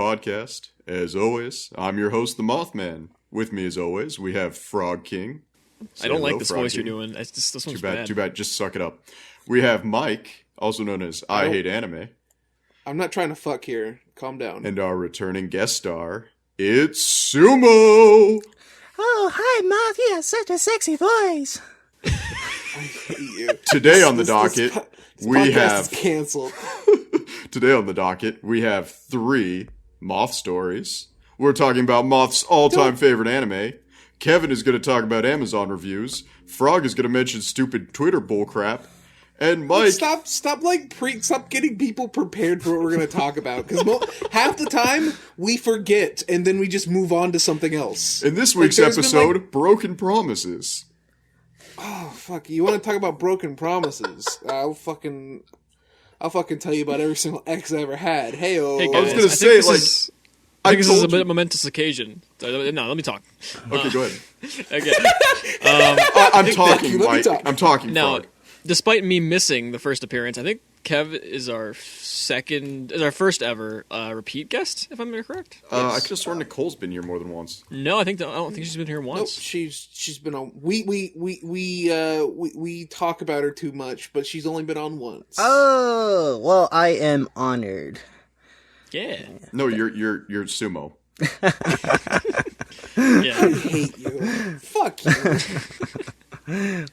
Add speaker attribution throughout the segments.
Speaker 1: podcast. As always, I'm your host, the Mothman. With me, as always, we have Frog King.
Speaker 2: I don't like this voice you're doing. This one's bad.
Speaker 1: Too bad. Just suck it up. We have Mike, also known as I Hate Anime.
Speaker 3: I'm not trying to fuck here. Calm down.
Speaker 1: And our returning guest star, it's Sumo.
Speaker 4: Oh, hi, Moth. You have such a sexy voice.
Speaker 3: I hate you.
Speaker 1: Today on the docket, we have
Speaker 3: canceled.
Speaker 1: Today on the docket, we have 3 Moth stories. We're talking about Moth's all-time favorite anime. Kevin is going to talk about Amazon reviews. Frog is going to mention stupid Twitter bullcrap. And Mike...
Speaker 3: Stop getting people prepared for what we're going to talk about. Because half the time, we forget, and then we just move on to something else.
Speaker 1: In this week's episode, Broken Promises.
Speaker 3: Oh, fuck. You want to talk about broken promises? I'll fucking tell you about every single ex I ever had. Hey-o.
Speaker 2: Hey,
Speaker 1: I was going to say,
Speaker 2: I think this is a bit momentous occasion. No, let me talk.
Speaker 1: Okay, go ahead.
Speaker 2: Okay.
Speaker 1: I'm talking, Mike. I'm talking,
Speaker 2: now,
Speaker 1: Frog.
Speaker 2: Despite me missing the first appearance, I think Kev is our first ever repeat guest, if I'm correct.
Speaker 1: I could have sworn Nicole's been here more than once.
Speaker 2: No, I don't think she's been here once.
Speaker 3: Nope, she's been on. We talk about her too much, but she's only been on once.
Speaker 4: Oh, well, I am honored.
Speaker 2: Yeah.
Speaker 1: No, you're Sumo.
Speaker 2: Yeah.
Speaker 3: I hate you. Fuck you.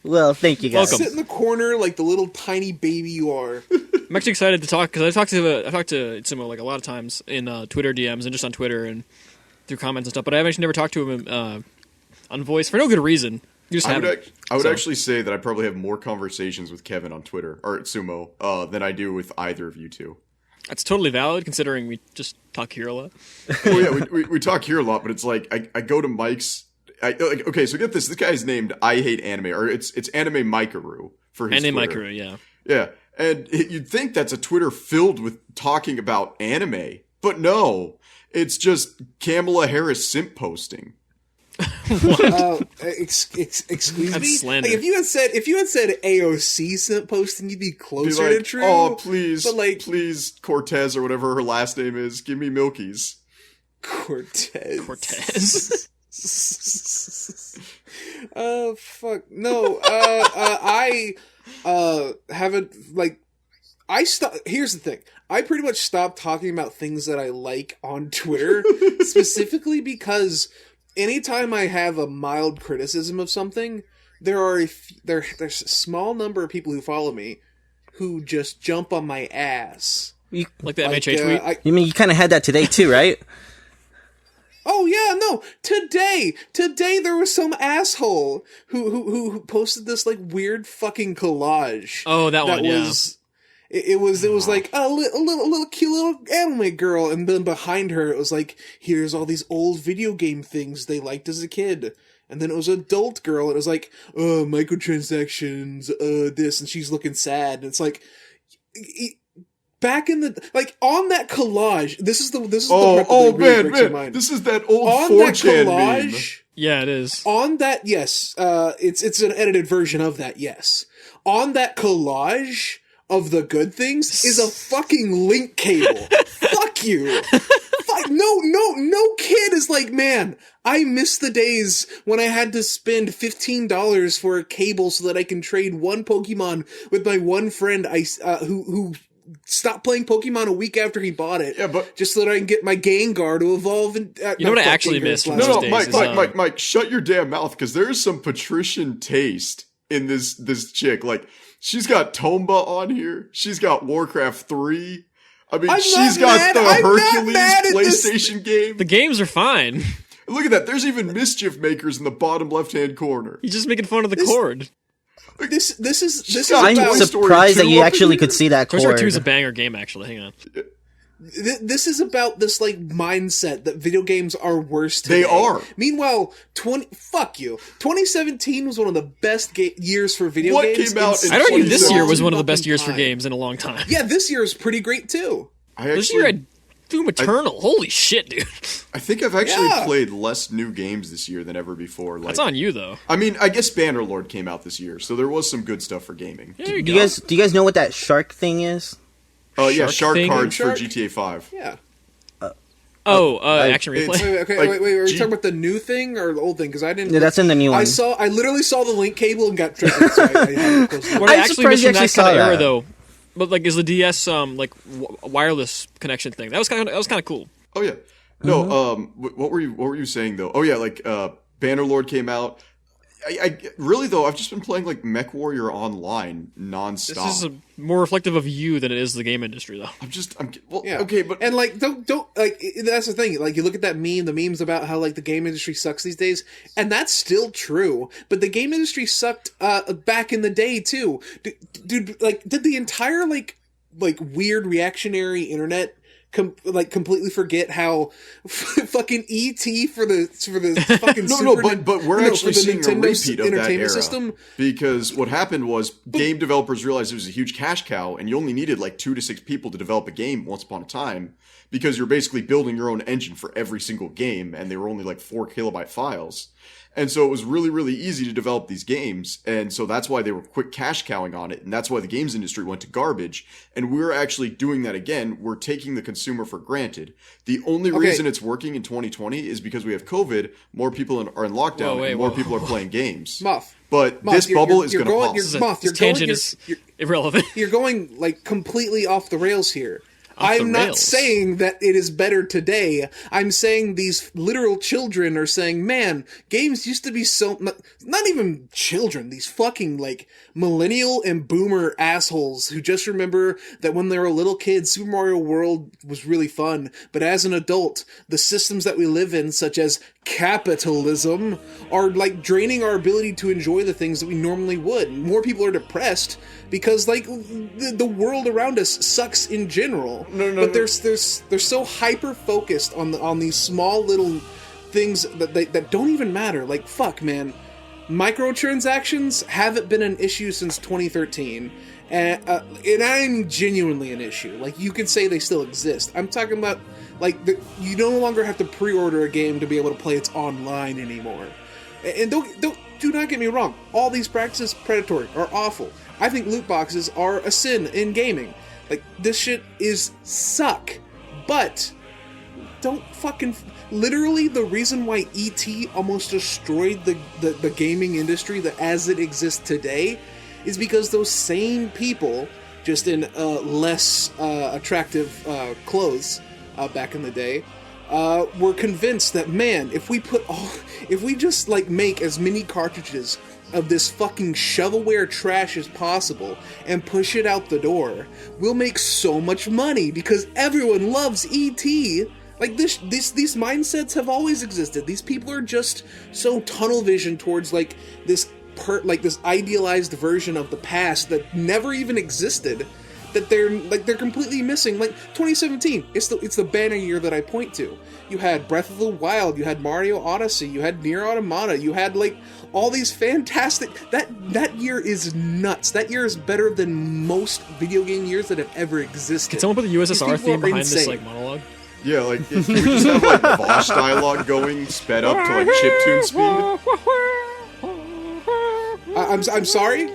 Speaker 4: Well, thank you guys.
Speaker 2: Welcome.
Speaker 3: Sit in the corner like the little tiny baby you are.
Speaker 2: I'm actually excited to talk because I've talked to Itsumo like a lot of times in Twitter DMs and just on Twitter and through comments and stuff. But I've actually never talked to him on voice for no good reason. You just
Speaker 1: I would actually say that I probably have more conversations with Kevin on Twitter or at Sumo than I do with either of you two.
Speaker 2: That's totally valid considering we just talk here a lot.
Speaker 1: Well, yeah, we talk here a lot, but it's like I go to Mike's. Okay, so get this. This guy's named I Hate Anime, or it's Anime Mikaru for his
Speaker 2: Anime
Speaker 1: Twitter.
Speaker 2: Mikaru, yeah.
Speaker 1: Yeah, and you'd think that's a Twitter filled with talking about anime, but no, it's just Kamala Harris simp posting.
Speaker 3: Excuse me.
Speaker 2: That's slander.
Speaker 3: Like if you had said AOC simp posting, you'd be closer
Speaker 1: Be
Speaker 3: to true.
Speaker 1: Oh, please,
Speaker 3: but
Speaker 1: please, Cortez or whatever her last name is, give me Milkies.
Speaker 2: Cortez.
Speaker 3: Oh fuck no! I haven't Here's the thing: I pretty much stopped talking about things that I like on Twitter, specifically because anytime I have a mild criticism of something, there's a small number of people who follow me who just jump on my ass.
Speaker 2: Like the MHA tweet?
Speaker 4: You mean you kind of had that today too, right?
Speaker 3: Oh yeah, no. Today there was some asshole who posted this like weird fucking collage.
Speaker 2: Oh, that one, yeah.
Speaker 3: It was like a little cute little anime girl, and then behind her it was like, here's all these old video game things they liked as a kid. And then it was an adult girl, and it was like, microtransactions, this, and she's looking sad, and it's like, back in the on that collage, this is the part that really breaks your mind.
Speaker 1: This is that old
Speaker 3: on
Speaker 1: 4chan
Speaker 3: that collage,
Speaker 1: meme.
Speaker 2: Yeah, it is.
Speaker 3: On that, yes, it's an edited version of that. Yes, on that collage of the good things is a fucking link cable. Fuck you. No kid is like, man, I miss the days when I had to spend $15 for a cable so that I can trade one Pokemon with my one friend who stopped playing Pokemon a week after he bought it.
Speaker 1: Yeah, but
Speaker 3: just so that I can get my Gengar to evolve. And
Speaker 2: you know what I actually missed from those days?
Speaker 1: Mike, shut your damn mouth, because there is some patrician taste in this chick. Like, she's got Tomba on here. She's got Warcraft 3. I mean, she's got the Hercules PlayStation game.
Speaker 2: The games are fine.
Speaker 1: Look at that. There's even Mischief Makers in the bottom left-hand corner.
Speaker 2: He's just making fun of the cord.
Speaker 3: This is
Speaker 4: I'm
Speaker 3: about
Speaker 4: surprised that you actually could see that
Speaker 2: Toy
Speaker 4: cord.
Speaker 2: Story 2 is a banger game, actually. Hang on.
Speaker 3: This is about this like mindset that video games are worse today.
Speaker 1: They are.
Speaker 3: Meanwhile, 2017 was one of the best years for video
Speaker 1: What
Speaker 3: games.
Speaker 1: came out in
Speaker 2: I'd argue this
Speaker 1: 2017
Speaker 2: year was one of the best years for
Speaker 3: time.
Speaker 2: games in a long time.
Speaker 3: Yeah, this year is pretty great too.
Speaker 2: This year I had Doom Eternal. Holy shit, dude.
Speaker 1: I think I've actually played less new games this year than ever before. Like,
Speaker 2: That's on you, though.
Speaker 1: I mean, I guess Bannerlord came out this year, so there was some good stuff for gaming.
Speaker 2: Yeah, there you
Speaker 4: Do
Speaker 2: go.
Speaker 4: you guys know what that shark thing is?
Speaker 1: Oh yeah, shark
Speaker 2: thing?
Speaker 1: cards
Speaker 3: Shark?
Speaker 1: for GTA 5.
Speaker 3: Yeah.
Speaker 2: Action
Speaker 1: it's-
Speaker 2: replay.
Speaker 3: Wait,
Speaker 1: Like,
Speaker 3: wait. Are you
Speaker 1: G-
Speaker 3: talking about the new thing or the old thing? Because I didn't.
Speaker 5: Yeah, that's in the new one.
Speaker 3: I literally saw the link cable and got triggered. So I had to close it.
Speaker 2: What I
Speaker 5: I'm
Speaker 2: actually
Speaker 5: surprised
Speaker 2: missed
Speaker 5: you
Speaker 2: from that
Speaker 5: actually saw
Speaker 2: kind of era
Speaker 5: that.
Speaker 2: though, but like is the DS wireless connection thing. That was kind of cool.
Speaker 1: Oh yeah. No. What were you saying though? Oh yeah. Like Bannerlord came out. I really though I've just been playing like MechWarrior Online nonstop.
Speaker 2: This is more reflective of you than it is the game industry though.
Speaker 3: Yeah.
Speaker 1: Okay, but
Speaker 3: and like don't like that's the thing. Like you look at that meme, the memes about how like the game industry sucks these days, and that's still true. But the game industry sucked back in the day too, dude. Like did the entire like weird reactionary internet completely forget how fucking ET for the fucking
Speaker 1: but we're actually
Speaker 3: for the
Speaker 1: seeing a
Speaker 3: Nintendo
Speaker 1: repeat of that
Speaker 3: entertainment
Speaker 1: era
Speaker 3: system.
Speaker 1: because what happened was game developers realized it was a huge cash cow, and you only needed like 2 to 6 people to develop a game once upon a time because you're basically building your own engine for every single game, and they were only like 4 kilobyte files. And so it was really, really easy to develop these games. And so that's why they were quick cash cowing on it. And that's why the games industry went to garbage. And we're actually doing that again. We're taking the consumer for granted. The only reason it's working in 2020 is because we have COVID. More people are in lockdown and more people are playing games.
Speaker 3: Moth.
Speaker 1: But this bubble is going to pop.
Speaker 2: This tangent is irrelevant.
Speaker 3: You're going like completely off the rails here. I'm not
Speaker 2: rails.
Speaker 3: saying that it is better today. I'm saying these literal children are saying, man, games used to be so... Not even children, these fucking, like, millennial and boomer assholes who just remember that when they were little kids, Super Mario World was really fun. But as an adult, the systems that we live in, such as capitalism, are, like, draining our ability to enjoy the things that we normally would. More people are depressed because, like, the world around us sucks in general. But they're so hyper focused on these small little things that don't even matter. Like fuck, man, microtransactions haven't been an issue since 2013, and I'm genuinely an issue. Like you could say they still exist. I'm talking about like you no longer have to pre-order a game to be able to play it online anymore. And do not get me wrong. All these practices, predatory, are awful. I think loot boxes are a sin in gaming. Like, this shit is suck. But, don't fucking... Literally, the reason why E.T. almost destroyed the gaming industry as it exists today is because those same people, just in less attractive clothes back in the day, were convinced that, man, if we just, like, make as many cartridges of this fucking shovelware trash as possible and push it out the door, we'll make so much money because everyone loves E.T. Like these mindsets have always existed. These people are just so tunnel vision towards like this idealized version of the past that never even existed, that they're completely missing. Like 2017, it's the banner year that I point to. You had Breath of the Wild, you had Mario Odyssey, you had Nier Automata, you had like all these fantastic... That year is nuts. That year is better than most video game years that have ever existed.
Speaker 2: Can someone put the USSR theme behind
Speaker 3: insane.
Speaker 2: this like monologue?
Speaker 1: Yeah, like, can we just have, like, Vosh dialogue going, sped up to, like, chiptune speed?
Speaker 3: I'm sorry.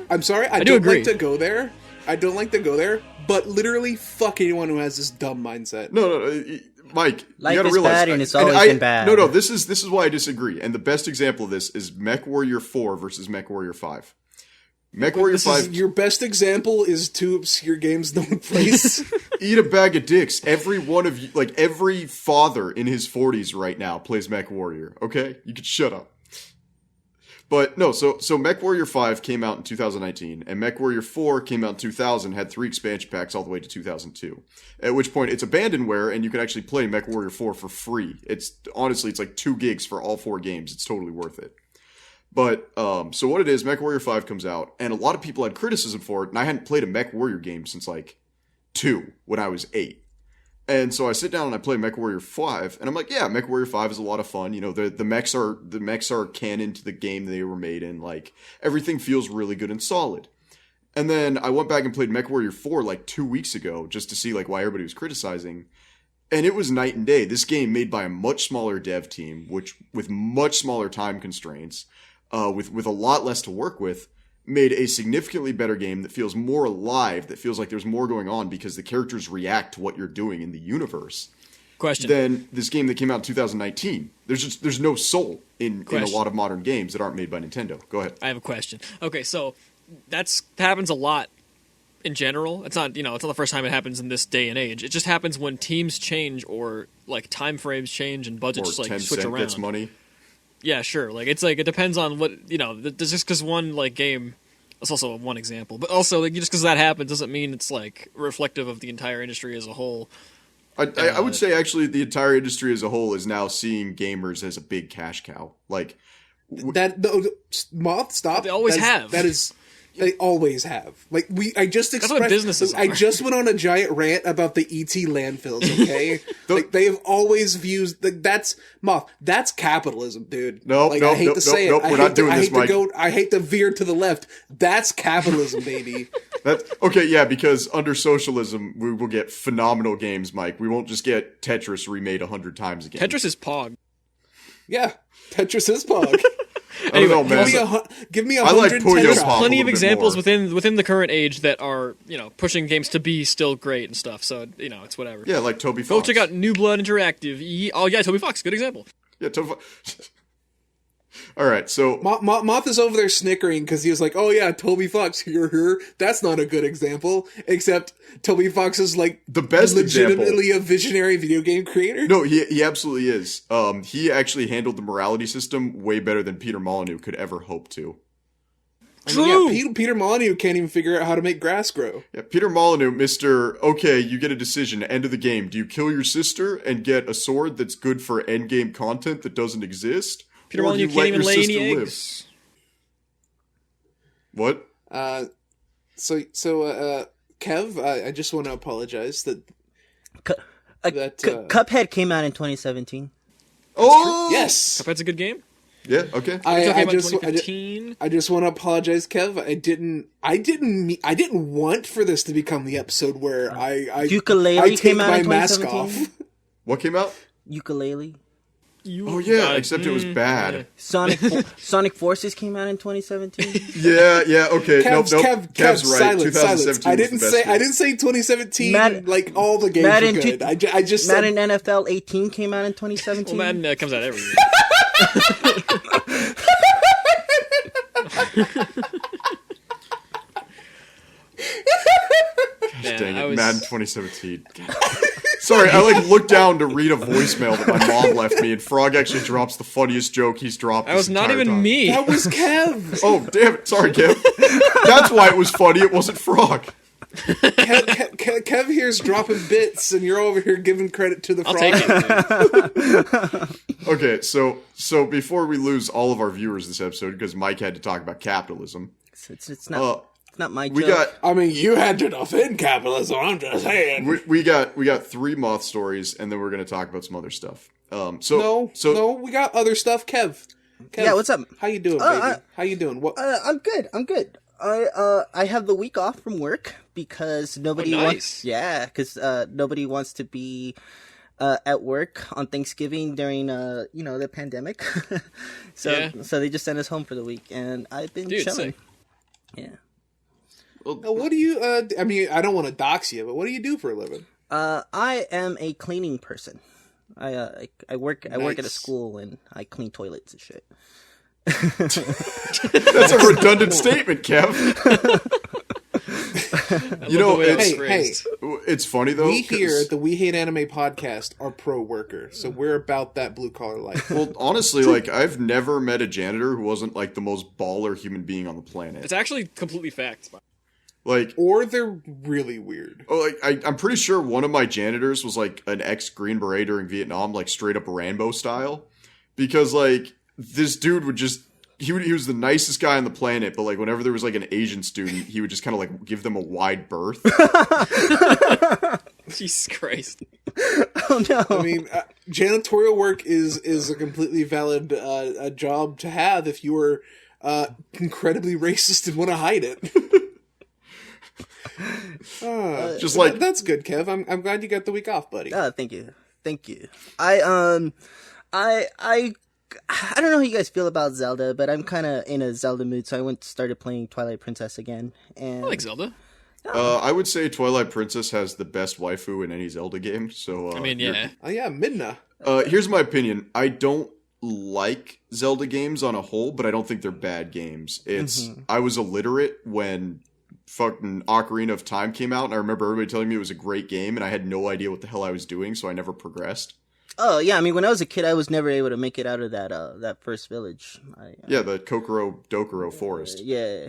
Speaker 3: I
Speaker 2: do
Speaker 3: don't
Speaker 2: agree.
Speaker 3: like to go there. But literally fuck anyone who has this dumb mindset.
Speaker 1: No, Mike,
Speaker 5: Life
Speaker 1: you gotta
Speaker 5: is
Speaker 1: realize...
Speaker 5: bad and it's always been bad.
Speaker 1: No, this is why I disagree. And the best example of this is MechWarrior 4 versus MechWarrior 5. MechWarrior 5...
Speaker 3: Your best example is two obscure games no one plays.
Speaker 1: Eat a bag of dicks. Every one of you, like, every father in his 40s right now plays MechWarrior, okay? You can shut up. But, no, so MechWarrior 5 came out in 2019, and MechWarrior 4 came out in 2000, had 3 expansion packs all the way to 2002. At which point, it's abandonware, and you can actually play MechWarrior 4 for free. Honestly, it's like 2 gigs for all 4 games. It's totally worth it. But, so what it is, MechWarrior 5 comes out, and a lot of people had criticism for it, and I hadn't played a MechWarrior game since, like, 2, when I was 8. And so I sit down and I play MechWarrior 5, and I'm like, yeah, MechWarrior 5 is a lot of fun. You know, the mechs are canon to the game they were made in. Like, everything feels really good and solid. And then I went back and played MechWarrior 4 like 2 weeks ago just to see like why everybody was criticizing. And it was night and day. This game made by a much smaller dev team, which with much smaller time constraints, with a lot less to work with, made a significantly better game that feels more alive, that feels like there's more going on because the characters react to what you're doing in the universe.
Speaker 2: Question.
Speaker 1: than this game that came out in 2019. There's no soul in a lot of modern games that aren't made by Nintendo. Go ahead.
Speaker 2: I have a question. Okay, so that happens a lot in general. It's not it's not the first time it happens in this day and age. It just happens when teams change or like time frames change and budgets
Speaker 1: Or
Speaker 2: just like
Speaker 1: 10
Speaker 2: switch
Speaker 1: cent
Speaker 2: around.
Speaker 1: gets money.
Speaker 2: Yeah, sure. Like it's like it depends on what just because one like game. That's also one example, but also like just because that happens doesn't mean it's like reflective of the entire industry as a whole.
Speaker 1: I would say actually the entire industry as a whole is now seeing gamers as a big cash cow. Like
Speaker 3: Moth, stop.
Speaker 2: They always have.
Speaker 3: They always have. Like I just
Speaker 2: That's
Speaker 3: expressed.
Speaker 2: what businesses
Speaker 3: I
Speaker 2: are.
Speaker 3: just went on a giant rant about the ET landfills. Okay, like they have always views. That's Moth. That's capitalism, dude.
Speaker 1: Nope,
Speaker 3: like,
Speaker 1: nope,
Speaker 3: I hate
Speaker 1: nope,
Speaker 3: to say
Speaker 1: nope,
Speaker 3: it.
Speaker 1: we're not doing this, Mike.
Speaker 3: I hate to veer to the left. That's capitalism, baby.
Speaker 1: That's okay, yeah, because under socialism we will get phenomenal games, Mike. We won't just get Tetris remade 100 times again.
Speaker 2: Tetris is Pog.
Speaker 3: Yeah, Tetris is Pog.
Speaker 1: I don't know, man.
Speaker 3: Give me a
Speaker 1: I like
Speaker 3: 100
Speaker 1: Puyo
Speaker 3: Tetris.
Speaker 1: Pop.
Speaker 2: Plenty
Speaker 1: a
Speaker 2: of
Speaker 1: little bit
Speaker 2: examples
Speaker 1: more.
Speaker 2: within the current age that are pushing games to be still great and stuff. So it's whatever.
Speaker 1: Yeah, like Toby Fox.
Speaker 2: Go check out New Blood Interactive. Oh yeah, Toby Fox, good example.
Speaker 1: Yeah, Toby Fox. All right, so
Speaker 3: Moth is over there snickering because he was like, "Oh yeah, Toby Fox, that's not a good example." Except Toby Fox is like
Speaker 1: the best
Speaker 3: legitimately
Speaker 1: example.
Speaker 3: a visionary video game creator.
Speaker 1: No, he absolutely is. He actually handled the morality system way better than Peter Molyneux could ever hope to.
Speaker 3: I mean, yeah, Peter Molyneux can't even figure out how to make grass grow.
Speaker 1: Yeah, Peter Molyneux, okay, you get a decision, end of the game. Do you kill your sister and get a sword that's good for endgame content that doesn't exist?
Speaker 2: Peter
Speaker 1: or do
Speaker 2: Molyneux
Speaker 1: you
Speaker 2: can't
Speaker 1: let
Speaker 2: even
Speaker 1: your
Speaker 2: lay any
Speaker 1: sister live?
Speaker 2: eggs.
Speaker 1: What?
Speaker 3: Kev, I just want to apologize that
Speaker 4: Cuphead came out in 2017.
Speaker 1: Oh!
Speaker 3: yes,
Speaker 2: Cuphead's a good game.
Speaker 1: Yeah, okay.
Speaker 3: I
Speaker 2: just
Speaker 3: just want to apologize, Kev. I didn't want for this to become the episode where I
Speaker 4: Ukulele
Speaker 3: take
Speaker 4: came out
Speaker 3: my
Speaker 4: in
Speaker 3: mask
Speaker 4: 2017?
Speaker 3: off.
Speaker 1: What came out?
Speaker 4: Ukulele.
Speaker 1: Oh, yeah, except it was bad.
Speaker 4: Sonic Forces came out in 2017.
Speaker 1: Yeah, okay.
Speaker 3: Kev's
Speaker 1: right.
Speaker 3: silence. I didn't say 2017 like all the games
Speaker 4: Madden
Speaker 3: were good. I just said
Speaker 4: Madden NFL 18 came out in 2017.
Speaker 2: Well, Madden comes out every year.
Speaker 1: Gosh, dang it, Madden 2017. Sorry, I looked down to read a voicemail that my mom left me, and Frog actually drops the funniest joke he's dropped.
Speaker 2: That was not even
Speaker 1: time.
Speaker 2: me.
Speaker 3: that was Kev.
Speaker 1: Oh, damn it. Sorry, Kev. That's why it was funny. It wasn't Frog.
Speaker 3: Kev here's dropping bits, and you're over here giving credit to the
Speaker 2: I'll
Speaker 3: frog.
Speaker 2: take it. Dude.
Speaker 1: Okay, so before we lose all of our viewers this episode, because Mike had to talk about capitalism,
Speaker 4: It's not my joke.
Speaker 1: we got
Speaker 3: I mean, you had to defend capitalism. I'm just saying.
Speaker 1: we got 3 Moth stories, and then we're going to talk about some other stuff.
Speaker 3: No, we got other stuff. Kev,
Speaker 4: Yeah, what's up?
Speaker 3: How you doing, baby? How you doing? What?
Speaker 4: I'm good. I have the week off from work because nobody
Speaker 2: nice.
Speaker 4: nobody wants to be at work on Thanksgiving during the pandemic. So they just sent us home for the week, and I've been chilling.
Speaker 2: Sick.
Speaker 4: Yeah.
Speaker 3: What do you? I mean, I don't want to dox you, but what do you do for a living?
Speaker 4: I am a cleaning person. I work at a
Speaker 3: Nice.
Speaker 4: school and I clean toilets and shit.
Speaker 1: That's a redundant statement, Kev. It's funny though.
Speaker 3: We here at the We Hate Anime podcast are pro worker, so we're about that blue collar life.
Speaker 1: Well, honestly, I've never met a janitor who wasn't the most baller human being on the planet.
Speaker 2: It's actually completely fact.
Speaker 3: Or they're really weird.
Speaker 1: I'm pretty sure one of my janitors was an ex-Green Beret during Vietnam, straight up Rambo style, because this dude would just he was the nicest guy on the planet, but whenever there was an Asian student, he would just kind of give them a wide berth.
Speaker 2: Jesus Christ!
Speaker 4: Oh no!
Speaker 3: I mean, janitorial work is a completely valid a job to have if you are incredibly racist and want to hide it. That's good, Kev. I'm glad you got the week off, buddy.
Speaker 4: Thank you. I don't know how you guys feel about Zelda, but I'm kind of in a Zelda mood, so I started playing Twilight Princess again. And
Speaker 2: I like Zelda.
Speaker 1: I would say Twilight Princess has the best waifu in any Zelda game. So
Speaker 2: I mean, yeah.
Speaker 3: Oh yeah, Midna.
Speaker 1: Here's my opinion. I don't like Zelda games on a whole, but I don't think they're bad games. I was illiterate when fucking Ocarina of Time came out, and I remember everybody telling me it was a great game, and I had no idea what the hell I was doing, so I never progressed.
Speaker 4: Oh yeah, I mean, when I was a kid, I was never able to make it out of that first village.
Speaker 1: Yeah, the Kokoro Dokoro Forest.
Speaker 4: Yeah.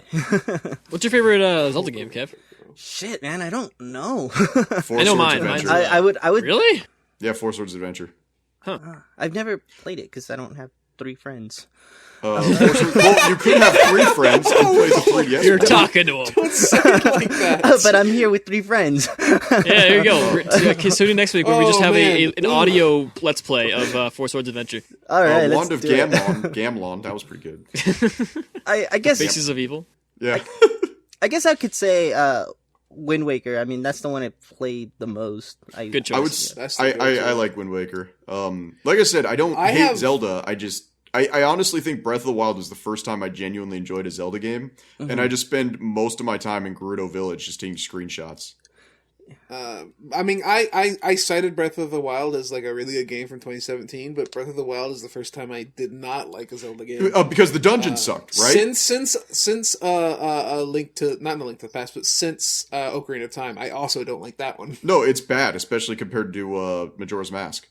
Speaker 2: What's your favorite Zelda game, Kev?
Speaker 4: Shit, man, I don't know.
Speaker 1: Four
Speaker 2: I know
Speaker 1: Swords
Speaker 2: mine.
Speaker 1: Adventure.
Speaker 4: I would.
Speaker 2: Really?
Speaker 1: Yeah, Four Swords Adventure.
Speaker 4: I've never played it because I don't have 3 friends.
Speaker 1: Well, you could have 3 friends and play the 3DS.
Speaker 2: You're talking to him.
Speaker 3: Don't say it like that.
Speaker 4: But I'm here with 3 friends.
Speaker 2: Yeah, there you go. Okay, so next week where we just have an
Speaker 3: Ooh.
Speaker 2: audio let's play of Four Swords Adventure.
Speaker 4: All right, let's
Speaker 1: Wand of
Speaker 4: do it.
Speaker 1: Gamlon, that was pretty good.
Speaker 4: I guess.
Speaker 2: Faces of Evil.
Speaker 1: Yeah.
Speaker 4: I guess I could say Wind Waker. I mean, that's the one I played the most.
Speaker 2: Good choice.
Speaker 1: I would.
Speaker 3: That's the go-to.
Speaker 1: I like Wind Waker. Like I said, I don't hate Zelda. I honestly think Breath of the Wild was the first time I genuinely enjoyed a Zelda game, and I just spend most of my time in Gerudo Village just taking screenshots.
Speaker 3: I mean, I cited Breath of the Wild as like a really good game from 2017, but Breath of the Wild is the first time I did not like a Zelda game.
Speaker 1: Because the dungeon sucked, right?
Speaker 3: Since a Link to not a Link to the Past, but since Ocarina of Time, I also don't like that one.
Speaker 1: No, it's bad, especially compared to Majora's Mask.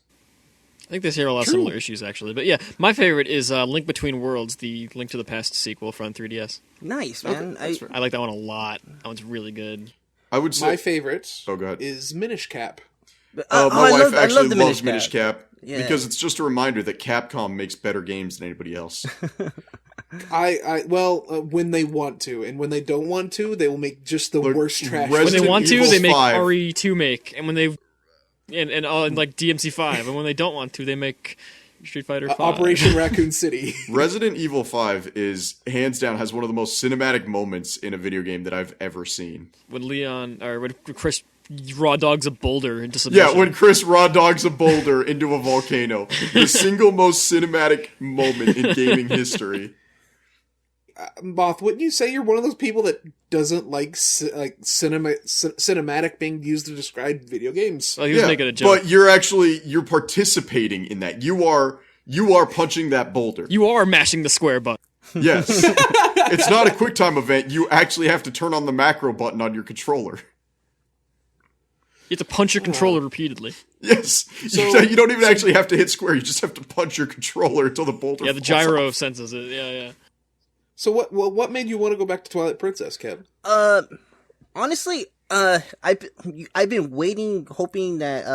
Speaker 2: I think they share a lot of similar issues, actually. But yeah, my favorite is Link Between Worlds, the Link to the Past sequel from 3DS.
Speaker 4: Nice, man.
Speaker 1: Okay,
Speaker 2: I like that one a lot. That one's really good.
Speaker 1: I would say
Speaker 3: My favorite
Speaker 1: go ahead.
Speaker 3: is Minish Cap.
Speaker 1: My wife actually
Speaker 4: the
Speaker 1: loves
Speaker 4: Cap.
Speaker 1: Minish Cap
Speaker 4: Yeah.
Speaker 1: because it's just a reminder that Capcom makes better games than anybody else.
Speaker 3: When they want to, and when they don't want to, they will make just the worst trash.
Speaker 2: When they
Speaker 1: Resident
Speaker 2: want to,
Speaker 1: Evil
Speaker 2: they make
Speaker 1: 5.
Speaker 2: RE2 make, and when they and like DMC5, and when they don't want to, they make Street Fighter 5.
Speaker 3: Operation Raccoon City.
Speaker 1: Resident Evil 5 is hands down has one of the most cinematic moments in a video game that I've ever seen.
Speaker 2: When when Chris raw dogs a boulder into submission.
Speaker 1: Yeah, when Chris raw dogs a boulder into a volcano. The single most cinematic moment in gaming history.
Speaker 3: Moth, wouldn't you say you're one of those people that doesn't like cinematic being used to describe video games?
Speaker 2: Well, he was making a joke.
Speaker 1: But you're participating in that. You are punching that boulder.
Speaker 2: You are mashing the square button.
Speaker 1: Yes. It's not a QuickTime event. You actually have to turn on the macro button on your controller.
Speaker 2: You have to punch your controller repeatedly.
Speaker 1: Yes. You don't even actually have to hit square. You just have to punch your controller until the boulder
Speaker 2: Yeah, the
Speaker 1: falls
Speaker 2: gyro
Speaker 1: off.
Speaker 2: senses it. Yeah.
Speaker 3: So what made you want to go back to Twilight Princess, Kev?
Speaker 4: Honestly, I've been waiting, hoping that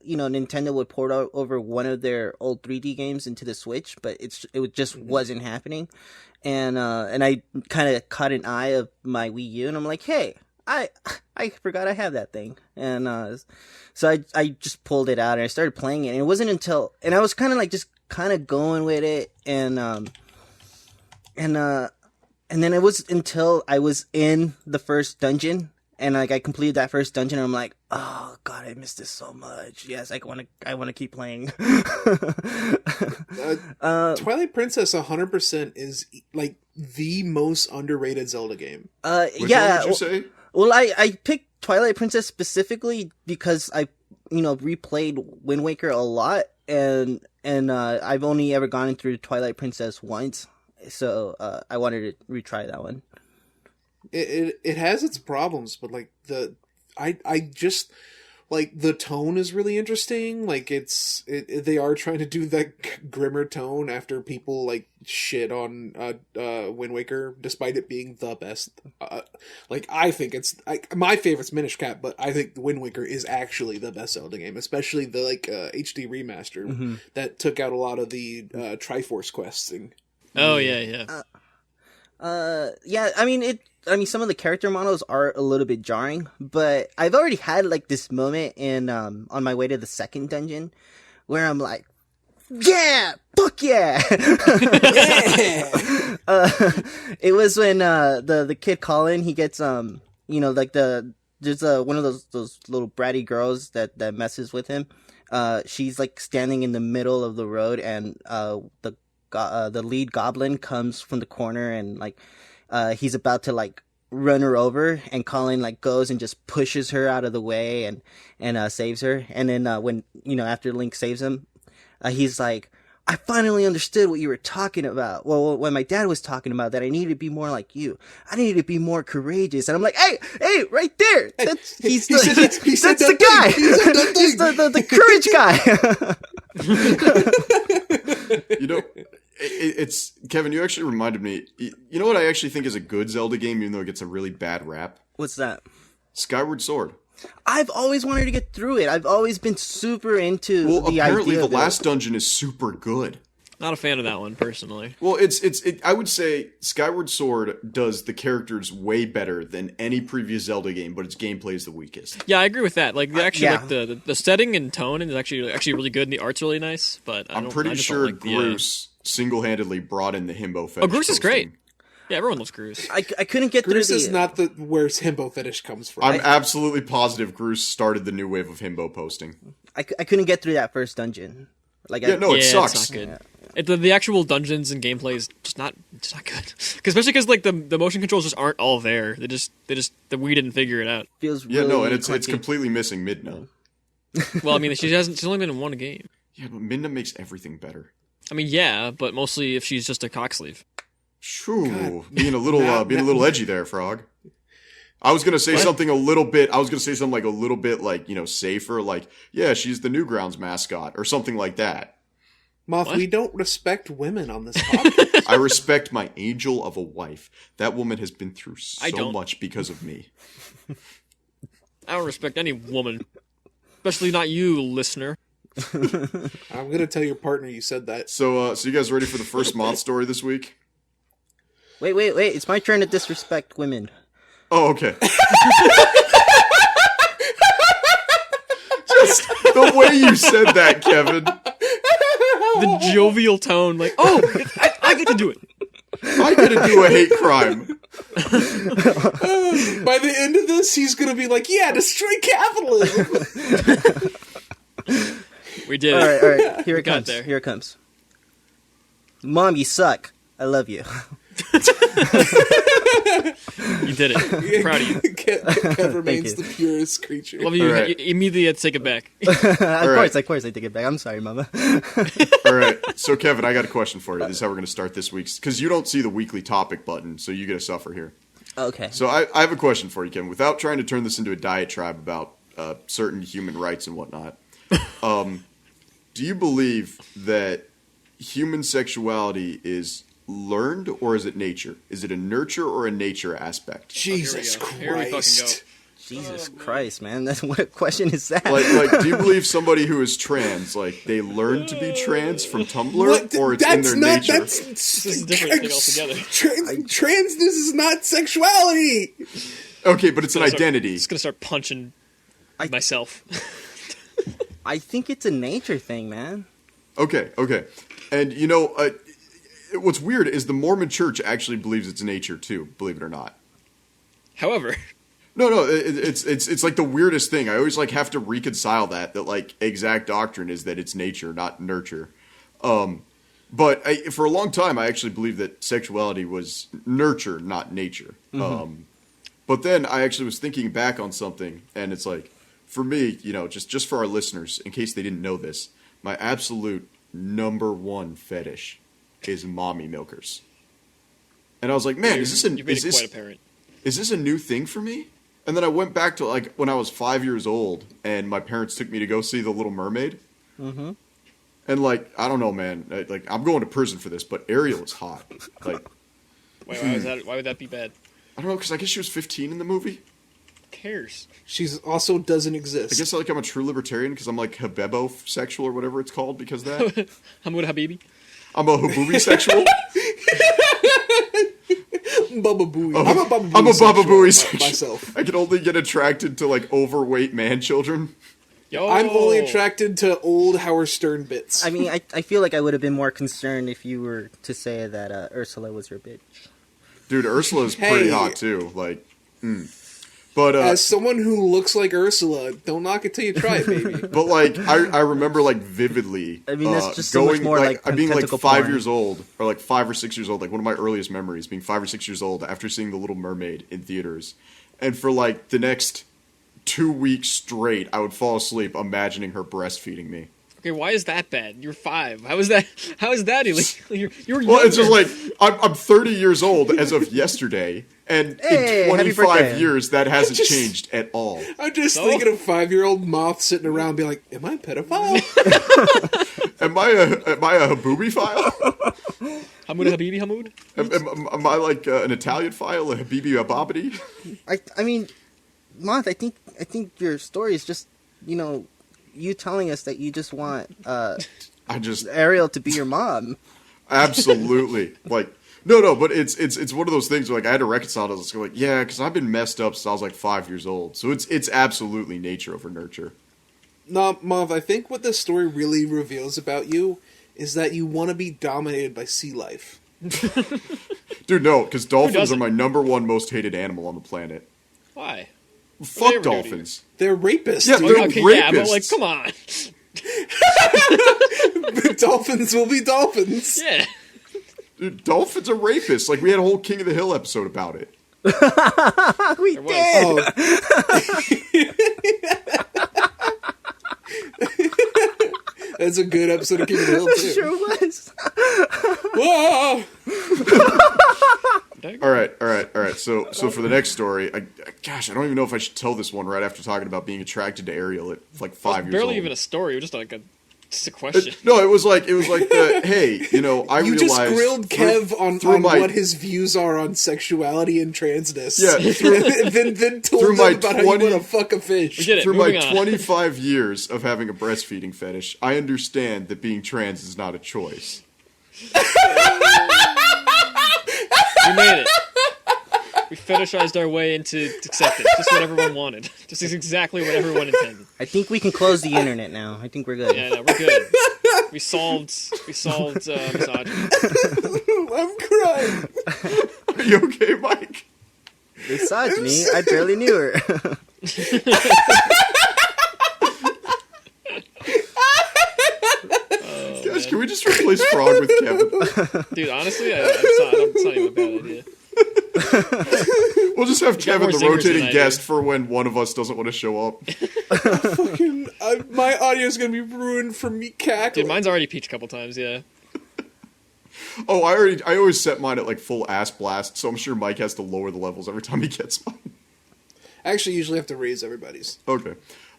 Speaker 4: Nintendo would port over one of their old 3D games into the Switch, but it just wasn't happening, and I kind of caught an eye of my Wii U, and I'm like, hey, I forgot I have that thing, and so I just pulled it out and I started playing it, and it wasn't until, and I was kind of going with it, and then it was until I was in the first dungeon, and like I completed that first dungeon, and I'm like, oh god, I missed this so much. Yes, I want to keep playing.
Speaker 3: Twilight Princess 100% is like the most underrated Zelda game.
Speaker 1: Which one would you say?
Speaker 4: Well, I picked Twilight Princess specifically because I replayed Wind Waker a lot, and I've only ever gone through Twilight Princess once. So I wanted to retry that one.
Speaker 3: It has its problems, but like I just like the tone is really interesting. Like they are trying to do that grimmer tone after people like shit on Wind Waker, despite it being the best. Like I think it's my favorite's Minish Cap, but I think Wind Waker is actually the best Zelda game, especially the HD remaster that took out a lot of the Triforce questing.
Speaker 2: Oh yeah.
Speaker 4: Yeah. I mean, some of the character models are a little bit jarring, but I've already had like this moment in on my way to the second dungeon where I'm like, yeah, fuck yeah. It was when the kid Colin, he gets there's one of those little bratty girls that messes with him. She's like standing in the middle of the road, and the lead goblin comes from the corner, and like he's about to like run her over, and Colin like goes and just pushes her out of the way and saves her. And then when after Link saves him, he's like, I finally understood what you were talking about. Well, when my dad was talking about that, I needed to be more like you. I needed to be more courageous. And I'm like, hey, right there. He's the guy. He's the courage guy.
Speaker 1: It's Kevin. You actually reminded me. You know what I actually think is a good Zelda game, even though it gets a really bad rap?
Speaker 4: What's that?
Speaker 1: Skyward Sword.
Speaker 4: I've always wanted to get through it. I've always been super into the idea. Well, apparently
Speaker 1: the last dungeon is super good.
Speaker 2: Not a fan of that one personally.
Speaker 1: Well, I would say Skyward Sword does the characters way better than any previous Zelda game, but its gameplay is the weakest.
Speaker 2: Yeah, I agree with that. Like like the setting and tone is actually really good, and the art's really nice. But I'm pretty sure
Speaker 1: Groose single-handedly brought in the himbo fetish.
Speaker 2: Oh, Groose is great. Yeah, everyone loves Groose.
Speaker 4: I couldn't get
Speaker 3: Groose
Speaker 4: through
Speaker 3: is not where himbo fetish comes from.
Speaker 1: I'm absolutely positive Groose started the new wave of himbo posting.
Speaker 4: I couldn't get through that first dungeon.
Speaker 1: It sucks.
Speaker 2: It's not good. The actual dungeons and gameplay is just not good. Especially because like the motion controls just aren't all there. We didn't figure it out.
Speaker 4: Feels really
Speaker 1: and it's completely missing Midna.
Speaker 2: Well, I mean, she's only been in one game.
Speaker 1: Yeah, but Midna makes everything better.
Speaker 2: I mean, yeah, but mostly if she's just a cocksleeve.
Speaker 1: Shoo, being a little edgy there, Frog. I was gonna say something a little bit. I was gonna say something like a little bit like safer, like she's the Newgrounds mascot or something like that.
Speaker 3: Moth, we don't respect women on this podcast.
Speaker 1: I respect my angel of a wife. That woman has been through so much because of me.
Speaker 2: I don't respect any woman, especially not you, listener.
Speaker 3: I'm gonna tell your partner you said that.
Speaker 1: So you guys ready for the first Moth story this week?
Speaker 4: Wait. It's my turn to disrespect women.
Speaker 1: Oh, okay. Just the way you said that, Kevin.
Speaker 2: The jovial tone, like, I get to do it.
Speaker 1: I get to do a hate crime.
Speaker 3: By the end of this, he's gonna be like, yeah, destroy capitalism.
Speaker 4: We did it. All right. Here it comes. Here it comes. Mom, you suck. I love you.
Speaker 2: You did it. I'm proud of you.
Speaker 3: Kev remains the purest creature.
Speaker 2: Love you. Right. You immediately had to take it back.
Speaker 4: Of course I take it back. I'm sorry, Mama.
Speaker 1: All right. So, Kevin, I got a question for you. This is how we're going to start this week's, because you don't see the weekly topic button, so you get to suffer here.
Speaker 4: Okay.
Speaker 1: So I have a question for you, Kevin. Without trying to turn this into a diatribe about certain human rights and whatnot, do you believe that human sexuality is learned or is it nature? Is it a nurture or a nature aspect?
Speaker 3: Jesus Christ.
Speaker 4: Jesus Christ, man. What question is that?
Speaker 1: Like, do you believe somebody who is trans, like, they learn to be trans from Tumblr, or it's in their nature?
Speaker 2: This is a different thing altogether.
Speaker 3: Transness is not sexuality.
Speaker 1: Okay, but it's an identity.
Speaker 2: I'm just gonna start punching myself.
Speaker 4: I think it's a nature thing, man.
Speaker 1: Okay. And, what's weird is the Mormon Church actually believes it's nature, too, believe it or not.
Speaker 2: However...
Speaker 1: No, it's like the weirdest thing. I always have to reconcile that exact doctrine is that it's nature, not nurture. But for a long time, I actually believed that sexuality was nurture, not nature. Mm-hmm. But then I actually was thinking back on something, and it's like, for me, just for our listeners, in case they didn't know this, my absolute number one fetish is mommy milkers. And I was like, man, is this a new thing for me? And then I went back to when I was 5 years old, and my parents took me to go see The Little Mermaid. Mm-hmm. And I don't know, man. I'm going to prison for this, but Ariel is hot.
Speaker 2: Wait, why would that be bad?
Speaker 1: I don't know, because I guess she was 15 in the movie.
Speaker 2: Who cares?
Speaker 3: She's also doesn't exist.
Speaker 1: I guess I'm a true libertarian because I'm habebo sexual or whatever it's called because of that.
Speaker 2: Hamoud Habibi.
Speaker 1: I'm a haboobi sexual.
Speaker 3: Baba Booey.
Speaker 1: I'm a Baba Booey sexual
Speaker 3: myself.
Speaker 1: I can only get attracted to overweight man children.
Speaker 2: Yo.
Speaker 3: I'm only attracted to old Howard Stern bits.
Speaker 4: I mean, I feel like I would have been more concerned if you were to say that Ursula was your bitch.
Speaker 1: Dude, Ursula's pretty hot too. But
Speaker 3: As someone who looks like Ursula, don't knock it till you try it, baby.
Speaker 1: but like I remember like vividly.
Speaker 4: I mean, that's just so much more like
Speaker 1: being like
Speaker 4: tentacle
Speaker 1: 5
Speaker 4: porn.
Speaker 1: years old or like 5 or 6 years old. Like one of my earliest memories being 5 or 6 years old after seeing The Little Mermaid in theaters, and for like the next 2 weeks straight, I would fall asleep imagining her breastfeeding me.
Speaker 2: Okay, why is that bad? You're 5. How is that? How is that illegal? You're
Speaker 1: Well, it's just
Speaker 2: younger.
Speaker 1: like I'm 30 years old as of yesterday, and
Speaker 4: Hey,
Speaker 1: in
Speaker 4: happy
Speaker 1: 25
Speaker 4: birthday.
Speaker 1: years that hasn't changed at all.
Speaker 3: I'm just
Speaker 2: So?
Speaker 3: thinking of 5-year-old Moth sitting around being like, am I a pedophile?
Speaker 1: Am I a Habibi file?
Speaker 2: Hamoud Habibi Hamoud.
Speaker 1: Am I like an Italian file, a Habibi Ababidi?
Speaker 4: I mean, Moth, I think your story is just, you telling us that you just want
Speaker 1: I just
Speaker 4: Ariel to be your mom.
Speaker 1: absolutely like no, but it's one of those things where like I had to reconcile it. I was like, yeah, because I've been messed up since I was like 5 years old. So it's absolutely nature over nurture.
Speaker 3: No, Moth, I think what this story really reveals about you is that you want to be dominated by sea life.
Speaker 1: Dude, no, because dolphins are
Speaker 2: doesn't?
Speaker 1: my number one most hated animal on the planet.
Speaker 2: Why?
Speaker 1: Fuck
Speaker 2: ever do to you?
Speaker 1: dolphins.
Speaker 3: They're rapists.
Speaker 1: Yeah,
Speaker 3: dude.
Speaker 1: they're
Speaker 2: Okay, yeah, but like,
Speaker 1: rapists.
Speaker 2: come on.
Speaker 3: Dolphins will be dolphins.
Speaker 2: Yeah.
Speaker 1: Dude, dolphins are rapists. Like we had a whole King of the Hill episode about it.
Speaker 4: We
Speaker 2: There was.
Speaker 4: did.
Speaker 3: That's a good episode of King of the Hill, too.
Speaker 4: Sure was.
Speaker 3: Whoa!
Speaker 1: All right. So for the next story, gosh, I don't even know if I should tell this one right after talking about being attracted to Ariel at like 5 years
Speaker 2: Barely
Speaker 1: old.
Speaker 2: even a story. It was just like just a question.
Speaker 1: No, it was like the hey, I
Speaker 3: You
Speaker 1: realized
Speaker 3: just grilled Kev on
Speaker 1: my,
Speaker 3: what his views are on sexuality and transness.
Speaker 1: Yeah,
Speaker 3: then told
Speaker 1: through
Speaker 3: him
Speaker 1: my
Speaker 3: about how
Speaker 1: 20
Speaker 3: you want to fuck a
Speaker 2: We
Speaker 3: fish.
Speaker 2: did it.
Speaker 1: through my
Speaker 2: Moving on.
Speaker 1: 25 years of having a breastfeeding fetish, I understand that being trans is not a choice.
Speaker 2: We made it. We fetishized our way into acceptance. Just what everyone wanted. Just exactly what everyone intended.
Speaker 4: I think we can close the internet now. I think we're good.
Speaker 2: Yeah, no, we're good. We solved misogyny.
Speaker 3: I'm crying.
Speaker 1: Are you okay, Mike?
Speaker 4: Misogyny? I barely knew her.
Speaker 1: Guys, can we just replace Frog with Kevin?
Speaker 2: Dude, honestly, it's not even a bad idea.
Speaker 1: We'll just have
Speaker 2: got
Speaker 1: Kevin,
Speaker 2: more
Speaker 1: the
Speaker 2: zingers than
Speaker 1: rotating
Speaker 2: I do.
Speaker 1: guest, for when one of us doesn't want to show up.
Speaker 3: My audio's gonna be ruined from me cackling.
Speaker 2: Dude, mine's already peaked a couple times, yeah.
Speaker 1: Oh, I always set mine at like full ass blast, so I'm sure Mike has to lower the levels every time he gets mine.
Speaker 3: I actually usually have to raise everybody's.
Speaker 1: Okay.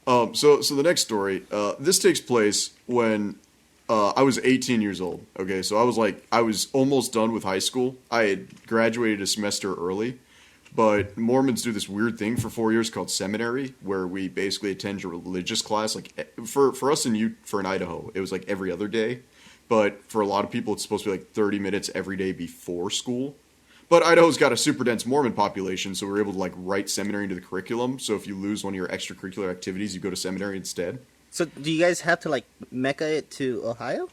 Speaker 1: So the next story, this takes place when I was 18 years old. Okay, so I was almost done with high school. I had graduated a semester early, but Mormons do this weird thing for 4 years called seminary, where we basically attend a religious class. Like for us in Idaho, it was like every other day, but for a lot of people, it's supposed to be like 30 minutes every day before school. But Idaho's got a super dense Mormon population, so we're able to like write seminary into the curriculum. So if you lose one of your extracurricular activities, you go to seminary instead.
Speaker 4: So, do you guys have to like mecca it to Ohio?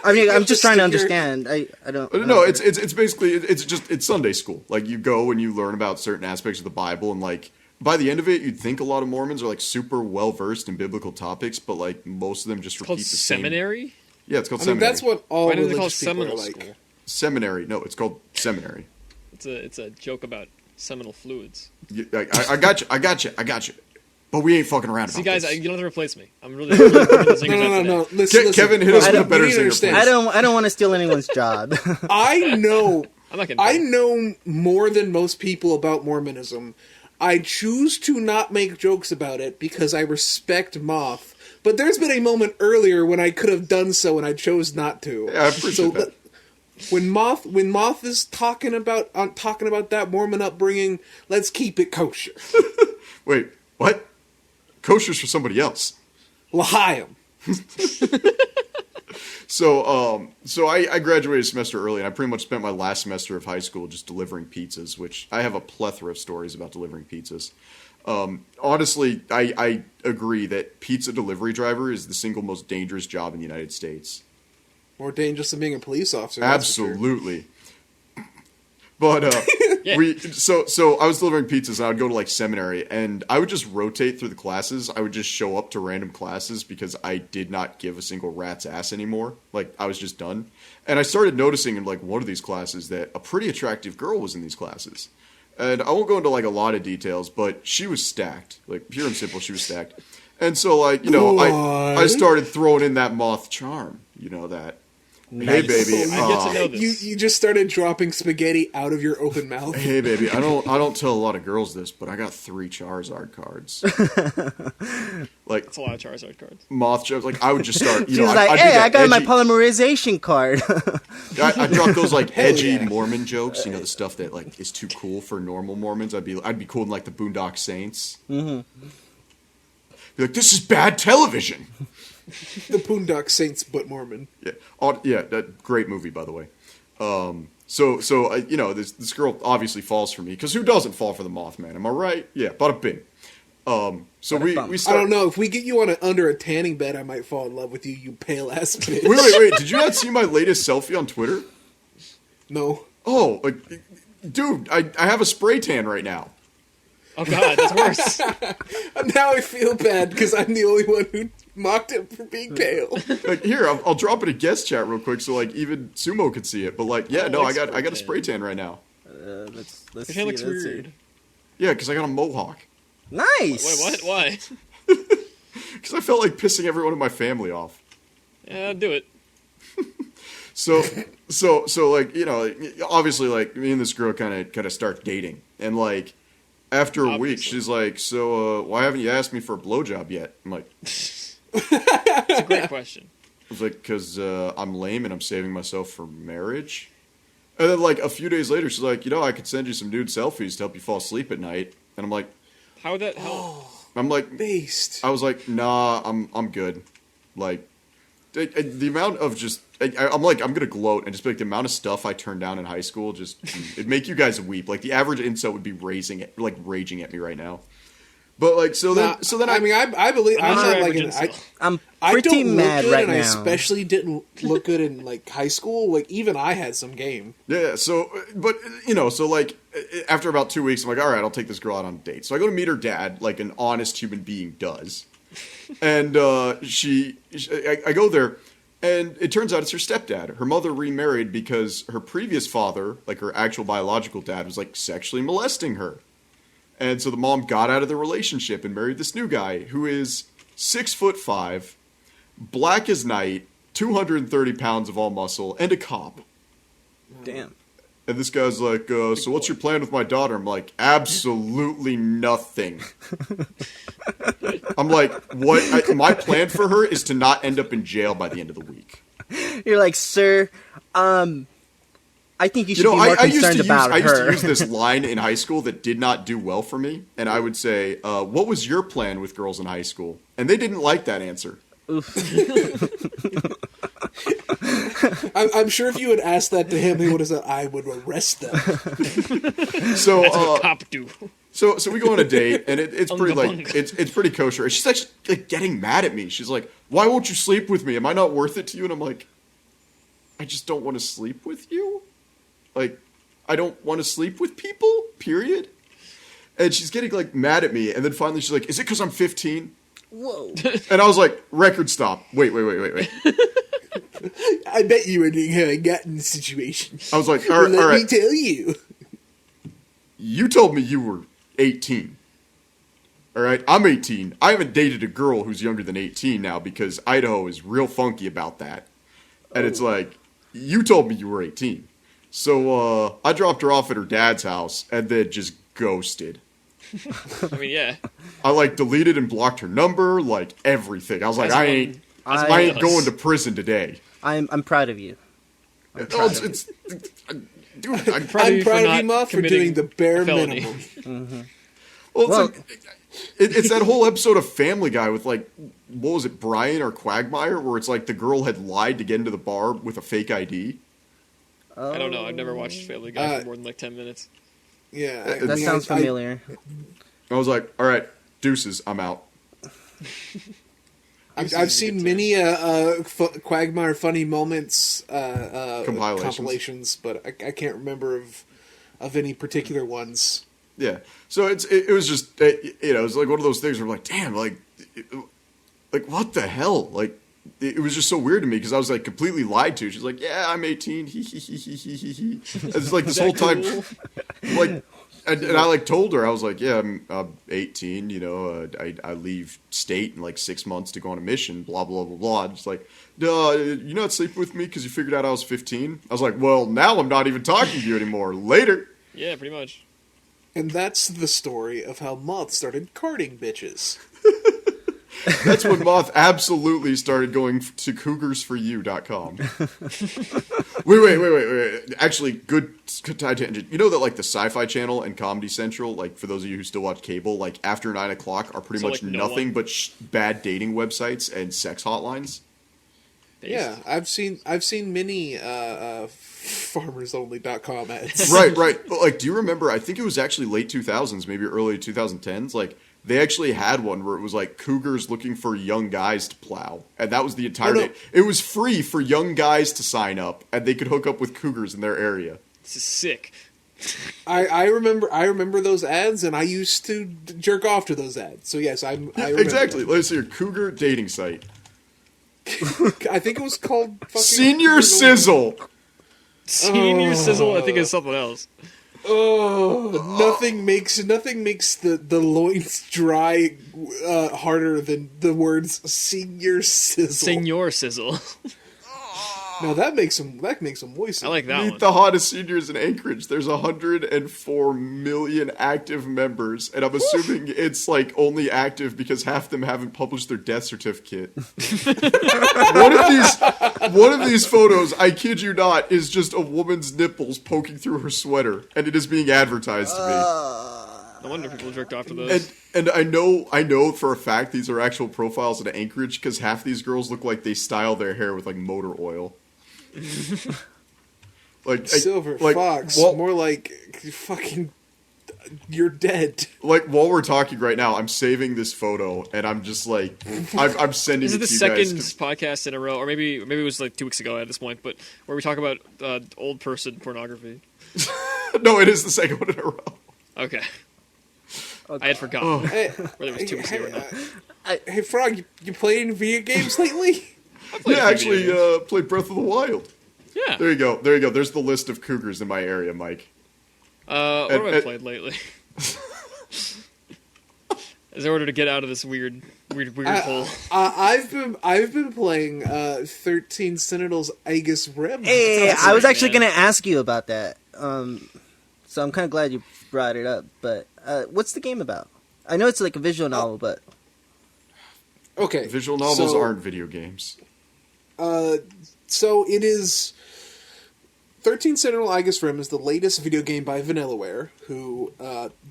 Speaker 4: I mean, I'm just trying to understand. I don't.
Speaker 1: No, it's basically it's Sunday school. Like you go and you learn about certain aspects of the Bible, and like by the end of it, you'd think a lot of Mormons are like super well versed in biblical topics, but like most of them just repeat
Speaker 2: Called
Speaker 1: the same.
Speaker 2: seminary?
Speaker 1: Yeah, it's called
Speaker 3: I mean,
Speaker 1: seminary.
Speaker 3: that's what all
Speaker 2: Why do they call it
Speaker 3: religious people are
Speaker 2: seminal
Speaker 3: like.
Speaker 2: school?
Speaker 1: Seminary. No, it's called seminary.
Speaker 2: It's a joke about seminal fluids.
Speaker 1: I got you. But we ain't fucking around
Speaker 2: See,
Speaker 1: about
Speaker 2: guys,
Speaker 1: this.
Speaker 2: you don't have to replace me. I'm really bringing the zingers out
Speaker 3: No.
Speaker 2: today.
Speaker 3: Listen,
Speaker 1: Kevin, hit us
Speaker 3: Moth,
Speaker 1: with a better
Speaker 3: you need to
Speaker 1: singer,
Speaker 3: understand.
Speaker 1: please.
Speaker 4: I don't want to steal anyone's job.
Speaker 3: I know.
Speaker 2: I'm not getting
Speaker 3: I
Speaker 2: paid.
Speaker 3: know more than most people about Mormonism. I choose to not make jokes about it because I respect Moth. But there's been a moment earlier when I could have done so and I chose not to.
Speaker 1: Yeah, I appreciate that.
Speaker 3: When Moth is talking about that Mormon upbringing, let's keep it kosher.
Speaker 1: Wait, what? Kosher's for somebody else.
Speaker 3: L'chaim.
Speaker 1: So I graduated a semester early, and I pretty much spent my last semester of high school just delivering pizzas, which I have a plethora of stories about delivering pizzas. Honestly, I agree that pizza delivery driver is the single most dangerous job in the United States.
Speaker 3: More dangerous than being a police officer. that's for sure.
Speaker 1: Absolutely. But
Speaker 2: Yeah.
Speaker 1: so I was delivering pizzas, and I would go to like seminary, and I would just rotate through the classes. I would just show up to random classes because I did not give a single rat's ass anymore. Like, I was just done. And I started noticing in like one of these classes that a pretty attractive girl was in these classes. And I won't go into like a lot of details, but she was stacked. Like, pure and simple, she was stacked. And so, like, you know, I started throwing in that Moth charm, you know, that, hey, baby,
Speaker 2: I get to know this.
Speaker 3: You just started dropping spaghetti out of your open mouth.
Speaker 1: hey, baby, I don't tell a lot of girls this, but I got 3 Charizard cards. Like,
Speaker 2: That's a lot of Charizard cards.
Speaker 1: Moth jokes. Like, I would just start, you
Speaker 4: She
Speaker 1: know,
Speaker 4: was like,
Speaker 1: I'd do
Speaker 4: "Hey,
Speaker 1: that
Speaker 4: I got my
Speaker 1: edgy-
Speaker 4: polymerization card."
Speaker 1: I dropped those like edgy
Speaker 3: yeah.
Speaker 1: Mormon jokes, you know, the stuff that like is too cool for normal Mormons. I'd be cool in like the Boondock Saints. Mm-hmm. Be like, this is bad television.
Speaker 3: The Boondock Saints, but Mormon.
Speaker 1: Yeah, that great movie, by the way. So you know, this girl obviously falls for me because who doesn't fall for the Mothman? Am I right? Yeah, bada bing. So we
Speaker 3: I
Speaker 1: start.
Speaker 3: don't know. If we get you on under a tanning bed, I might fall in love with you, you pale ass bitch.
Speaker 1: Wait! Did you not see my latest selfie on Twitter?
Speaker 3: No.
Speaker 1: Oh, like, dude, I have a spray tan right now.
Speaker 2: Oh god, that's worse.
Speaker 3: Now I feel bad because I'm the only one who mocked him for being pale.
Speaker 1: Like, here, I'll drop it in guest chat real quick so like even Sumo could see it. But like, yeah, no, I got a spray tan right now.
Speaker 4: Let's
Speaker 2: Your
Speaker 4: see.
Speaker 2: hair looks
Speaker 4: let's see.
Speaker 2: weird.
Speaker 1: Yeah, because I got a mohawk.
Speaker 4: Nice.
Speaker 2: Wait, what? Why?
Speaker 1: Because I felt like pissing everyone in my family off.
Speaker 2: Yeah, do it.
Speaker 1: So like, you know, obviously like me and this girl kind of start dating, and like after a week,
Speaker 2: Obviously.
Speaker 1: she's like, so why haven't you asked me for a blowjob yet? I'm like,
Speaker 2: It's a great question.
Speaker 1: I was like, because I'm lame and I'm saving myself for marriage. And then like a few days later, she's like, you know, I could send you some nude selfies to help you fall asleep at night. And I'm like,
Speaker 2: How would that help?
Speaker 1: I'm like,
Speaker 3: Based.
Speaker 1: I was like, nah, I'm good. Like, the amount of just, I'm like, I'm gonna gloat and just be like, the amount of stuff I turned down in high school, just it'd make you guys weep. Like the average insult would be raging at me right now. But like, so then
Speaker 3: I mean, I believe I'm
Speaker 2: not
Speaker 3: not
Speaker 2: sure
Speaker 3: like
Speaker 2: average insult.
Speaker 4: I'm
Speaker 3: I
Speaker 4: pretty
Speaker 3: don't
Speaker 4: mad
Speaker 3: look good,
Speaker 4: right
Speaker 3: and I
Speaker 4: now.
Speaker 3: especially didn't look good in like high school. Like even I had some game.
Speaker 1: Yeah, so, but, you know, so, like, after about 2 weeks, I'm like, all right, I'll take this girl out on a date. So I go to meet her dad, like an honest human being does. And I go there, and it turns out it's her stepdad. Her mother remarried because her previous father, like her actual biological dad, was, like, sexually molesting her. And so the mom got out of the relationship and married this new guy who is 6'5", black as night, 230 pounds of all muscle, and a cop.
Speaker 4: Damn.
Speaker 1: And this guy's like, so what's your plan with my daughter? I'm like, absolutely nothing. I'm like, what? My plan for her is to not end up in jail by the end of the week.
Speaker 4: You're like, sir, I think you should
Speaker 1: You know,
Speaker 4: be more
Speaker 1: I used
Speaker 4: concerned about
Speaker 1: to
Speaker 4: her.
Speaker 1: use this line in high school that did not do well for me. And I would say, what was your plan with girls in high school? And they didn't like that answer.
Speaker 3: I'm sure if you had asked that to him, he would have said, "I would arrest them."
Speaker 1: So,
Speaker 2: That's what a cop do.
Speaker 1: So we go on a date, and it's pretty like
Speaker 2: Unga
Speaker 1: it's pretty kosher. And she's actually like getting mad at me. She's like, "Why won't you sleep with me? Am I not worth it to you?" And I'm like, "I just don't want to sleep with you. Like, I don't want to sleep with people. Period." And she's getting like mad at me, and then finally she's like, "Is it because I'm 15?"
Speaker 4: Whoa.
Speaker 1: And I was like, "Record stop. Wait.
Speaker 3: I bet you were doing how I got in the situation.
Speaker 1: I was like, all
Speaker 3: Let me
Speaker 1: right.
Speaker 3: tell you.
Speaker 1: You told me you were 18. All right, I'm 18. I haven't dated a girl who's younger than 18 now because Idaho is real funky about that. And it's like, you told me you were 18. So I dropped her off at her dad's house and then just ghosted.
Speaker 2: I mean, yeah.
Speaker 1: I like deleted and blocked her number, like everything. I was like, I ain't going to prison today.
Speaker 4: I'm proud of you.
Speaker 1: Dude,
Speaker 3: I'm proud of you, Moth, for doing the bare
Speaker 2: felony.
Speaker 3: minimum.
Speaker 1: well, it's that whole episode of Family Guy with like, what was it, Brian or Quagmire, where it's like the girl had lied to get into the bar with a fake ID.
Speaker 2: I don't know. I've never watched Family Guy for more than like 10 minutes.
Speaker 3: Yeah,
Speaker 4: That sounds familiar.
Speaker 1: I was like, all right, deuces, I'm out.
Speaker 3: I've seen many Quagmire funny moments compilations, but I can't remember of of any particular ones.
Speaker 1: Yeah. So it was just it was like one of those things where I'm like, damn, like what the hell? Like it was just so weird to me because I was like completely lied to. She's like, yeah, I'm 18. It's like this whole time, like, and I like told her I was like, yeah, I'm 18. You know, I leave state in like 6 months to go on a mission. Blah blah blah blah. Just like, you're not sleeping with me because you figured out I was 15. I was like, well, now I'm not even talking to you anymore. Later.
Speaker 2: Yeah, pretty much.
Speaker 3: And that's the story of how Moth started carding bitches.
Speaker 1: That's when Moth absolutely started going to cougarsforyou.com. Wait. Actually, good tangent. You know that like the Sci-Fi Channel and Comedy Central, like for those of you who still watch cable, like after 9 o'clock are pretty much
Speaker 2: like,
Speaker 1: nothing but bad dating websites and sex hotlines.
Speaker 3: Yeah, I've seen many farmersonly.com ads.
Speaker 1: Right. But, like, do you remember? I think it was actually late 2000s, maybe early 2010s. Like, they actually had one where it was like cougars looking for young guys to plow, and that was the entire day. It was free for young guys to sign up, and they could hook up with cougars in their area.
Speaker 2: This is sick.
Speaker 3: I remember those ads, and I used to jerk off to those ads. So yes, I remember
Speaker 1: Exactly.
Speaker 3: them.
Speaker 1: Let's see, your cougar dating site.
Speaker 3: I think it was called fucking
Speaker 1: Senior Sizzle.
Speaker 2: Senior Sizzle, I think, is something else.
Speaker 3: Oh, nothing makes the loins dry harder than the words "Senior Sizzle."
Speaker 2: Senior Sizzle.
Speaker 3: No, that makes them moist.
Speaker 2: I like that
Speaker 1: Meet
Speaker 2: one.
Speaker 1: the hottest seniors in Anchorage. There's 104 million active members, and I'm assuming it's like only active because half them haven't published their death certificate. One of these photos, I kid you not, is just a woman's nipples poking through her sweater, and it is being advertised to me.
Speaker 2: No wonder people jerked off to those.
Speaker 1: And I know for a fact these are actual profiles in Anchorage because half these girls look like they style their hair with like motor oil. Like
Speaker 3: Silver
Speaker 1: like,
Speaker 3: Fox,
Speaker 1: while,
Speaker 3: more like fucking. You're dead.
Speaker 1: Like while we're talking right now, I'm saving this photo and I'm just like I'm sending
Speaker 2: This
Speaker 1: it
Speaker 2: is
Speaker 1: to
Speaker 2: the
Speaker 1: you
Speaker 2: second
Speaker 1: guys.
Speaker 2: podcast in a row, or maybe it was like 2 weeks ago at this point, but where we talk about old person pornography.
Speaker 1: No, it is the second one in a row.
Speaker 2: Okay. I had forgotten
Speaker 3: Hey,
Speaker 2: whether it was 2 weeks ago or not.
Speaker 3: hey, Frog, you playing video games lately?
Speaker 2: Played
Speaker 1: Yeah,
Speaker 2: a few video
Speaker 1: actually
Speaker 2: games.
Speaker 1: played Breath of the Wild.
Speaker 2: Yeah.
Speaker 1: There you go. There's the list of cougars in my area, Mike.
Speaker 2: What have I played lately? In order to get out of this weird hole.
Speaker 3: I've been playing 13 Sentinels Aegis Rim.
Speaker 4: Hey,
Speaker 2: That's
Speaker 4: I was
Speaker 2: great,
Speaker 4: actually
Speaker 2: man.
Speaker 4: going to ask you about that. So I'm kind of glad you brought it up. But what's the game about? I know it's like a visual novel, but
Speaker 3: Okay,
Speaker 1: Visual novels
Speaker 3: so,
Speaker 1: aren't video games.
Speaker 3: So it is. 13 Sentinel Aegis Rim is the latest video game by Vanillaware, who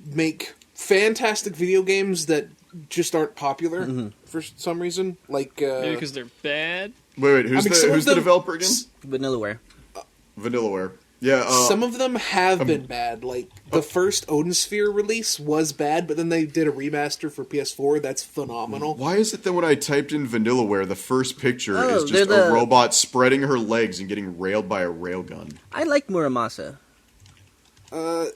Speaker 3: make fantastic video games that just aren't popular for some reason. Like
Speaker 2: Maybe because they're bad.
Speaker 1: Wait, who's
Speaker 3: some of
Speaker 1: the
Speaker 3: them-
Speaker 1: developer again?
Speaker 4: Vanillaware.
Speaker 1: Vanillaware. Yeah.
Speaker 3: some of them have been bad. Like the first Odin Sphere release was bad, but then they did a remaster for PS4 that's phenomenal.
Speaker 1: Why is it that when I typed in Vanillaware, the first picture
Speaker 4: Oh,
Speaker 1: is
Speaker 4: they're
Speaker 1: just a
Speaker 4: the-
Speaker 1: robot spreading her legs and getting railed by a railgun?
Speaker 4: I like Muramasa.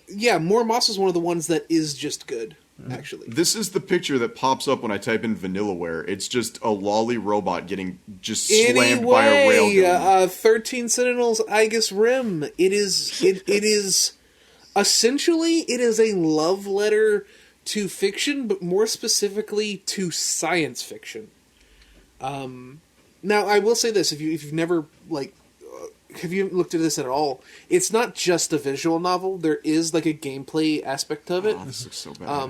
Speaker 3: Yeah, Moss is one of the ones that is just good, actually.
Speaker 1: This is the picture that pops up when I type in Vanillaware. It's just a lolly robot getting just slammed by a railgun.
Speaker 3: 13 Sentinels Aegis Rim. It is essentially it is a love letter to fiction, but more specifically to science fiction. Now I will say this: if you've never have you looked at this at all? It's not just a visual novel. There is like a gameplay aspect of it.
Speaker 1: Oh, this looks so bad.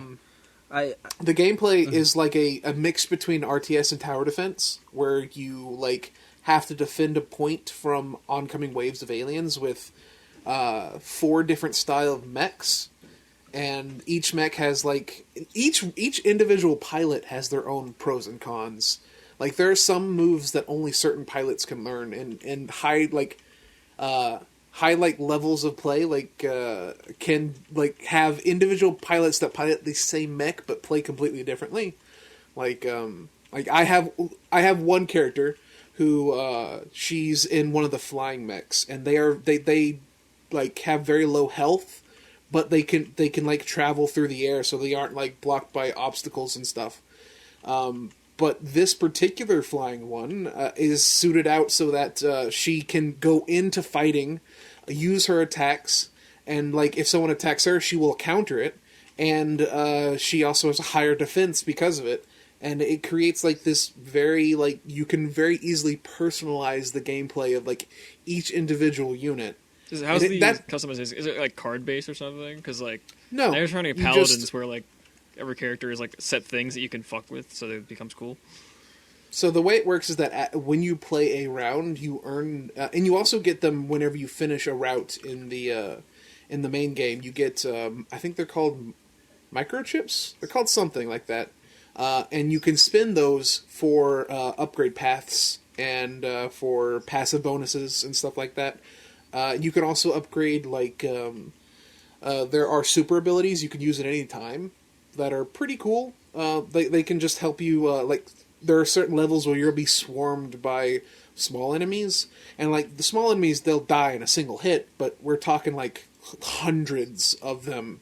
Speaker 3: The gameplay is like a mix between RTS and tower defense, where you like have to defend a point from oncoming waves of aliens with 4 different style of mechs, and each mech has like each individual pilot has their own pros and cons. Like there are some moves that only certain pilots can learn, and high levels of play can like have individual pilots that pilot the same mech but play completely differently. Like I have one character who she's in one of the flying mechs, and they like have very low health, but they can like travel through the air, so they aren't like blocked by obstacles and stuff. But this particular flying one is suited out so that she can go into fighting, use her attacks, and like if someone attacks her, she will counter it, and she also has a higher defense because of it. And it creates like this very like you can very easily personalize the gameplay of like each individual unit.
Speaker 2: How's the customization? Is it like card based or something? Because like
Speaker 3: No,
Speaker 2: I was trying to get paladins where like every character is like set things that you can fuck with, so that it becomes cool.
Speaker 3: So the way it works is that when you play a round, you earn, and you also get them whenever you finish a route in the main game. You get, I think they're called microchips. They're called something like that, and you can spend those for upgrade paths and for passive bonuses and stuff like that. You can also upgrade like there are super abilities you can use at any time that are pretty cool. They can just help you like. There are certain levels where you'll be swarmed by small enemies, and like the small enemies, they'll die in a single hit, but we're talking like hundreds of them,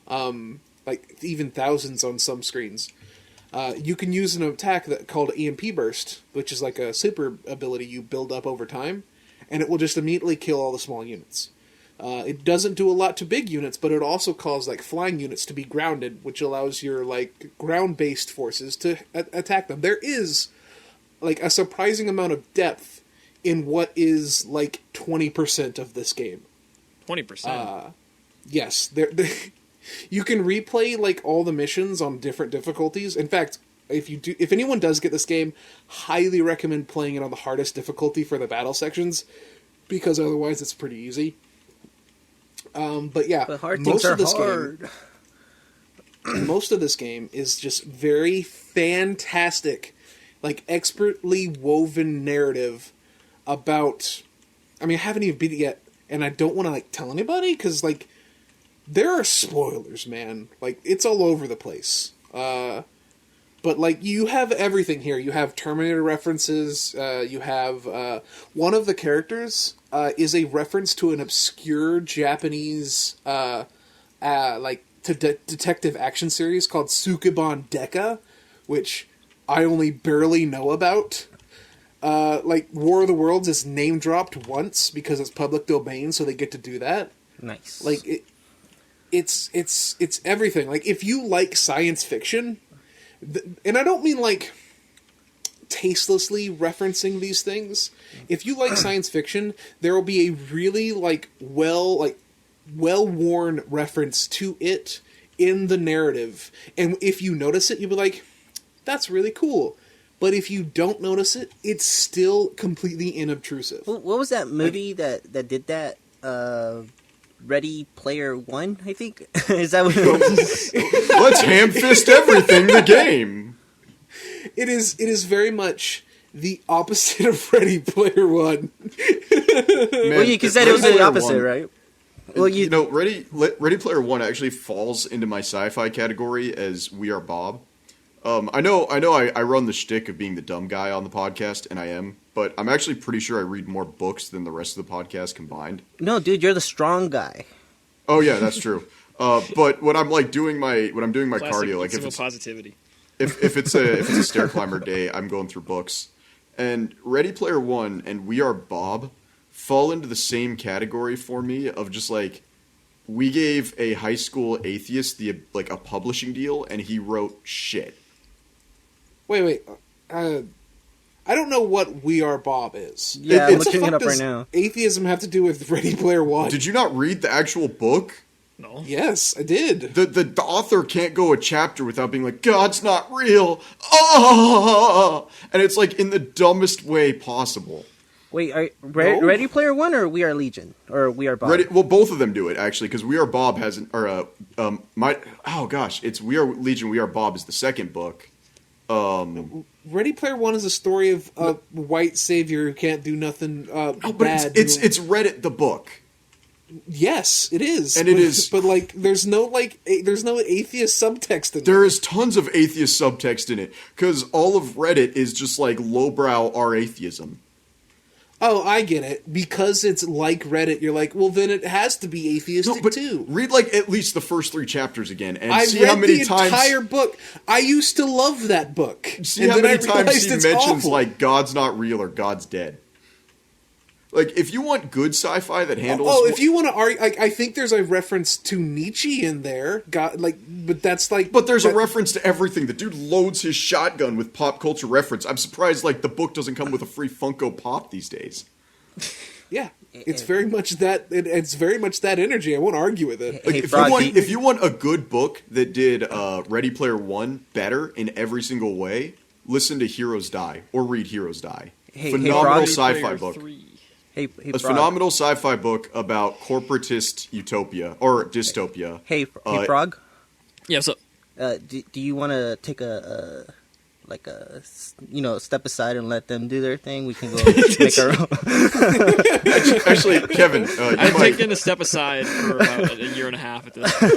Speaker 3: like even thousands on some screens. You can use an attack called EMP Burst, which is like a super ability you build up over time, and it will just immediately kill all the small units. It doesn't do a lot to big units, but it also causes like flying units to be grounded, which allows your like ground-based forces to attack them. There is like a surprising amount of depth in what is like 20% of this game.
Speaker 2: 20%.
Speaker 3: Yes, you can replay like all the missions on different difficulties. In fact, if anyone does get this game, highly recommend playing it on the hardest difficulty for the battle sections, because otherwise it's pretty easy. But yeah,
Speaker 4: but hard things are hard.
Speaker 3: Most of this game is just very fantastic, like expertly woven narrative about. I mean, I haven't even beat it yet, and I don't want to like tell anybody because like there are spoilers, man. Like it's all over the place. But like you have everything here. You have Terminator references. You have one of the characters is a reference to an obscure Japanese like detective action series called Sukeban Deka, which I only barely know about. Like War of the Worlds is name dropped once because it's public domain, so they get to do that.
Speaker 4: Nice.
Speaker 3: Like it's everything. Like if you like science fiction. And I don't mean like tastelessly referencing these things. If you like science fiction, there will be a really like well-worn reference to it in the narrative. And if you notice it, you'll be like, that's really cool. But if you don't notice it, it's still completely inobtrusive.
Speaker 4: What was that movie that did that? Ready Player One, I think. Is that what it was?
Speaker 1: Let's ham-fist everything the game.
Speaker 3: It is very much the opposite of Ready Player One.
Speaker 4: Well, you said it was the opposite, right? Well,
Speaker 1: you know, Ready Player One actually falls into my sci-fi category as We Are Bob. I know. I run the shtick of being the dumb guy on the podcast, and I am. But I'm actually pretty sure I read more books than the rest of the podcast combined.
Speaker 4: No, dude, you're the strong guy.
Speaker 1: Oh yeah, that's true. But when I'm like doing my cardio, like if it's
Speaker 2: positivity,
Speaker 1: if it's a stair climber day, I'm going through books. And Ready Player One and We Are Bob fall into the same category for me of just like we gave a high school atheist a publishing deal and he wrote shit.
Speaker 3: Wait. I don't know what We Are Bob is.
Speaker 4: Yeah, I'm looking it up right now.
Speaker 3: Atheism have to do with Ready Player One?
Speaker 1: Did you not read the actual book?
Speaker 2: No.
Speaker 3: Yes, I did.
Speaker 1: The author can't go a chapter without being like, God's not real. Oh! And it's like in the dumbest way possible.
Speaker 4: Wait, Ready Player One or We Are Legion? Or We Are Bob?
Speaker 1: Well, both of them do it, actually, because We Are Bob hasn't... it's We Are Legion, We Are Bob is the second book.
Speaker 3: Ready Player One is a story of a white savior who can't do nothing
Speaker 1: but
Speaker 3: bad.
Speaker 1: It's Reddit the book.
Speaker 3: Yes, it is.
Speaker 1: And it is.
Speaker 3: But like there's no atheist subtext in it.
Speaker 1: There is tons of atheist subtext in it, because all of Reddit is just like lowbrow our atheism.
Speaker 3: Oh, I get it. Because it's like Reddit, you're like, well, then it has to be atheistic too.
Speaker 1: read like at least the first 3 chapters again and
Speaker 3: I've
Speaker 1: see
Speaker 3: read
Speaker 1: how many
Speaker 3: the
Speaker 1: times.
Speaker 3: entire book. I used to love that book.
Speaker 1: See how many times he mentions
Speaker 3: awful.
Speaker 1: like God's not real or God's dead. Like, if you want good sci-fi that handles...
Speaker 3: Oh, if you want to argue... I think there's a reference to Nietzsche in there. But that's like...
Speaker 1: But there's a reference to everything. The dude loads his shotgun with pop culture reference. I'm surprised, like, the book doesn't come with a free Funko Pop these days.
Speaker 3: Yeah, it's very much that... It's very much that energy. I won't argue with it.
Speaker 1: Like, if you want a good book that did Ready Player One better in every single way, listen to Heroes Die or read Heroes Die. Phenomenal sci-fi book.
Speaker 4: A
Speaker 1: phenomenal sci-fi book about corporatist utopia or dystopia.
Speaker 4: Hey, Frog.
Speaker 2: Yeah. So,
Speaker 4: do you want to take a step aside and let them do their thing? We can go make our own.
Speaker 1: Actually, Kevin,
Speaker 2: I've taken a step aside for about a year and a half at this point.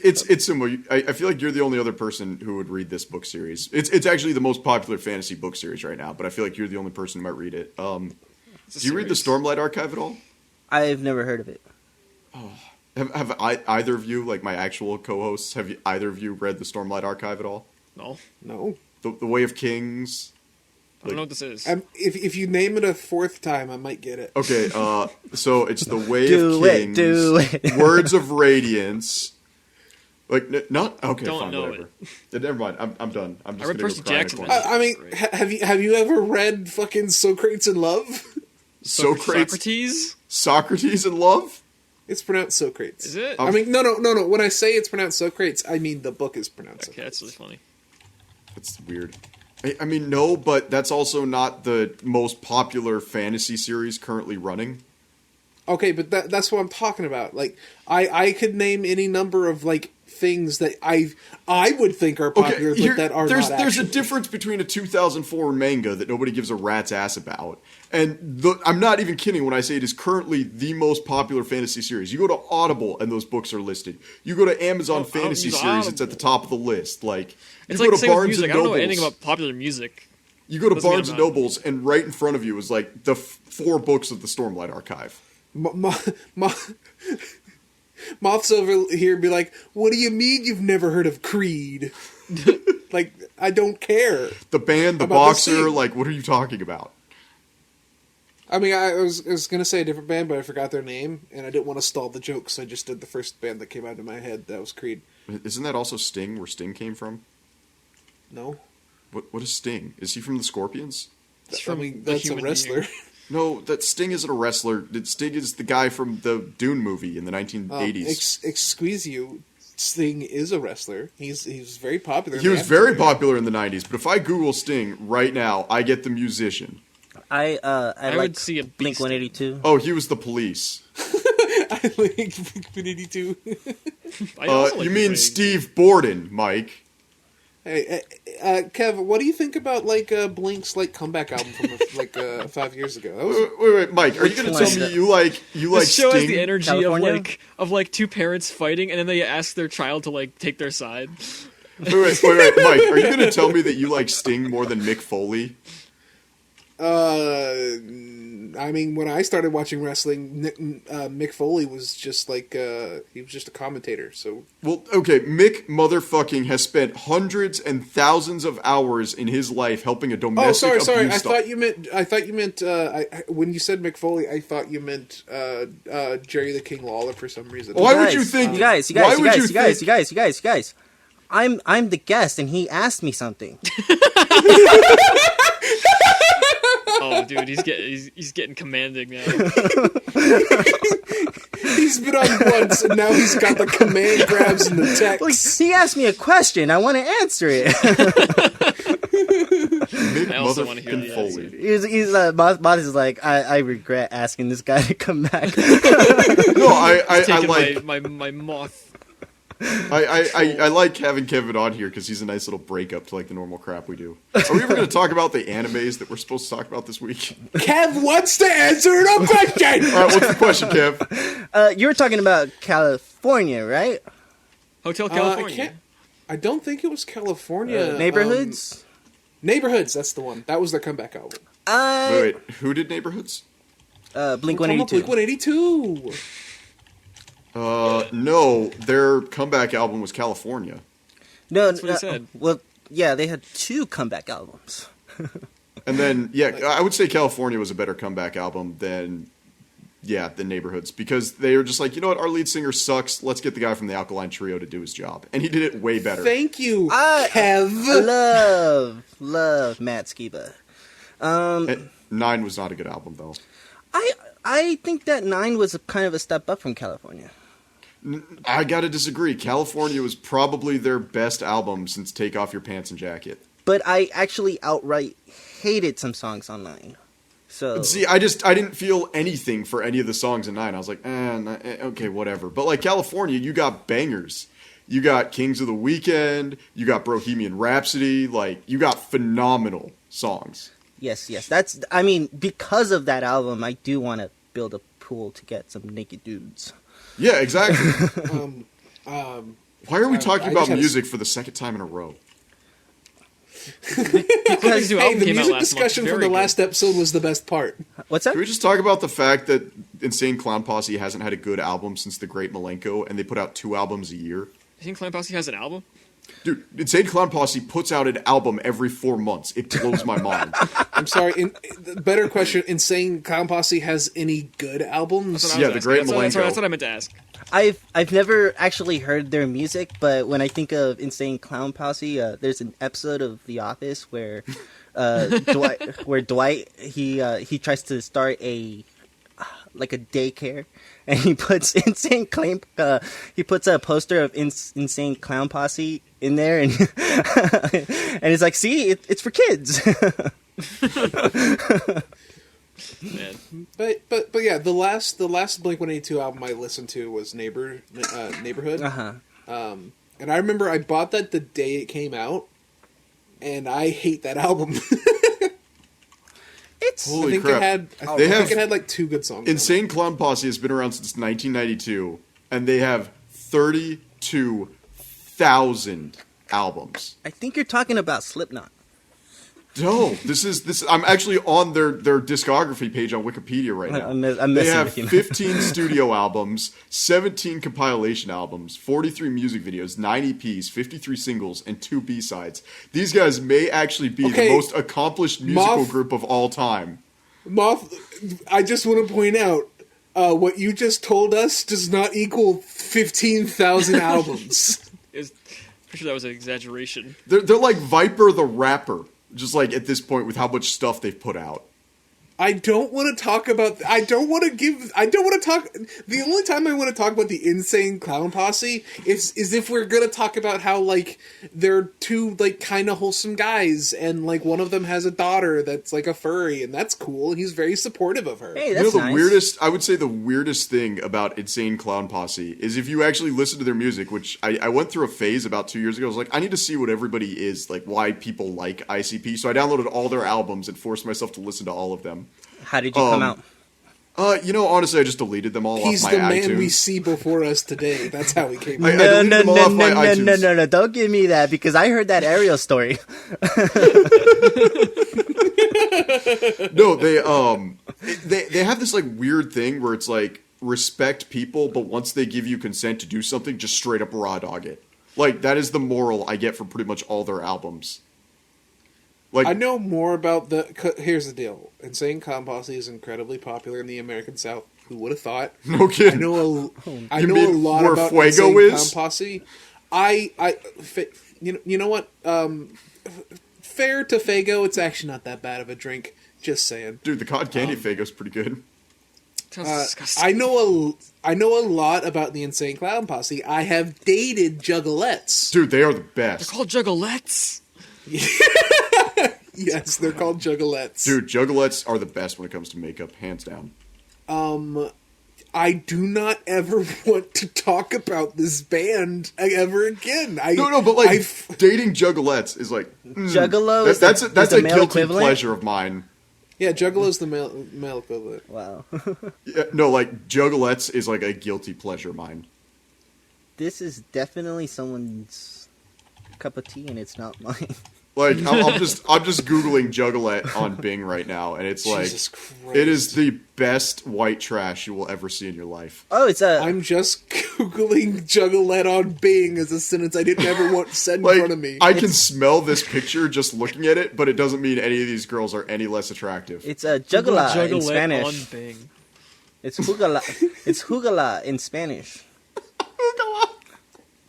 Speaker 1: It's similar. I feel like you're the only other person who would read this book series. It's actually the most popular fantasy book series right now, but I feel like you're the only person who might read it. Do you read the Stormlight Archive at all?
Speaker 4: I've never heard of it.
Speaker 1: Have either of you, like my actual co-hosts, either of you read the Stormlight Archive at all?
Speaker 3: No.
Speaker 1: The Way of Kings.
Speaker 2: I don't know what this is.
Speaker 3: If you name it a 4th time, I might get it.
Speaker 1: Okay, so it's The Way of Kings.
Speaker 4: Do it.
Speaker 1: Words of Radiance. Like, not okay.
Speaker 2: Don't
Speaker 1: fine,
Speaker 2: know
Speaker 1: whatever. Never mind. I'm done. I'm just
Speaker 2: I read
Speaker 1: gonna
Speaker 2: Percy
Speaker 1: go cry in a
Speaker 2: Jackson.
Speaker 1: corner.
Speaker 3: I mean, have you ever read fucking Socrates in Love?
Speaker 1: Socrates in Love.
Speaker 3: It's pronounced Socrates.
Speaker 2: Is it?
Speaker 3: I mean, no. When I say it's pronounced Socrates, I mean the book is pronounced.
Speaker 2: Okay, that's really funny.
Speaker 1: That's weird. I mean, no, but that's also not the most popular fantasy series currently running.
Speaker 3: Okay, but that's what I'm talking about. Like, I could name any number of like things that I would think are popular, but that are not.
Speaker 1: There's a difference between a 2004 manga that nobody gives a rat's ass about, and I'm not even kidding when I say it is currently the most popular fantasy series. You go to Audible and those books are listed. You go to Amazon Fantasy Series, it's at the top of the list. Like,
Speaker 2: it's
Speaker 1: you
Speaker 2: like
Speaker 1: go to Barnes
Speaker 2: music.
Speaker 1: and
Speaker 2: I don't know
Speaker 1: Nobles.
Speaker 2: anything about popular music.
Speaker 1: You go to
Speaker 2: Doesn't mean
Speaker 1: Barnes and
Speaker 2: I'm not-
Speaker 1: Nobles, and right in front of you is like the 4 books of the Stormlight Archive.
Speaker 3: Moth's over here be like, what do you mean you've never heard of Creed? Like, I don't care.
Speaker 1: The band, the
Speaker 3: About this
Speaker 1: boxer,
Speaker 3: thing.
Speaker 1: like, what are you talking about?
Speaker 3: I mean, I was going to say a different band, but I forgot their name, and I didn't want to stall the joke, so I just did the first band that came out of my head. That was Creed.
Speaker 1: Isn't that also Sting, where Sting came from?
Speaker 3: No?
Speaker 1: What is Sting? Is he from the Scorpions?
Speaker 2: It's from the
Speaker 3: That's a
Speaker 2: human
Speaker 3: wrestler.
Speaker 2: being.
Speaker 1: No, that Sting isn't a wrestler. Sting is the guy from the Dune movie in the 1980s.
Speaker 3: Excuse you, Sting is a wrestler. He's very popular.
Speaker 1: He was very popular in the 90s, but if I Google Sting right now, I get the musician.
Speaker 4: I
Speaker 2: would
Speaker 4: like
Speaker 2: see a
Speaker 4: Blink
Speaker 2: beast.
Speaker 4: 182.
Speaker 1: Oh, he was the Police.
Speaker 3: I like Blink-182.
Speaker 2: I also like
Speaker 1: You mean
Speaker 2: Blink.
Speaker 1: Steve Borden, Mike.
Speaker 3: Hey, Kev, what do you think about like Blink's like comeback album from like 5 years ago? That was
Speaker 1: Wait, Mike, are you going to tell me you like
Speaker 2: This show has
Speaker 1: Sting?
Speaker 2: the energy
Speaker 4: California?
Speaker 2: of like 2 parents fighting, and then they ask their child to like take their side.
Speaker 1: Wait, Mike, are you going to tell me that you like Sting more than Mick Foley?
Speaker 3: I mean, when I started watching wrestling, Mick Foley was just like he was just a commentator. So
Speaker 1: Well, okay, Mick motherfucking has spent hundreds and thousands of hours in his life helping a domestic abuse
Speaker 3: sorry. I
Speaker 1: stop.
Speaker 3: thought you meant when you said Mick Foley, I thought you meant Jerry the King Lawler for some reason.
Speaker 1: Why would you think?
Speaker 4: You guys. I'm the guest, and he asked me something.
Speaker 2: Oh, dude, he's getting commanding now.
Speaker 3: He's been on once, and now he's got the command grabs and the
Speaker 4: Like,
Speaker 3: text.
Speaker 4: he asked me a question. I want to answer it.
Speaker 1: Mick
Speaker 2: I also wanna hear the
Speaker 1: motherfucking Foley.
Speaker 4: He's Moth is like, I regret asking this guy to come back.
Speaker 1: No, I
Speaker 2: Taking
Speaker 1: like
Speaker 2: my moth.
Speaker 1: I like having Kevin on here because he's a nice little breakup to like the normal crap we do. Are we ever going to talk about the animes that we're supposed to talk about this week?
Speaker 3: Kev wants to answer the question.
Speaker 1: All right, what's the question, Kev?
Speaker 4: You were talking about California, right?
Speaker 2: Hotel
Speaker 3: I
Speaker 2: California.
Speaker 3: can't. I don't think it was California.
Speaker 4: Neighborhoods.
Speaker 3: Neighborhoods. That's the one. That was their comeback album.
Speaker 1: Wait, who did Neighborhoods?
Speaker 4: Blink
Speaker 3: We're talking
Speaker 4: 182.
Speaker 3: about Blink 182.
Speaker 1: No, their comeback album was California.
Speaker 4: No,
Speaker 2: That's what he said.
Speaker 4: Well, yeah, they had 2 comeback albums.
Speaker 1: And then, yeah, I would say California was a better comeback album than Neighborhoods, because they were just like, you know what, our lead singer sucks. Let's get the guy from the Alkaline Trio to do his job, and he did it way better.
Speaker 3: Thank you,
Speaker 4: I
Speaker 3: Kev.
Speaker 4: love Matt Skiba.
Speaker 1: And 9 was not a good album though.
Speaker 4: I think that 9 was kind of a step up from California.
Speaker 1: I gotta disagree. California was probably their best album since Take Off Your Pants and Jacket.
Speaker 4: But I actually outright hated some songs on 9. So
Speaker 1: See, I didn't feel anything for any of the songs in 9. I was like, okay, whatever. But like California, you got bangers. You got Kings of the Weekend. You got Bohemian Rhapsody. Like, you got phenomenal songs.
Speaker 4: yes, that's. I mean, because of that album, I do want to build a pool to get some naked dudes.
Speaker 1: Yeah, exactly. Why are we talking
Speaker 3: I
Speaker 1: about
Speaker 3: just had a-
Speaker 1: music for the second time in a row?
Speaker 2: Because new
Speaker 3: Hey,
Speaker 2: album
Speaker 3: the
Speaker 2: came out
Speaker 3: music
Speaker 2: last
Speaker 3: discussion
Speaker 2: month.
Speaker 3: from
Speaker 2: Very
Speaker 3: the
Speaker 2: good.
Speaker 3: last episode was the best part.
Speaker 4: What's that?
Speaker 1: Can we just talk about the fact that Insane Clown Posse hasn't had a good album since The Great Malenko, and they put out 2 albums a year?
Speaker 2: You think Clown Posse has an album?
Speaker 1: Dude, Insane Clown Posse puts out an album every 4 months. It blows my mind.
Speaker 3: I'm sorry. Better question. Insane Clown Posse has any good albums?
Speaker 2: That's what I
Speaker 1: Yeah,
Speaker 2: was
Speaker 1: The
Speaker 2: asking.
Speaker 1: Great
Speaker 2: That's
Speaker 1: Malenko.
Speaker 2: what I meant to ask.
Speaker 4: I've never actually heard their music, but when I think of Insane Clown Posse, there's an episode of The Office where Dwight he tries to start a daycare, and he puts he puts a poster of Insane Clown Posse in there, and and he's like, see, it's for kids.
Speaker 2: Man.
Speaker 3: But yeah, the last Blink 182 album I listened to was Neighborhood.
Speaker 4: Uh-huh.
Speaker 3: And I remember I bought that the day it came out, and I hate that album.
Speaker 4: It's
Speaker 1: Holy
Speaker 3: I think
Speaker 1: crap.
Speaker 3: I
Speaker 1: They
Speaker 3: think
Speaker 1: have
Speaker 3: it had like 2 good songs. on it.
Speaker 1: Insane Clown Posse has been around since 1992, and they have 32,000 albums.
Speaker 4: I think you're talking about Slipknot.
Speaker 1: No, this. I'm actually on their discography page on Wikipedia right now.
Speaker 4: I'm
Speaker 1: They
Speaker 4: messing
Speaker 1: have
Speaker 4: with you.
Speaker 1: 15 studio albums, 17 compilation albums, 43 music videos, 9 EPs, 53 singles, and 2 B-sides. These guys may actually be
Speaker 3: Okay,
Speaker 1: the most accomplished musical
Speaker 3: Moth-
Speaker 1: group of all time.
Speaker 3: Moth, I just want to point out, what you just told us does not equal 15,000 albums.
Speaker 2: Pretty sure that was an exaggeration.
Speaker 1: They're like Viper the rapper, just like at this point with how much stuff they've put out.
Speaker 3: I don't want to talk about. The only time I want to talk about the Insane Clown Posse is if we're gonna talk about how like they're 2 like kind of wholesome guys, and like one of them has a daughter that's like a furry, and that's cool. And he's very supportive of her.
Speaker 4: Hey,
Speaker 1: You know,
Speaker 4: that's
Speaker 1: the
Speaker 4: nice.
Speaker 1: I would say the weirdest thing about Insane Clown Posse is if you actually listen to their music, which I went through a phase about 2 years ago. I was like, I need to see what everybody is, like why people like ICP. So I downloaded all their albums and forced myself to listen to all of them.
Speaker 4: How did you come out?
Speaker 1: Honestly, I just deleted them all
Speaker 3: He's
Speaker 1: off my
Speaker 3: the man
Speaker 1: iTunes.
Speaker 3: we see before us today. That's how he came.
Speaker 1: I
Speaker 3: out.
Speaker 1: deleted them all off my iTunes.
Speaker 4: No! Don't give me that, because I heard that Ariel story.
Speaker 1: No, they have this like weird thing where it's like respect people, but once they give you consent to do something, just straight up raw dog it. Like that is the moral I get from pretty much all their albums. Like
Speaker 3: I know more about here's the deal. Insane Clown Posse is incredibly popular in the American South. Who would have thought?
Speaker 1: no kidding.
Speaker 3: I know a
Speaker 1: You
Speaker 3: know a
Speaker 1: mean
Speaker 3: lot
Speaker 1: where
Speaker 3: about
Speaker 1: Fuego
Speaker 3: Insane
Speaker 1: is?
Speaker 3: Clown Posse. You know what? Fair to Fago, it's actually not that bad of a drink. Just saying.
Speaker 1: Dude, the cotton candy Fago's pretty good.
Speaker 2: Sounds disgusting.
Speaker 3: I know a lot about the Insane Clown Posse. I have dated juggalettes.
Speaker 1: Dude, they are the
Speaker 2: They're
Speaker 1: best.
Speaker 2: called juggalettes.
Speaker 3: Yes, they're called juggalettes.
Speaker 1: Dude, juggalettes are the best when it comes to makeup, hands down.
Speaker 3: I do not ever want to talk about this band ever again.
Speaker 1: No, but like dating juggalettes is like
Speaker 4: Juggalo is
Speaker 1: that's
Speaker 4: the
Speaker 1: a
Speaker 4: male
Speaker 1: guilty
Speaker 4: equivalent?
Speaker 1: pleasure of mine.
Speaker 3: Yeah, Juggalo's the male equivalent.
Speaker 4: Wow.
Speaker 1: Yeah, no, like juggalettes is like a guilty pleasure of mine.
Speaker 4: This is definitely someone's cup of tea, and it's not mine.
Speaker 1: Like I'm just googling Juggalette on Bing right now, and it's like
Speaker 3: Jesus Christ.
Speaker 1: it is the best white trash you will ever see in your life.
Speaker 4: Oh, it's a.
Speaker 3: I'm just googling Juggalette on Bing as a sentence I didn't ever want said in
Speaker 1: Like
Speaker 3: front of me.
Speaker 1: I can smell this picture just looking at it, but it doesn't mean any of these girls are any less attractive.
Speaker 4: It's a jugala in
Speaker 2: Juggalette
Speaker 4: Spanish.
Speaker 2: on Bing.
Speaker 4: It's jugala. It's jugala in Spanish.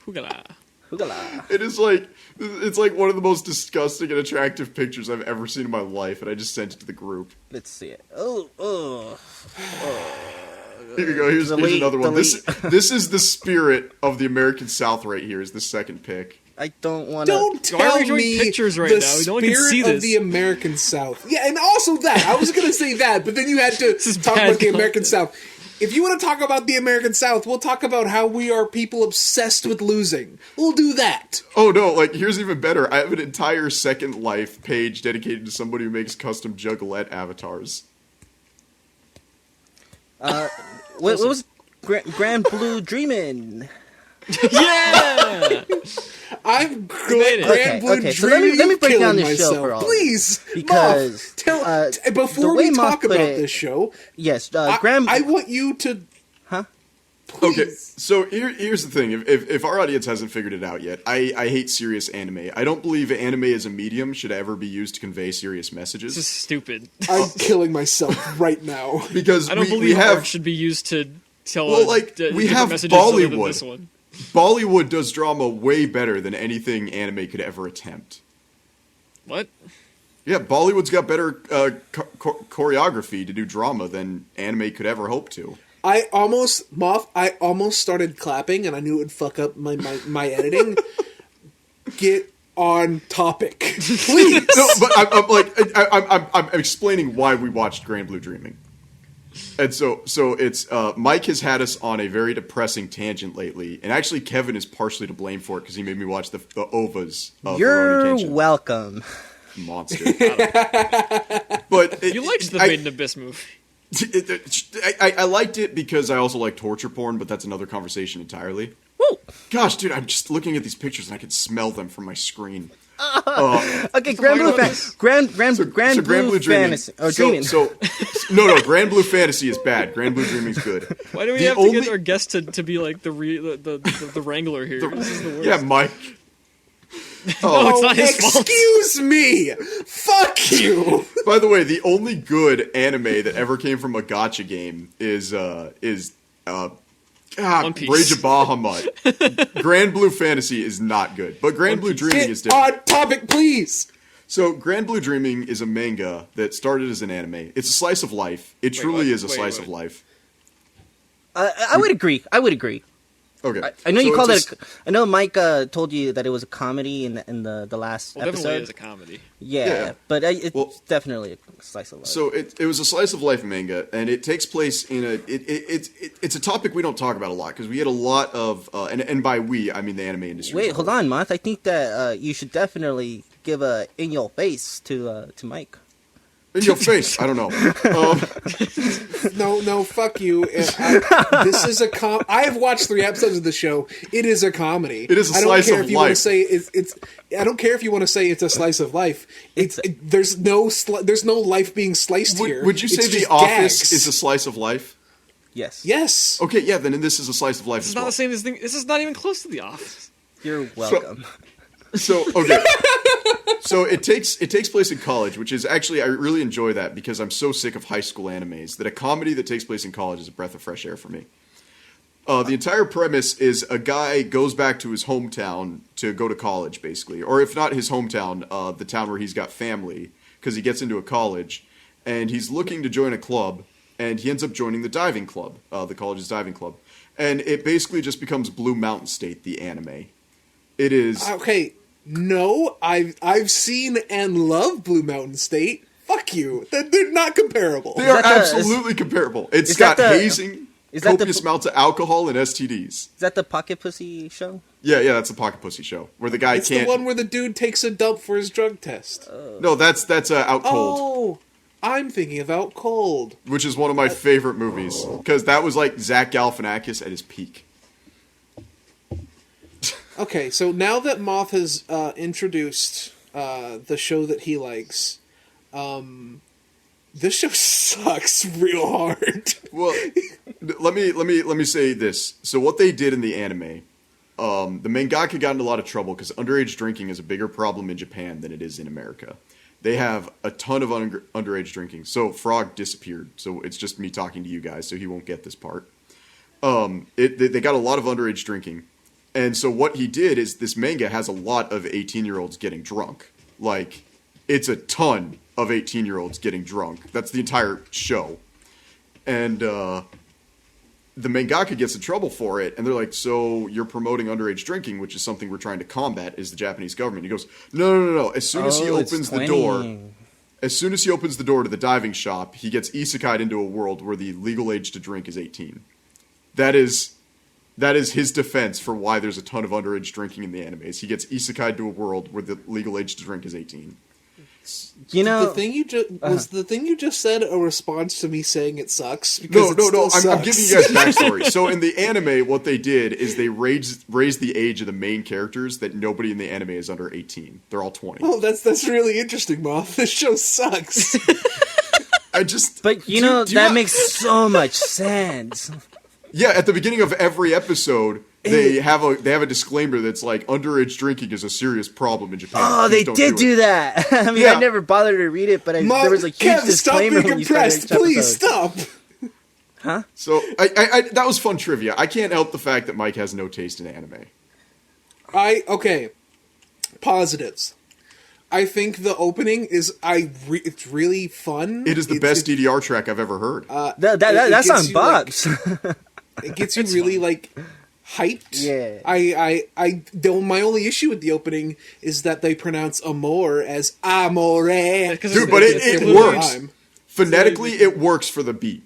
Speaker 2: Hoogala.
Speaker 4: Jugala.
Speaker 1: It's like one of the most disgusting and attractive pictures I've ever seen in my life, and I just sent it to the group.
Speaker 4: Let's see it. Oh.
Speaker 1: Here you go. Here's
Speaker 4: Delete,
Speaker 1: another one.
Speaker 4: delete.
Speaker 1: This is the spirit of the American South right here. Is the second pick.
Speaker 4: I don't want to.
Speaker 3: Don't
Speaker 2: Why are
Speaker 3: tell
Speaker 2: we showing
Speaker 3: me
Speaker 2: pictures right
Speaker 3: the
Speaker 2: now? No one can
Speaker 3: spirit
Speaker 2: see
Speaker 3: of
Speaker 2: this.
Speaker 3: the American South. Yeah, and also that. I was going to say that, but then you had to
Speaker 2: is
Speaker 3: talk
Speaker 2: bad
Speaker 3: about the American
Speaker 2: content.
Speaker 3: South. If you want to talk about the American South, we'll talk about how we are people obsessed with losing. We'll do that.
Speaker 1: Oh no! Like here's even better. I have an entire Second Life page dedicated to somebody who makes custom Juggalette avatars.
Speaker 4: What was Grand Blue Dreamin'?
Speaker 2: Yeah!
Speaker 3: I'm
Speaker 2: made it.
Speaker 3: Grand Blue
Speaker 4: Okay, so let me
Speaker 3: dreaming of
Speaker 4: break down
Speaker 3: killing
Speaker 4: this show
Speaker 3: myself.
Speaker 4: for all of
Speaker 3: Please,
Speaker 4: because,
Speaker 3: Moth,
Speaker 4: the
Speaker 3: before
Speaker 4: way
Speaker 3: we
Speaker 4: Moth
Speaker 3: talk
Speaker 4: put
Speaker 3: about
Speaker 4: it-
Speaker 3: this show,
Speaker 4: Yes,
Speaker 3: I
Speaker 4: Grand.
Speaker 3: want you to.
Speaker 4: Huh?
Speaker 3: Please.
Speaker 1: Okay, so here's the thing. If our audience hasn't figured it out yet, I hate serious anime. I don't believe anime as a medium should ever be used to convey serious
Speaker 2: This
Speaker 1: messages.
Speaker 2: is stupid.
Speaker 3: I'm killing myself right now.
Speaker 1: Because
Speaker 2: I don't
Speaker 1: we
Speaker 2: believe
Speaker 1: have
Speaker 2: art should be used to tell
Speaker 1: Well, like,
Speaker 2: different
Speaker 1: we have
Speaker 2: messages other than
Speaker 1: Bollywood.
Speaker 2: this one.
Speaker 1: Bollywood does drama way better than anything anime could ever attempt.
Speaker 2: What?
Speaker 1: Yeah, Bollywood's got better choreography to do drama than anime could ever hope to.
Speaker 3: I almost started clapping, and I knew it would fuck up my editing. Get on topic, please.
Speaker 1: No, but I'm explaining why we watched Grand Blue Dreaming. And so it's Mike has had us on a very depressing tangent lately, and actually Kevin is partially to blame for it because he made me watch the OVAs of
Speaker 4: You're
Speaker 1: Rurouni Kenshin.
Speaker 4: welcome.
Speaker 1: Monster. But
Speaker 2: You liked the Maiden Abyss movie.
Speaker 1: I liked it because I also like torture porn, but that's another conversation entirely.
Speaker 4: Woo.
Speaker 1: Gosh, dude, I'm just looking at these pictures and I can smell them from my screen.
Speaker 4: Okay, Grand Blue Grand Blue Fantasy. Oh, Dreaming.
Speaker 1: No, Grand Blue Fantasy is bad. Grand Blue Dreaming is good.
Speaker 2: Why do we
Speaker 1: The
Speaker 2: have to
Speaker 1: only-
Speaker 2: get our guest to be like the wrangler here? This is the worst.
Speaker 1: Yeah, Mike.
Speaker 2: No, it's not his fault.
Speaker 3: Excuse me. Fuck you.
Speaker 1: By the way, the only good anime that ever came from a gacha game is
Speaker 2: One Piece.
Speaker 1: Rage of Bahamut. Grand Blue Fantasy is not good, but Grand Blue Dreaming is
Speaker 3: Get
Speaker 1: different.
Speaker 3: on topic, please.
Speaker 1: So, Grand Blue Dreaming is a manga that started as an anime. It's a slice of life. It truly
Speaker 2: what?
Speaker 1: is a
Speaker 2: Wait,
Speaker 1: slice
Speaker 2: wait.
Speaker 1: of life.
Speaker 4: I would agree.
Speaker 1: Okay.
Speaker 4: I know you
Speaker 1: So
Speaker 4: called
Speaker 1: it's
Speaker 4: it. I know Mike told you that it was a comedy in the last
Speaker 2: Well, definitely
Speaker 4: episode.
Speaker 2: is a comedy.
Speaker 4: Yeah, but it's
Speaker 1: Well,
Speaker 4: definitely a slice of life.
Speaker 1: So it was a slice of life manga, and it takes place in it's a topic we don't talk about a lot because we had a lot of and by we I mean the anime industry.
Speaker 4: Wait, hold on, Moth. I think that you should definitely give a in your face to Mike.
Speaker 1: In your face. I don't know.
Speaker 3: No, fuck you. This is a I have watched 3 episodes of the show. It is a comedy.
Speaker 1: It is a
Speaker 3: I don't
Speaker 1: slice
Speaker 3: care
Speaker 1: of
Speaker 3: if you want to
Speaker 1: life.
Speaker 3: say it's. I don't care if you want to say it's a slice of life. There's no life being sliced here.
Speaker 1: Would you say
Speaker 3: It's
Speaker 1: The
Speaker 3: just
Speaker 1: Office
Speaker 3: gags.
Speaker 1: is a slice of life?
Speaker 4: Yes.
Speaker 3: Yes.
Speaker 1: Okay, yeah. Then this is a slice of life
Speaker 2: This
Speaker 1: as
Speaker 2: is not
Speaker 1: well.
Speaker 2: the same as thing. This is not even close to The Office.
Speaker 4: You're welcome.
Speaker 1: So okay. So it takes place in college, which is actually I really enjoy that because I'm so sick of high school animes that a comedy that takes place in college is a breath of fresh air for me. The entire premise is a guy goes back to his hometown to go to college, basically, or if not his hometown, the town where he's got family, because he gets into a college, and he's looking to join a club, and he ends up joining the diving club, the college's diving club, and it basically just becomes Blue Mountain State, the anime. It is.
Speaker 3: Okay. No, I've seen and love Blue Mountain State. Fuck you. They're not comparable.
Speaker 1: They are
Speaker 4: that the-
Speaker 1: absolutely comparable. It's
Speaker 4: is
Speaker 1: got
Speaker 4: that the-
Speaker 1: hazing,
Speaker 4: is that the-
Speaker 1: copious amounts of alcohol, and STDs.
Speaker 4: Is that the Pocket Pussy show?
Speaker 1: Yeah, that's the Pocket Pussy show where the guy
Speaker 3: It's
Speaker 1: can't.
Speaker 3: the one where the dude takes a dump for his drug test.
Speaker 1: No, that's Out Cold,
Speaker 3: Oh, I'm thinking of Out Cold.
Speaker 1: which is one of my favorite movies because that was like Zach Galifianakis at his peak.
Speaker 3: Okay, so now that Moth has introduced the show that he likes. This show sucks real hard.
Speaker 1: Well, let me say this. So what they did in the anime, the mangaka got into a lot of trouble because underage drinking is a bigger problem in Japan than it is in America. They have a ton of underage drinking. So Frog disappeared. So it's just me talking to you guys, so he won't get this part. They got a lot of underage drinking. And so what he did is this manga has a lot of 18-year-olds getting drunk. Like, it's a ton of 18-year-olds getting drunk. That's the entire show. And the mangaka gets in trouble for it, and they're like, so you're promoting underage drinking, which is something we're trying to combat, is the Japanese government. He goes, no. As soon as he opens the door to the diving shop, he gets isekai'd into a world where the legal age to drink is 18. That is his defense for why there's a ton of underage drinking in the animes. He gets isekai'd to a world where the legal age to drink is 18.
Speaker 4: You know,
Speaker 3: The thing you just said a response to me saying it sucks? Because
Speaker 1: No. I'm giving you guys backstory. So in the anime, what they did is they raised the age of the main characters that nobody in the anime is under 18. They're all 20.
Speaker 3: Oh, that's really interesting, Moth. This show sucks.
Speaker 4: but you know that makes so much sense.
Speaker 1: Yeah, at the beginning of every episode, they have a disclaimer that's like, underage drinking is a serious problem in Japan.
Speaker 4: Oh,
Speaker 1: Please
Speaker 4: they
Speaker 1: don't
Speaker 4: did do that. I mean,
Speaker 1: Yeah.
Speaker 4: I never bothered to read it, but there was a huge
Speaker 3: Kev,
Speaker 4: disclaimer
Speaker 3: stop being
Speaker 4: when you started
Speaker 3: impressed.
Speaker 4: each
Speaker 3: Please
Speaker 4: episode.
Speaker 3: stop.
Speaker 1: So I that was fun trivia. I can't help the fact that Mike has no taste in anime.
Speaker 3: Okay. Positives. I think the opening is it's really fun.
Speaker 1: It is the best DDR track I've ever heard.
Speaker 4: That's on
Speaker 3: gets you,
Speaker 4: Bob's.
Speaker 3: It gets you really hyped.
Speaker 4: Yeah.
Speaker 3: My only issue with the opening is that they pronounce amor as amore.
Speaker 1: Dude, but it works. Phonetically, it works for the beat.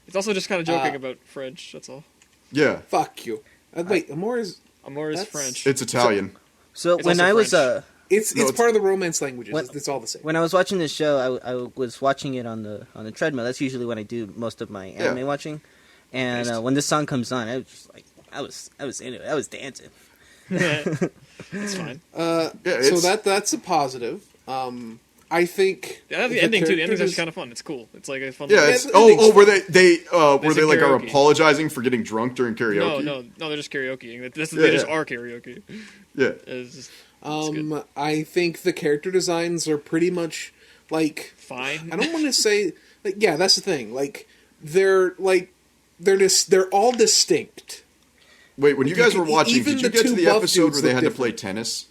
Speaker 2: It's also just kind of joking about French. That's all.
Speaker 1: Yeah.
Speaker 3: Fuck you. Wait, amor is
Speaker 2: Amor is
Speaker 3: That's-
Speaker 2: French.
Speaker 1: It's Italian.
Speaker 4: So
Speaker 2: It's
Speaker 4: when
Speaker 2: also
Speaker 4: I was
Speaker 2: French.
Speaker 3: it's part of the Romance languages. It's all the same.
Speaker 4: when I was watching this show, I was watching it on the treadmill. That's usually when I do most of my anime watching. And
Speaker 2: Nice.
Speaker 4: when this song comes on, I was just like, I was into it. I was dancing.
Speaker 2: It's fine.
Speaker 3: So that's a positive. I think
Speaker 2: I love the ending too. The ending's actually kind of fun. It's cool. It's like a fun.
Speaker 1: Yeah,
Speaker 2: little-
Speaker 1: it's
Speaker 3: the ending's
Speaker 1: where they
Speaker 2: There's
Speaker 1: like
Speaker 2: a
Speaker 1: are
Speaker 2: karaoke.
Speaker 1: apologizing for getting drunk during karaoke.
Speaker 2: No, they're just karaokeing. They just
Speaker 1: yeah.
Speaker 2: are karaoke.
Speaker 1: Yeah.
Speaker 2: It's just, it's good.
Speaker 3: I think the character designs are pretty much like
Speaker 2: Fine.
Speaker 3: I don't want to say yeah, that's the thing. They're all distinct.
Speaker 1: Wait, when you guys were watching,
Speaker 3: even
Speaker 1: did you
Speaker 3: the
Speaker 1: get to
Speaker 3: two
Speaker 1: the
Speaker 3: buff
Speaker 1: episode
Speaker 3: dudes
Speaker 1: where they
Speaker 3: look
Speaker 1: had to play
Speaker 3: different.
Speaker 1: tennis?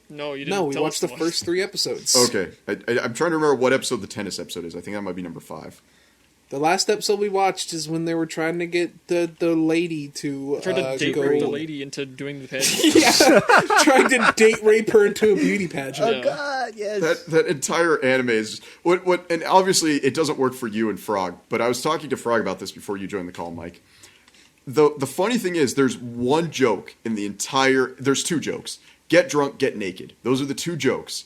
Speaker 2: No, you didn't.
Speaker 3: No, we
Speaker 2: tell
Speaker 3: watched the
Speaker 2: us
Speaker 3: first 3 episodes.
Speaker 1: Okay, I'm trying to remember what episode the tennis episode is. I think that might be number 5.
Speaker 3: The last episode we watched is when they were trying to get the lady to
Speaker 2: Tried to date
Speaker 3: go.
Speaker 2: rape the lady into doing the pageant.
Speaker 3: Yeah, trying to date rape her into a beauty pageant.
Speaker 4: Oh
Speaker 2: Yeah.
Speaker 4: God, yes.
Speaker 1: That entire anime is just, what and obviously it doesn't work for you and Frog, but I was talking to Frog about this before you joined the call, Mike. The funny thing is there's one joke in the entire there's 2 jokes. Get drunk, get naked. Those are the 2 jokes.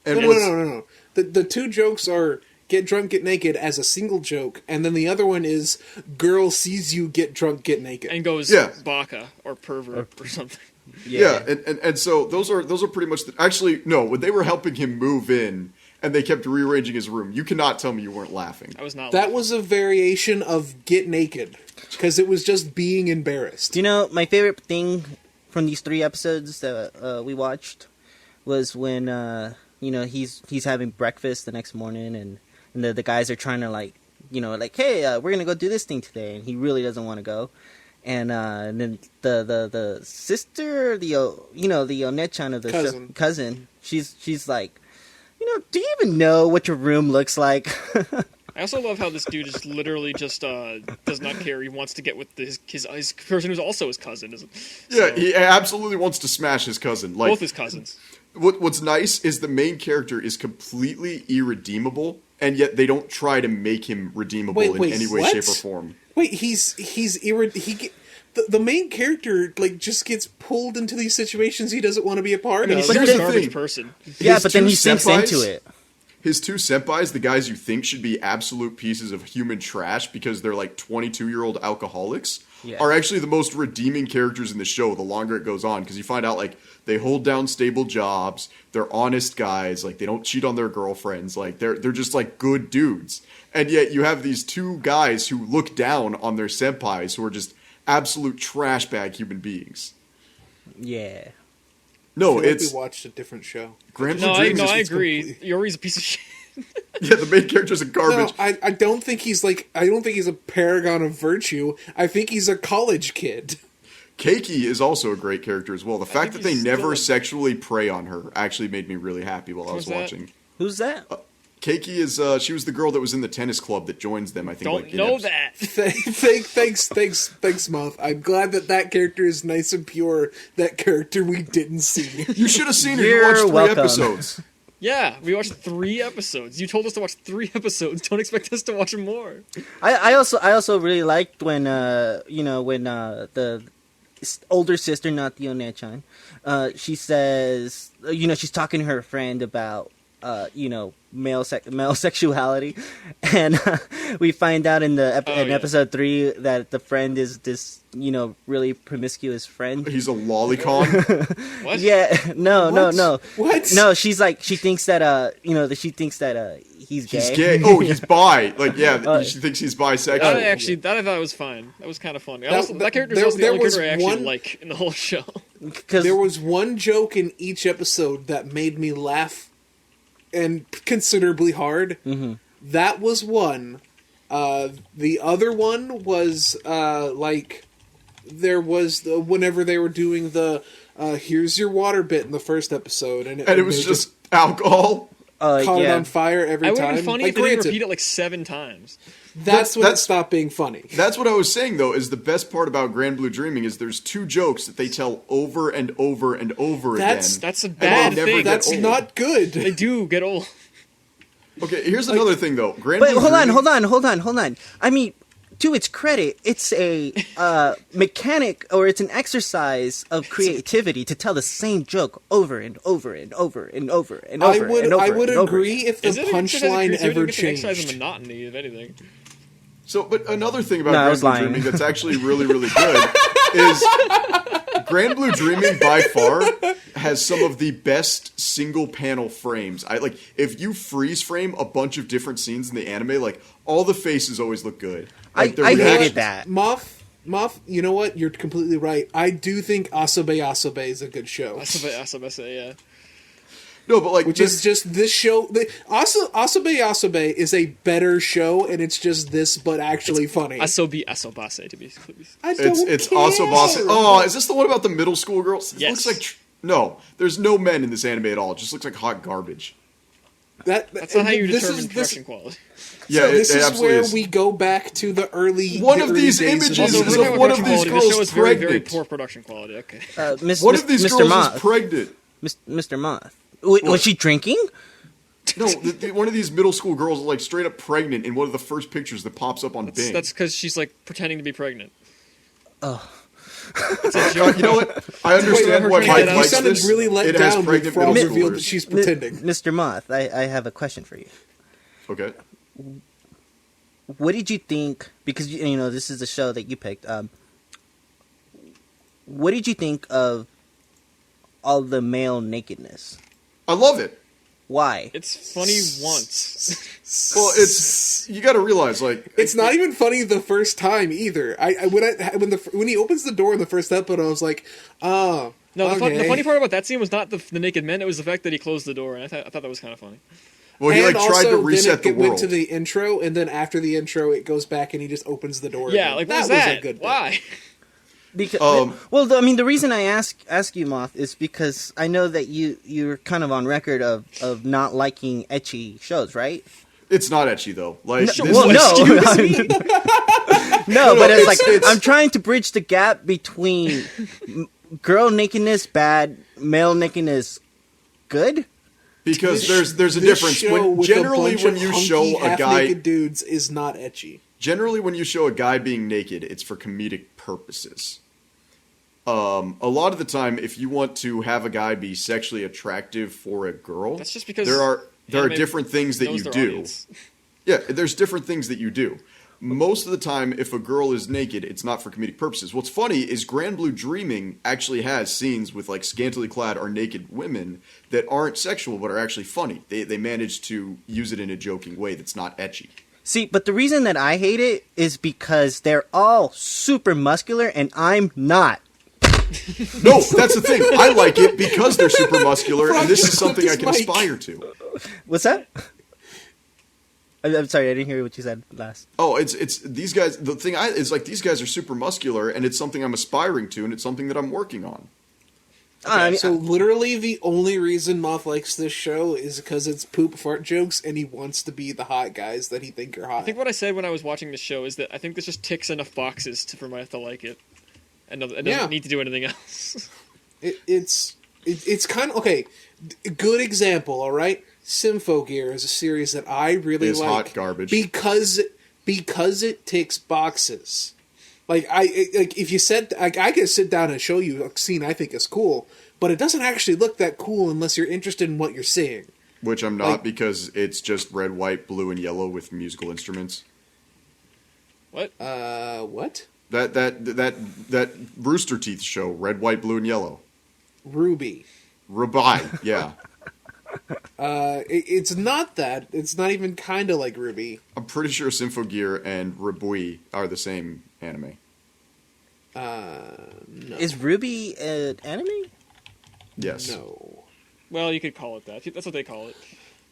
Speaker 1: And
Speaker 3: No. The 2 jokes are get drunk, get naked as a single joke, and then the other one is girl sees you get drunk, get naked.
Speaker 2: And goes
Speaker 1: Yeah.
Speaker 2: baka or pervert or something.
Speaker 1: Yeah, and so those are pretty much actually no, when they were helping him move in and they kept rearranging his room, you cannot tell me you weren't laughing.
Speaker 2: I was not.
Speaker 3: That
Speaker 2: laughing.
Speaker 3: was a variation of get naked because it was just being embarrassed.
Speaker 4: Do you know my favorite thing from these 3 episodes that we watched was when he's having breakfast the next morning and the guys are trying to hey, we're gonna go do this thing today, and he really doesn't want to go. And then the sister, the Onechan of the cousin, she's like, do you even know what your room looks like?
Speaker 2: I also love how this dude just literally just does not care. He wants to get with his person who's also his cousin.
Speaker 1: Yeah, he absolutely wants to smash his cousin. Like
Speaker 2: Both his cousins.
Speaker 1: What's nice is the main character is completely irredeemable, and yet they don't try to make him redeemable in any way,
Speaker 3: what?
Speaker 1: shape, or form.
Speaker 3: Wait, the main character just gets pulled into these situations he doesn't want to be a part
Speaker 2: I mean,
Speaker 3: of.
Speaker 2: he's
Speaker 1: here's
Speaker 2: a
Speaker 1: the
Speaker 2: garbage
Speaker 1: thing.
Speaker 2: person.
Speaker 4: Yeah,
Speaker 1: His
Speaker 4: but then
Speaker 1: 2
Speaker 4: he sinks
Speaker 1: senpais-
Speaker 4: into it.
Speaker 1: his two senpais, the guys you think should be absolute pieces of human trash because they're like 22-year-old alcoholics, are actually the most redeeming characters in the show the longer it goes on, because you find out like they hold down stable jobs, they're honest guys, like they don't cheat on their girlfriends, like they're just like good dudes. And yet you have these two guys who look down on their senpais who are just absolute trash bag human beings.
Speaker 4: Yeah.
Speaker 1: No,
Speaker 3: I feel like
Speaker 1: it's
Speaker 3: we watched a different show.
Speaker 1: Grand
Speaker 2: No,
Speaker 1: Blue Dreams is
Speaker 2: I agree. Yori's a piece of shit.
Speaker 1: yeah, the main character's a garbage.
Speaker 3: No, I don't think he's like. I don't think he's a paragon of virtue. I think he's a college kid.
Speaker 1: Keiki is also a great character as well. The fact that
Speaker 2: think
Speaker 1: they
Speaker 2: he's
Speaker 1: never
Speaker 2: still-
Speaker 1: sexually prey on her actually made me really happy while I was
Speaker 2: Who's that?
Speaker 1: watching.
Speaker 4: Who's that?
Speaker 1: Keiki is she was the girl that was in the tennis club that joins them. I think.
Speaker 2: Don't
Speaker 1: like, in
Speaker 2: know
Speaker 1: episode-
Speaker 2: that.
Speaker 3: Thanks, Moth. I'm glad that character is nice and pure. That character we didn't see.
Speaker 1: You should have seen her.
Speaker 4: You're
Speaker 1: You watched 3
Speaker 4: welcome.
Speaker 1: episodes.
Speaker 2: Yeah, we watched 3 episodes. You told us to watch 3 episodes. Don't expect us to watch more.
Speaker 4: I also really liked when the older sister, not the Onechan, she says, she's talking to her friend about male sexuality, and we find out in episode 3 that the friend is this really promiscuous friend.
Speaker 1: He's a lolicon.
Speaker 2: What?
Speaker 4: Yeah, no.
Speaker 3: What?
Speaker 4: No, she's like, she thinks that he's gay.
Speaker 1: He's gay. Oh, he's bi. Like, yeah, she thinks he's bisexual.
Speaker 2: That I thought was fine. That was kind of funny.
Speaker 3: That-
Speaker 2: That character's
Speaker 3: there-
Speaker 2: also the
Speaker 3: there
Speaker 2: only
Speaker 3: was
Speaker 2: character I actually
Speaker 3: one-
Speaker 2: like in the whole show.
Speaker 4: Because
Speaker 3: There was one joke in each episode that made me laugh, and considerably hard.
Speaker 4: Mm-hmm.
Speaker 3: That was one. The other one was there was whenever they were doing the here's your water bit in the first episode, and
Speaker 1: and it was just alcohol.
Speaker 3: caught it on fire every
Speaker 2: I would
Speaker 3: time.
Speaker 2: have been funny
Speaker 3: Like,
Speaker 2: if they didn't
Speaker 3: granted,
Speaker 2: repeat it like 7 times.
Speaker 3: that's when it
Speaker 1: That's-
Speaker 3: stopped being funny.
Speaker 1: That's what I was saying, though, is the best part about Grand Blue Dreaming is there's 2 jokes that they tell over and over and over
Speaker 3: That's-
Speaker 1: again.
Speaker 2: That's a
Speaker 1: and
Speaker 2: bad
Speaker 1: they never
Speaker 2: thing.
Speaker 1: get
Speaker 3: That's
Speaker 1: old.
Speaker 3: not good.
Speaker 2: They do get old.
Speaker 1: Okay, here's another thing, though. Grand
Speaker 4: But
Speaker 1: Blue
Speaker 4: hold
Speaker 1: Dreaming-
Speaker 4: on. I mean, to its credit, it's a mechanic, or it's an exercise of creativity to tell the same joke over and over and over and over and over.
Speaker 3: I would
Speaker 4: and over
Speaker 3: I would
Speaker 4: and over.
Speaker 3: agree if the
Speaker 2: Is it an exercise of
Speaker 3: punchline
Speaker 2: creativity?
Speaker 3: ever
Speaker 2: It's an exercise of
Speaker 3: changed.
Speaker 2: monotony, if anything.
Speaker 1: So, but another thing about
Speaker 4: No, I
Speaker 1: Grand
Speaker 4: was
Speaker 1: Blue
Speaker 4: lying.
Speaker 1: Dreaming that's actually really, really good is Grand Blue Dreaming by far has some of the best single panel frames. If you freeze frame a bunch of different scenes in the anime, like all the faces always look good. Like, the
Speaker 4: I hated
Speaker 1: reactions-
Speaker 4: that.
Speaker 3: Moth, you know what? You're completely right. I do think Asobe is a good show.
Speaker 2: Asobe, yeah.
Speaker 1: No, but like
Speaker 3: Which is just this show. Asobe is a better show, and it's just this, but actually funny.
Speaker 2: Asobase, to be
Speaker 3: I don't
Speaker 1: it's
Speaker 3: care.
Speaker 1: also boss. Oh, is this the one about the middle school girls? It
Speaker 2: Yes.
Speaker 1: looks like no. There's no men in this anime at all. It just looks like hot garbage.
Speaker 2: That's not how you
Speaker 3: this
Speaker 2: determine
Speaker 3: is-
Speaker 2: production quality.
Speaker 1: Yeah,
Speaker 3: So this
Speaker 1: it
Speaker 3: is
Speaker 1: absolutely
Speaker 3: where
Speaker 1: is.
Speaker 3: we go back to the early.
Speaker 1: One
Speaker 3: the
Speaker 1: of
Speaker 3: early
Speaker 1: these
Speaker 3: days
Speaker 1: images
Speaker 3: of
Speaker 1: is
Speaker 2: Also,
Speaker 3: the
Speaker 1: of
Speaker 2: we're talking about
Speaker 1: one of
Speaker 2: production
Speaker 1: these
Speaker 2: quality.
Speaker 1: girls
Speaker 2: The show is very, very
Speaker 1: pregnant.
Speaker 2: poor production quality. Okay.
Speaker 1: One of these
Speaker 4: Mr.
Speaker 1: girls
Speaker 4: Moth.
Speaker 1: is pregnant.
Speaker 4: Mr. Moth. Was she drinking?
Speaker 1: No, one of these middle school girls is like straight up pregnant in one of the first pictures that pops up on Bing.
Speaker 2: That's because she's like pretending to be pregnant.
Speaker 4: Oh.
Speaker 2: It's a joke.
Speaker 1: You know what? I understand
Speaker 2: Wait,
Speaker 1: why
Speaker 2: wait,
Speaker 1: Mike
Speaker 2: you
Speaker 3: You
Speaker 1: likes
Speaker 3: sounded
Speaker 1: this.
Speaker 3: really let
Speaker 1: It has
Speaker 3: down when
Speaker 1: pregnant
Speaker 3: Frog
Speaker 1: middle
Speaker 3: revealed that
Speaker 1: schoolers.
Speaker 3: she's pretending.
Speaker 4: Mr. Moth, I have a question for you.
Speaker 1: Okay.
Speaker 4: What did you think? Because this is the show that you picked. What did you think of all the male nakedness?
Speaker 1: I love it.
Speaker 4: Why?
Speaker 2: It's funny once.
Speaker 1: Well, it's you got to realize like
Speaker 3: It's not even funny the first time either. When he opens the door in the first episode, I was like, oh.
Speaker 2: No, the
Speaker 3: okay.
Speaker 2: funny part about that scene was not the naked men. It was the fact that he closed the door, and I thought that was kind of funny.
Speaker 1: well he
Speaker 3: And
Speaker 1: like tried to
Speaker 3: also,
Speaker 1: reset the
Speaker 3: then it went
Speaker 1: world.
Speaker 3: to the intro, and then after the intro, it goes back and he just opens the door.
Speaker 2: Yeah,
Speaker 3: again.
Speaker 2: like what was
Speaker 3: was
Speaker 2: that?
Speaker 3: a good bit.
Speaker 2: Why?
Speaker 4: Because
Speaker 1: Um,
Speaker 4: the reason I ask you, Moth, is because I know that you're kind of on record of not liking ecchi shows, right?
Speaker 1: It's not ecchi though. Like this
Speaker 4: Well,
Speaker 1: is-
Speaker 4: no, but it's like
Speaker 1: it's-
Speaker 4: I'm trying to bridge the gap between girl nakedness bad, male nakedness good.
Speaker 1: because there's a
Speaker 3: This
Speaker 1: difference
Speaker 3: show
Speaker 1: when
Speaker 3: with
Speaker 1: generally
Speaker 3: a bunch
Speaker 1: when
Speaker 3: of
Speaker 1: you
Speaker 3: hunky,
Speaker 1: show a guy
Speaker 3: half-naked dudes is not etchy.
Speaker 1: generally when you show a guy being naked, it's for comedic purposes. A lot of the time, if you want to have a guy be sexually attractive for a girl,
Speaker 2: That's just because
Speaker 1: there are there are
Speaker 2: Anime
Speaker 1: different things that
Speaker 2: knows
Speaker 1: you
Speaker 2: their
Speaker 1: do.
Speaker 2: audience.
Speaker 1: Yeah, there's different things that you do. Most of the time, if a girl is naked, it's not for comedic purposes. What's funny is Grand Blue Dreaming actually has scenes with like scantily clad or naked women that aren't sexual but are actually funny. They manage to use it in a joking way that's not ecchi.
Speaker 4: See, but the reason that I hate it is because they're all super muscular and I'm not.
Speaker 1: No, that's the thing. I like it because they're super muscular, and this is something I can
Speaker 3: Mic.
Speaker 1: aspire to.
Speaker 4: What's that? I'm sorry, I didn't hear what you said last.
Speaker 1: Oh, it's these guys. The thing is like these guys are super muscular, and it's something I'm aspiring to, and it's something that I'm working on.
Speaker 4: I mean,
Speaker 3: So literally the only reason Moth likes this show is because it's poop fart jokes and he wants to be the hot guys that he think are hot.
Speaker 2: I think what I said when I was watching the show is that I think this just ticks enough boxes for me to like it, and it doesn't need to do anything else.
Speaker 3: It's kind of okay. Good example, all right. Symphogear is a series that I really
Speaker 1: It's
Speaker 3: like.
Speaker 1: hot garbage.
Speaker 3: because it ticks boxes. Like if you said I could sit down and show you a scene I think is cool, but it doesn't actually look that cool unless you're interested in what you're seeing.
Speaker 1: Which I'm not
Speaker 3: Like-
Speaker 1: because it's just red, white, blue, and yellow with musical instruments.
Speaker 2: What?
Speaker 3: What?
Speaker 1: That Rooster Teeth show, red, white, blue, and yellow.
Speaker 3: Ruby.
Speaker 1: Rabai, yeah.
Speaker 3: It's not that. It's not even kind of like Ruby.
Speaker 1: I'm pretty sure Symphogear and Rabui are the same anime.
Speaker 3: No.
Speaker 4: is Ruby an anime?
Speaker 1: Yes.
Speaker 3: No.
Speaker 2: Well, you could call it that. That's what they call it.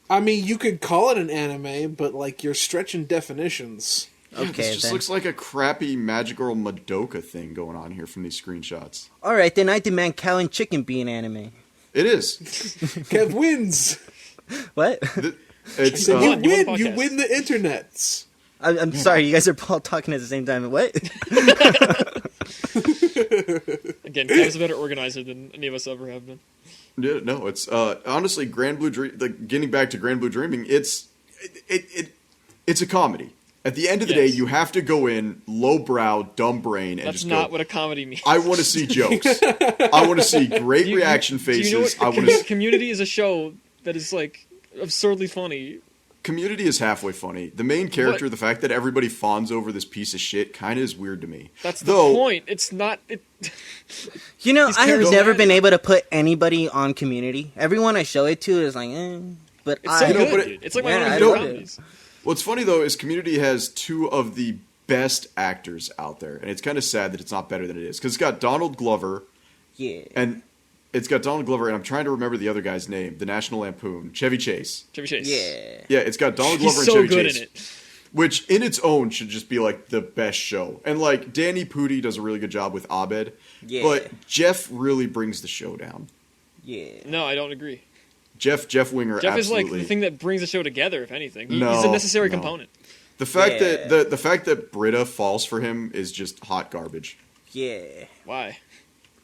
Speaker 3: I mean, you could call it an anime, but like you're stretching definitions.
Speaker 1: Yeah,
Speaker 4: Okay,
Speaker 1: this just
Speaker 4: then.
Speaker 1: looks like a crappy Magical Madoka thing going on here from these screenshots.
Speaker 4: All right, then I demand Cow and Chicken be an anime.
Speaker 1: It is.
Speaker 3: Kev wins.
Speaker 4: What?
Speaker 1: It's
Speaker 3: So you
Speaker 2: won. You won the
Speaker 3: win. You
Speaker 2: podcast.
Speaker 3: win the internets.
Speaker 4: I'm sorry, you guys are all talking at the same time. What?
Speaker 2: Again, Kev's a better organizer than any of us ever have been.
Speaker 1: yeah, no. It's honestly Grand Blue Dream. Like getting back to Grand Blue Dreaming, it's a comedy. At the end of the day,
Speaker 2: Yes.
Speaker 1: you have to go in lowbrow, dumb brain, and
Speaker 2: That's
Speaker 1: just
Speaker 2: not
Speaker 1: go.
Speaker 2: what a comedy means.
Speaker 1: I want to see jokes. I want to see great reaction
Speaker 2: Do you
Speaker 1: faces.
Speaker 2: know what
Speaker 1: I want to.
Speaker 2: Community is a show that is like absurdly funny.
Speaker 1: Community is halfway funny. The main character,
Speaker 2: What?
Speaker 1: the fact that everybody fawns over this piece of shit, kind of is weird to me.
Speaker 2: That's the
Speaker 1: Though,
Speaker 2: point. It's not.
Speaker 4: You know,
Speaker 2: He's
Speaker 4: I have
Speaker 2: charismatic.
Speaker 4: never been able to put anybody on Community. Everyone I show it to is like, but
Speaker 2: It's so
Speaker 4: I
Speaker 2: good.
Speaker 1: but
Speaker 2: Dude. It's like
Speaker 4: Yeah,
Speaker 2: one of
Speaker 4: I
Speaker 2: my
Speaker 4: know.
Speaker 2: favorite comedies.
Speaker 1: What's funny though is Community has two of the best actors out there, and it's kind of sad that it's not better than it is because it's got Donald Glover,
Speaker 4: yeah.
Speaker 1: and I'm trying to remember the other guy's name, the National Lampoon, Chevy Chase.
Speaker 2: Chevy Chase.
Speaker 4: Yeah.
Speaker 1: Yeah, it's got Donald Glover
Speaker 2: He's
Speaker 1: and
Speaker 2: so
Speaker 1: Chevy
Speaker 2: good
Speaker 1: Chase,
Speaker 2: in it.
Speaker 1: which in its own should just be like the best show. And like Danny Pudi does a really good job with Abed,
Speaker 4: Yeah.
Speaker 1: but Jeff really brings the show down.
Speaker 4: Yeah.
Speaker 2: No, I don't agree.
Speaker 1: Jeff Winger,
Speaker 2: Jeff is
Speaker 1: absolutely.
Speaker 2: like the thing that brings the show together. If anything, he's
Speaker 1: No,
Speaker 2: a necessary
Speaker 1: no.
Speaker 2: component.
Speaker 1: The fact
Speaker 4: Yeah.
Speaker 1: that the fact that Britta falls for him is just hot garbage.
Speaker 4: Yeah.
Speaker 2: Why?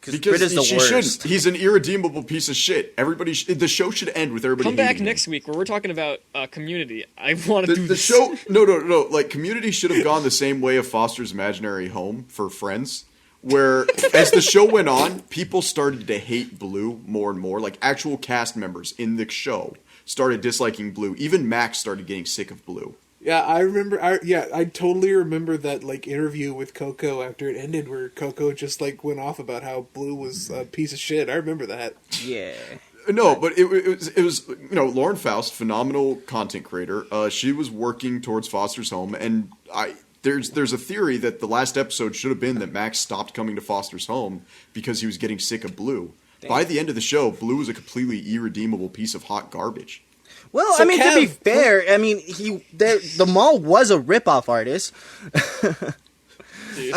Speaker 4: Because
Speaker 1: Because
Speaker 4: Britta's the
Speaker 1: she
Speaker 4: worst.
Speaker 1: shouldn't. He's an irredeemable piece of shit. Everybody, the show should end with everybody.
Speaker 2: Come back
Speaker 1: hating him.
Speaker 2: next week where we're talking about Community. I want to do
Speaker 1: The
Speaker 2: this.
Speaker 1: show, no. Like Community should have gone the same way of Foster's Imaginary Home for Friends, where as the show went on, people started to hate Blue more and more. Like actual cast members in the show started disliking Blue. Even Max started getting sick of Blue.
Speaker 3: Yeah, I remember. I totally remember that like interview with Coco after it ended, where Coco just like went off about how Blue was a piece of shit. I remember that.
Speaker 4: Yeah.
Speaker 1: No, but it was Lauren Faust, phenomenal content creator. She was working towards Foster's Home, and there's a theory that the last episode should have been that Max stopped coming to Foster's Home because he was getting sick of Blue. By the end of the show, Blue was a completely irredeemable piece of hot garbage.
Speaker 4: Well,
Speaker 3: So
Speaker 4: I mean, to be
Speaker 3: Kev-
Speaker 4: fair, I mean, the mall was a rip-off artist.
Speaker 2: Dude.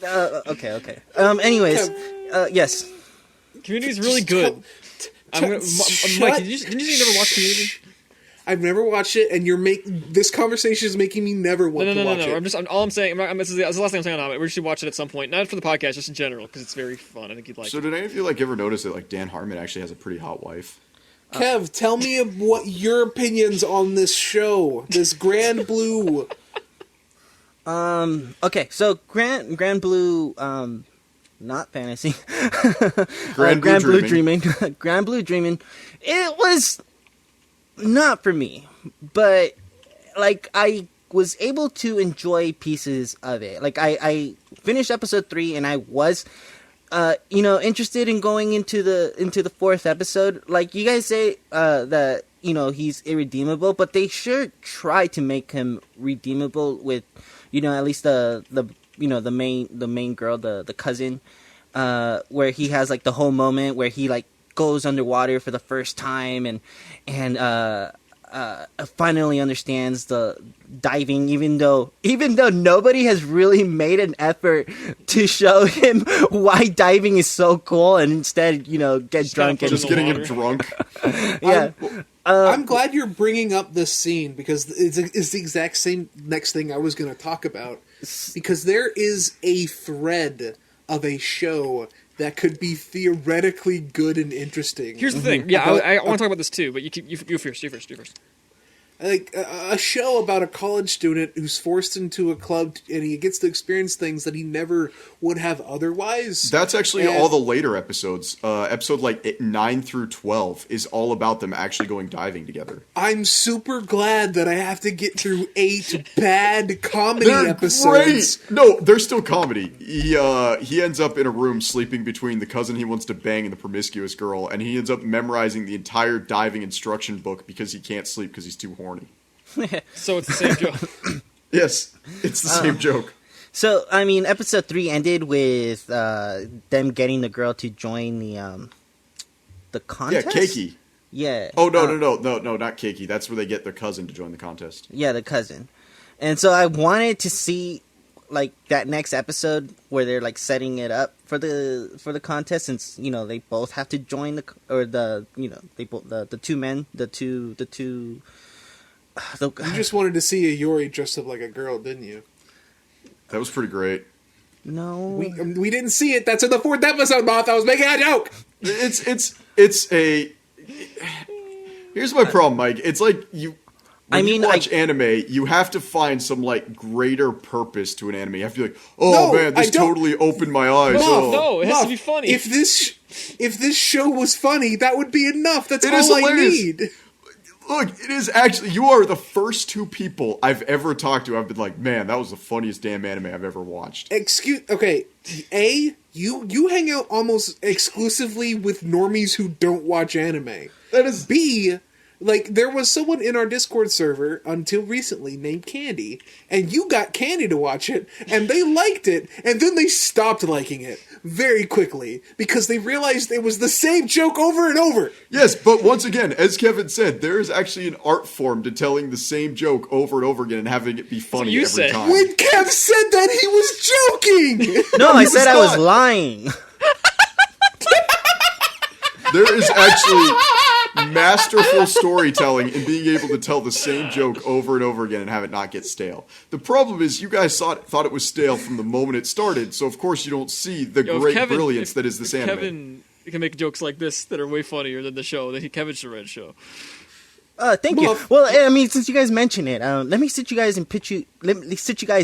Speaker 4: Okay. Anyways, yes.
Speaker 2: Community is really good. I'm gonna,
Speaker 3: Shut-
Speaker 2: Mike, didn't you say you never watched Community?
Speaker 3: I've never watched it, and this conversation is making me never want to watch it.
Speaker 2: All I'm saying. This is the last thing I'm saying on it. We should watch it at some point, not for the podcast, just in general, because it's very fun. I think you'd like.
Speaker 1: So
Speaker 2: it.
Speaker 1: did any of you ever notice that Dan Harmon actually has a pretty hot wife?
Speaker 3: Kev, tell me what your opinions on this show, this Grand Blue.
Speaker 4: Okay, so Grand Blue, not fantasy.
Speaker 1: Grand Blue Dreaming.
Speaker 4: Grand Blue Dreaming. It was not for me, but like I was able to enjoy pieces of it. Like I finished episode 3 and I was interested in going into the fourth episode. Like you guys say that he's irredeemable, but they sure try to make him redeemable with at least the main girl, the cousin, where he has like the whole moment where he like goes underwater for the first time and finally understands the diving, even though nobody has really made an effort to show him why diving is so cool, and instead get drunk and
Speaker 1: just getting him drunk.
Speaker 4: Yeah.
Speaker 3: I'm glad you're bringing up this scene because it's the exact same next thing I was going to talk about, because there is a thread of a show that could be theoretically good and interesting.
Speaker 2: Here's the thing. Yeah, I want to talk about this too, but you first. You first.
Speaker 3: Like a show about a college student who's forced into a club and he gets to experience things that he never would have otherwise.
Speaker 1: That's actually all the later episodes. Episode like 9 through 12 is all about them actually going diving together.
Speaker 3: I'm super glad that I have to get through 8 bad comedy
Speaker 1: They're
Speaker 3: episodes.
Speaker 1: great. No, they're still comedy. He ends up in a room sleeping between the cousin he wants to bang and the promiscuous girl, and he ends up memorizing the entire diving instruction book because he can't sleep because he's too horny.
Speaker 2: So it's the same joke.
Speaker 1: Yes, it's the same joke.
Speaker 4: So I mean, episode 3 ended with them getting the girl to join the contest.
Speaker 1: Yeah, Keiki.
Speaker 4: Yeah.
Speaker 1: Oh no, not Keiki. That's where they get their cousin to join the contest.
Speaker 4: Yeah, the cousin. And so I wanted to see like that next episode where they're like setting it up for the contest, since they both have to join the two men, the two.
Speaker 3: You just wanted to see a Yuri dressed up like a girl, didn't you?
Speaker 1: That was pretty great.
Speaker 4: No,
Speaker 3: we didn't see it. That's in the 4th episode, Moth. I was making a joke.
Speaker 1: It's a. Here's my problem, Mike. It's like you watch anime, you have to find some like greater purpose to an anime. You have to be like, oh man, this totally opened my eyes.
Speaker 2: No, it has to be funny.
Speaker 3: If this show was funny, that would be enough. That's
Speaker 1: It
Speaker 3: all
Speaker 1: is
Speaker 3: I
Speaker 1: hilarious.
Speaker 3: need.
Speaker 1: Look, it is actually, you are the first 2 people I've ever talked to. I've been like, man, that was the funniest damn anime I've ever watched.
Speaker 3: Okay, A, you hang out almost exclusively with normies who don't watch anime.
Speaker 1: That is...
Speaker 3: B, like, there was someone in our Discord server until recently named Candy, and you got Candy to watch it, and they liked it, and then they stopped liking it very quickly, because they realized it was the same joke over and over.
Speaker 1: Yes, but once again, as Kevin said, there is actually an art form to telling the same joke over and over again and having it be funny
Speaker 2: you
Speaker 1: every
Speaker 2: said.
Speaker 1: time.
Speaker 3: When Kev said that, he was joking!
Speaker 4: No, I said I was
Speaker 1: not.
Speaker 4: lying.
Speaker 1: There is actually masterful storytelling in being able to tell the same joke over and over again and have it not get stale. The problem is you guys thought it was stale from the moment it started, so of course you don't see the brilliance that is this anime.
Speaker 2: Kevin can make jokes like this that are way funnier than the show. Kevin should write a show.
Speaker 4: Thank you. Well, I mean, since you guys mentioned it, let me sit you guys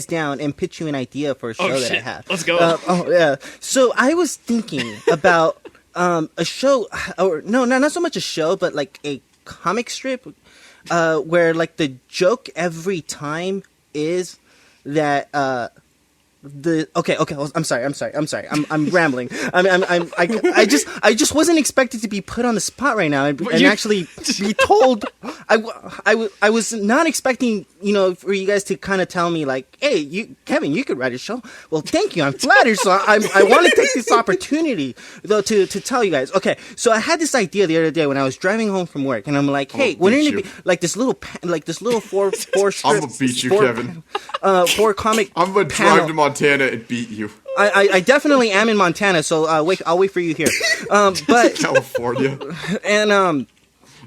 Speaker 4: down and pitch you an idea for a show that I have.
Speaker 2: Let's go.
Speaker 4: Oh yeah. So I was thinking about a show, or no, not so much a show, but like a comic strip, where like the joke every time is that okay. I'm sorry. I'm rambling. I just wasn't expected to be put on the spot right now and actually be told. I was not expecting, for you guys to kind of tell me like, hey, Kevin, you could write a show. Well, thank you. I'm flattered. So I want to take this opportunity though to tell you guys. Okay, so I had this idea the other day when I was driving home from work, and I'm like, hey, wouldn't it be like this little four strip?
Speaker 1: I'm gonna beat you, Kevin.
Speaker 4: 4 comic.
Speaker 1: I'm gonna drive to Montana and beat you.
Speaker 4: I definitely am in Montana, so I'll wait for you here. But
Speaker 1: California.
Speaker 4: And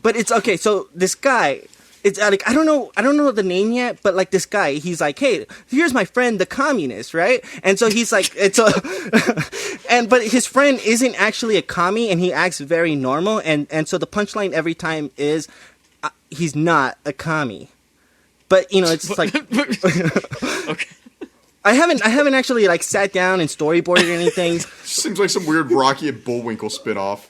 Speaker 4: but it's okay. So this guy, it's like I don't know the name yet, but like this guy, he's like, hey, here's my friend, the communist, right? And so he's like, but his friend isn't actually a commie, and he acts very normal, and so the punchline every time is, he's not a commie, but it's like,
Speaker 2: Okay.
Speaker 4: I haven't actually like sat down and storyboarded anything.
Speaker 1: Seems like some weird Rocky and Bullwinkle spinoff.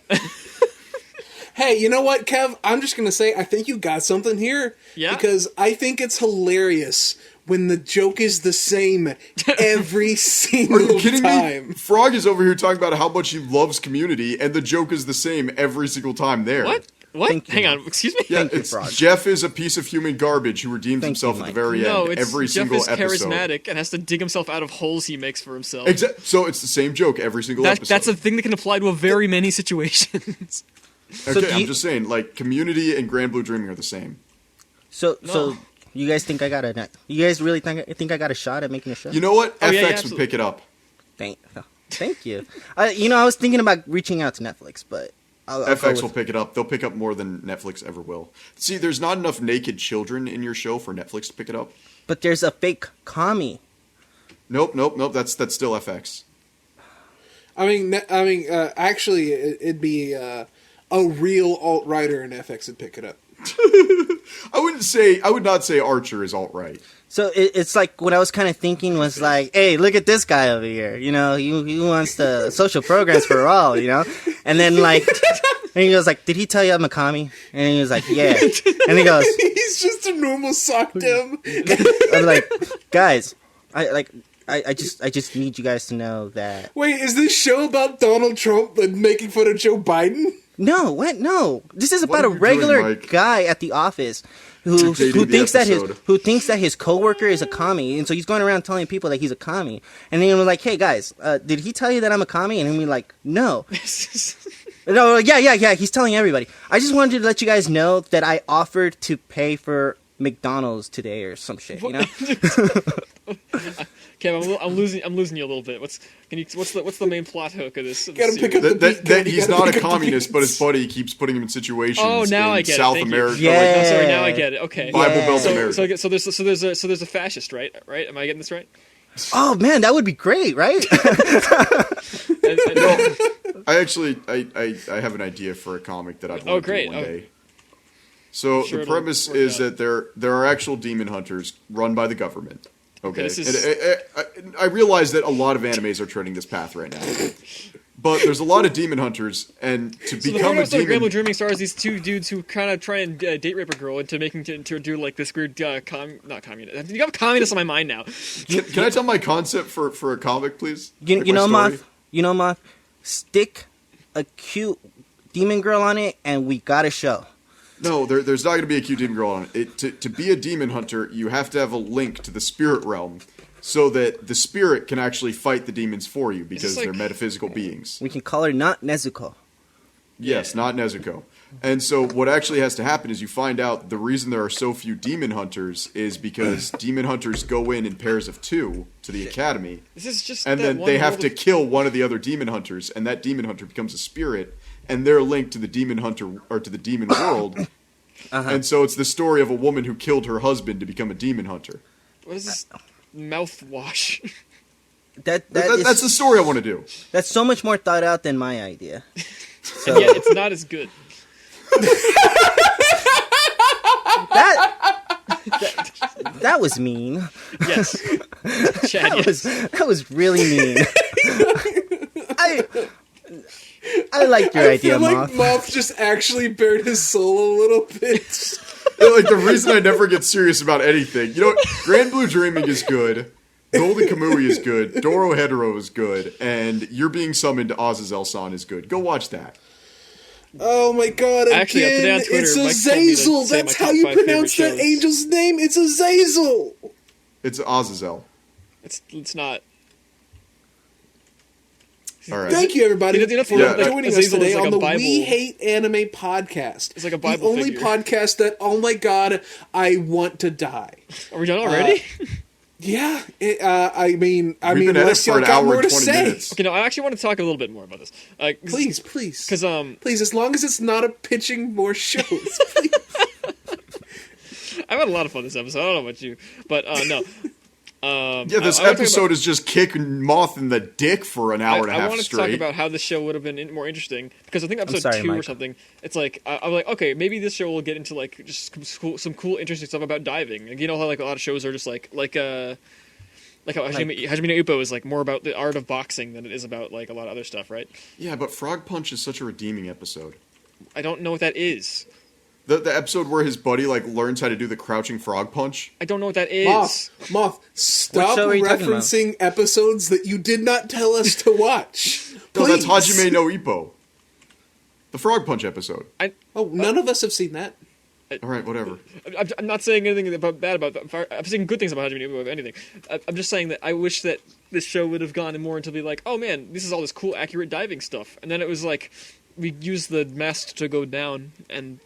Speaker 3: Hey, you know what, Kev? I'm just gonna say I think you got something here.
Speaker 2: Yeah?
Speaker 3: Because I think it's hilarious when the joke is the same every single
Speaker 1: Are you kidding
Speaker 3: time.
Speaker 1: me? Frog is over here talking about how much he loves Community, and the joke is the same every single time there.
Speaker 2: What? What?
Speaker 4: Thank you.
Speaker 2: Hang on. Excuse me?
Speaker 1: Yeah,
Speaker 4: Thank you,
Speaker 1: it's
Speaker 4: Frog.
Speaker 1: Jeff is a piece of human garbage who redeems
Speaker 4: Thank
Speaker 1: himself
Speaker 4: you,
Speaker 1: at the
Speaker 4: Mike.
Speaker 1: very
Speaker 2: No,
Speaker 1: end
Speaker 2: it's
Speaker 1: every
Speaker 2: Jeff
Speaker 1: single
Speaker 2: is
Speaker 1: episode.
Speaker 2: charismatic and has to dig himself out of holes he makes for himself.
Speaker 1: So it's the same joke every single episode.
Speaker 2: That's a thing that can apply to a very many situations.
Speaker 1: Okay,
Speaker 4: do
Speaker 1: I'm
Speaker 4: you-
Speaker 1: just saying, like, Community and Grand Blue Dreaming are the same.
Speaker 4: So
Speaker 2: No.
Speaker 4: you guys think I got a? You guys really think I got a shot at making a show?
Speaker 1: You know what?
Speaker 2: Oh,
Speaker 1: FX
Speaker 2: yeah,
Speaker 1: would
Speaker 2: absolutely.
Speaker 1: pick it up.
Speaker 4: Thank you. I was thinking about reaching out to Netflix, but I'll go
Speaker 1: FX
Speaker 4: with-
Speaker 1: will pick it up. They'll pick up more than Netflix ever will. See, there's not enough naked children in your show for Netflix to pick it up.
Speaker 4: But there's a fake commie.
Speaker 1: Nope. That's still FX.
Speaker 3: Actually, it'd be a real alt-writer in FX would pick it up.
Speaker 1: I would not say Archer is alt-right.
Speaker 4: So it's like what I was kind of thinking was like, hey, look at this guy over here. You know, he wants the social programs for all. You know, and then like, and he goes like, did he tell you I'm a commie? And he was like, yeah. And he goes,
Speaker 3: He's just a normal sock dem.
Speaker 4: I'm like, guys, I just need you guys to know that.
Speaker 3: Wait, is this show about Donald Trump but making fun of Joe Biden?
Speaker 4: No, what? No, this is
Speaker 1: What
Speaker 4: about a
Speaker 1: are you
Speaker 4: regular
Speaker 1: doing, Mike?
Speaker 4: guy at the office who
Speaker 1: Dating the
Speaker 4: thinks
Speaker 1: episode.
Speaker 4: who thinks that his coworker is a commie, and so he's going around telling people that he's a commie. And then we're like, hey guys, did he tell you that I'm a commie? And then we're like, no. No, yeah. He's telling everybody. I just wanted to let you guys know that I offered to pay for McDonald's today or some shit. You know?
Speaker 2: Kev, I'm losing you a little bit. What's the main plot hook of this?
Speaker 3: Gotta pick up
Speaker 1: That,
Speaker 3: the
Speaker 1: that,
Speaker 3: beat gun,
Speaker 1: that
Speaker 3: you
Speaker 1: he's
Speaker 3: gotta
Speaker 1: not
Speaker 3: pick
Speaker 1: a
Speaker 3: up the
Speaker 1: communist, but his
Speaker 3: beats.
Speaker 1: buddy keeps putting him in situations
Speaker 2: Oh, now
Speaker 1: in
Speaker 2: I get it.
Speaker 1: South
Speaker 2: Thank you.
Speaker 1: America.
Speaker 4: Yeah.
Speaker 2: Oh, sorry, now I get it. Okay.
Speaker 1: Bible
Speaker 4: Yeah.
Speaker 1: Belt
Speaker 2: So,
Speaker 1: America.
Speaker 2: so there's a fascist, right? Right? Am I getting this right?
Speaker 4: Oh man, that would be great, right?
Speaker 1: I have an idea for a comic that I'd want to
Speaker 2: great.
Speaker 1: do one
Speaker 2: Oh.
Speaker 1: day. So
Speaker 2: Sure
Speaker 1: the
Speaker 2: it'll
Speaker 1: premise
Speaker 2: work
Speaker 1: is
Speaker 2: out.
Speaker 1: that there are actual demon hunters run by the government. Okay,
Speaker 2: this is-
Speaker 1: and I realize that a lot of animes are treading this path right now, but there's a lot of demon hunters, and to
Speaker 2: So the
Speaker 1: become
Speaker 2: one
Speaker 1: a
Speaker 2: episode of Grand Blue
Speaker 1: demon,
Speaker 2: Dreaming stars these two dudes who kind of try and date rape a girl into making to do like this weird not communist. You have communist on my mind now.
Speaker 1: can I tell my concept for a comic, please?
Speaker 4: You,
Speaker 1: Like
Speaker 4: you
Speaker 1: my
Speaker 4: know,
Speaker 1: story?
Speaker 4: Moth. You know, Moth. Stick a cute demon girl on it, and we got a show.
Speaker 1: No, there's not going to be a cute demon girl on it. To be a demon hunter, you have to have a link to the spirit realm, so that the spirit can actually fight the demons for you because
Speaker 2: like-
Speaker 1: they're metaphysical beings.
Speaker 4: We can call her not Nezuko.
Speaker 1: Yes, not Nezuko. And so what actually has to happen is you find out the reason there are so few demon hunters is because demon hunters go in pairs of 2 to the academy,
Speaker 2: This is just
Speaker 1: and
Speaker 2: that
Speaker 1: then
Speaker 2: one
Speaker 1: they have
Speaker 2: world
Speaker 1: to
Speaker 2: of-
Speaker 1: kill one of the other demon hunters, and that demon hunter becomes a spirit, and they're linked to the demon hunter or to the demon world. And so it's the story of a woman who killed her husband to become a demon hunter.
Speaker 2: What is this mouthwash?
Speaker 4: That's
Speaker 1: That's the story I want to do.
Speaker 4: that's so much more thought out than my idea. So
Speaker 2: And yet it's not as good.
Speaker 4: that was mean.
Speaker 2: Yes, Chad. Yes.
Speaker 4: That was really mean. I like your
Speaker 3: I
Speaker 4: idea,
Speaker 3: feel like
Speaker 4: Moth.
Speaker 3: Moth just actually bared his soul a little bit.
Speaker 1: Like, the reason I never get serious about anything. You know what? Grand Blue Dreaming is good. Golden Kamui is good. Doro Hetero is good. And You're Being Summoned to Azazel-san is good. Go watch that.
Speaker 3: Oh my god,
Speaker 2: Actually,
Speaker 3: again,
Speaker 2: today on Twitter,
Speaker 3: it's
Speaker 2: Mike told me to
Speaker 3: Azazel!
Speaker 2: say
Speaker 3: That's
Speaker 2: my
Speaker 3: how
Speaker 2: top
Speaker 3: you
Speaker 2: 5 favorite
Speaker 3: pronounce that
Speaker 2: shows.
Speaker 3: angel's name! It's Azazel!
Speaker 1: It's Azazel.
Speaker 2: It's not.
Speaker 1: All right.
Speaker 3: Thank you, everybody,
Speaker 2: You know,
Speaker 3: for
Speaker 1: yeah,
Speaker 3: joining us
Speaker 2: Azazel
Speaker 3: today
Speaker 2: is like
Speaker 3: on
Speaker 2: a
Speaker 3: the
Speaker 2: Bible-
Speaker 3: We Hate Anime podcast.
Speaker 2: It's like a Bible
Speaker 3: The only
Speaker 2: figure.
Speaker 3: podcast that, oh my god, I want to die.
Speaker 2: Are we done already?
Speaker 3: Yeah, I mean,
Speaker 1: We've been at it
Speaker 3: unless
Speaker 1: for
Speaker 3: y'all
Speaker 1: an
Speaker 3: got
Speaker 1: hour
Speaker 3: more
Speaker 1: and
Speaker 3: to
Speaker 1: 20
Speaker 3: say.
Speaker 1: minutes.
Speaker 2: Okay, no, I actually want to talk a little bit more about this.
Speaker 3: Please,
Speaker 2: because
Speaker 3: please, as long as it's not a pitching more shows, please.
Speaker 2: I've had a lot of fun this episode. I don't know about you, but no.
Speaker 1: Yeah, this
Speaker 2: I wanna talk
Speaker 1: episode is just kicking Moth in the dick for an hour and a
Speaker 2: I
Speaker 1: half
Speaker 2: wanted to
Speaker 1: straight.
Speaker 2: talk about how this show would have been more interesting because I think episode
Speaker 4: sorry,
Speaker 2: 2 or
Speaker 4: Mike.
Speaker 2: something. It's like I'm like, okay, maybe this show will get into like just some cool, interesting stuff about diving. Like, you know how like a lot of shows are just like how Hajime no Ippo is like more about the art of boxing than it is about like a lot of other stuff, right?
Speaker 1: Yeah, but Frog Punch is such a redeeming episode.
Speaker 2: I don't know what that is.
Speaker 1: The episode where his buddy like learns how to do the crouching frog punch.
Speaker 2: I don't know what that is.
Speaker 3: Moth, stop
Speaker 4: show are you talking about?
Speaker 3: referencing episodes that you did not tell us to watch.
Speaker 1: No, that's
Speaker 3: Please.
Speaker 1: Hajime no Ippo. The frog punch episode.
Speaker 3: Oh, none of us have seen that.
Speaker 1: All right, whatever.
Speaker 2: I'm not saying anything bad about that. I'm saying good things about Hajime no Ippo, if anything. I'm just saying that I wish that this show would have gone more into be like, oh man, this is all this cool, accurate diving stuff. And then it was like, we use the mast to go down, and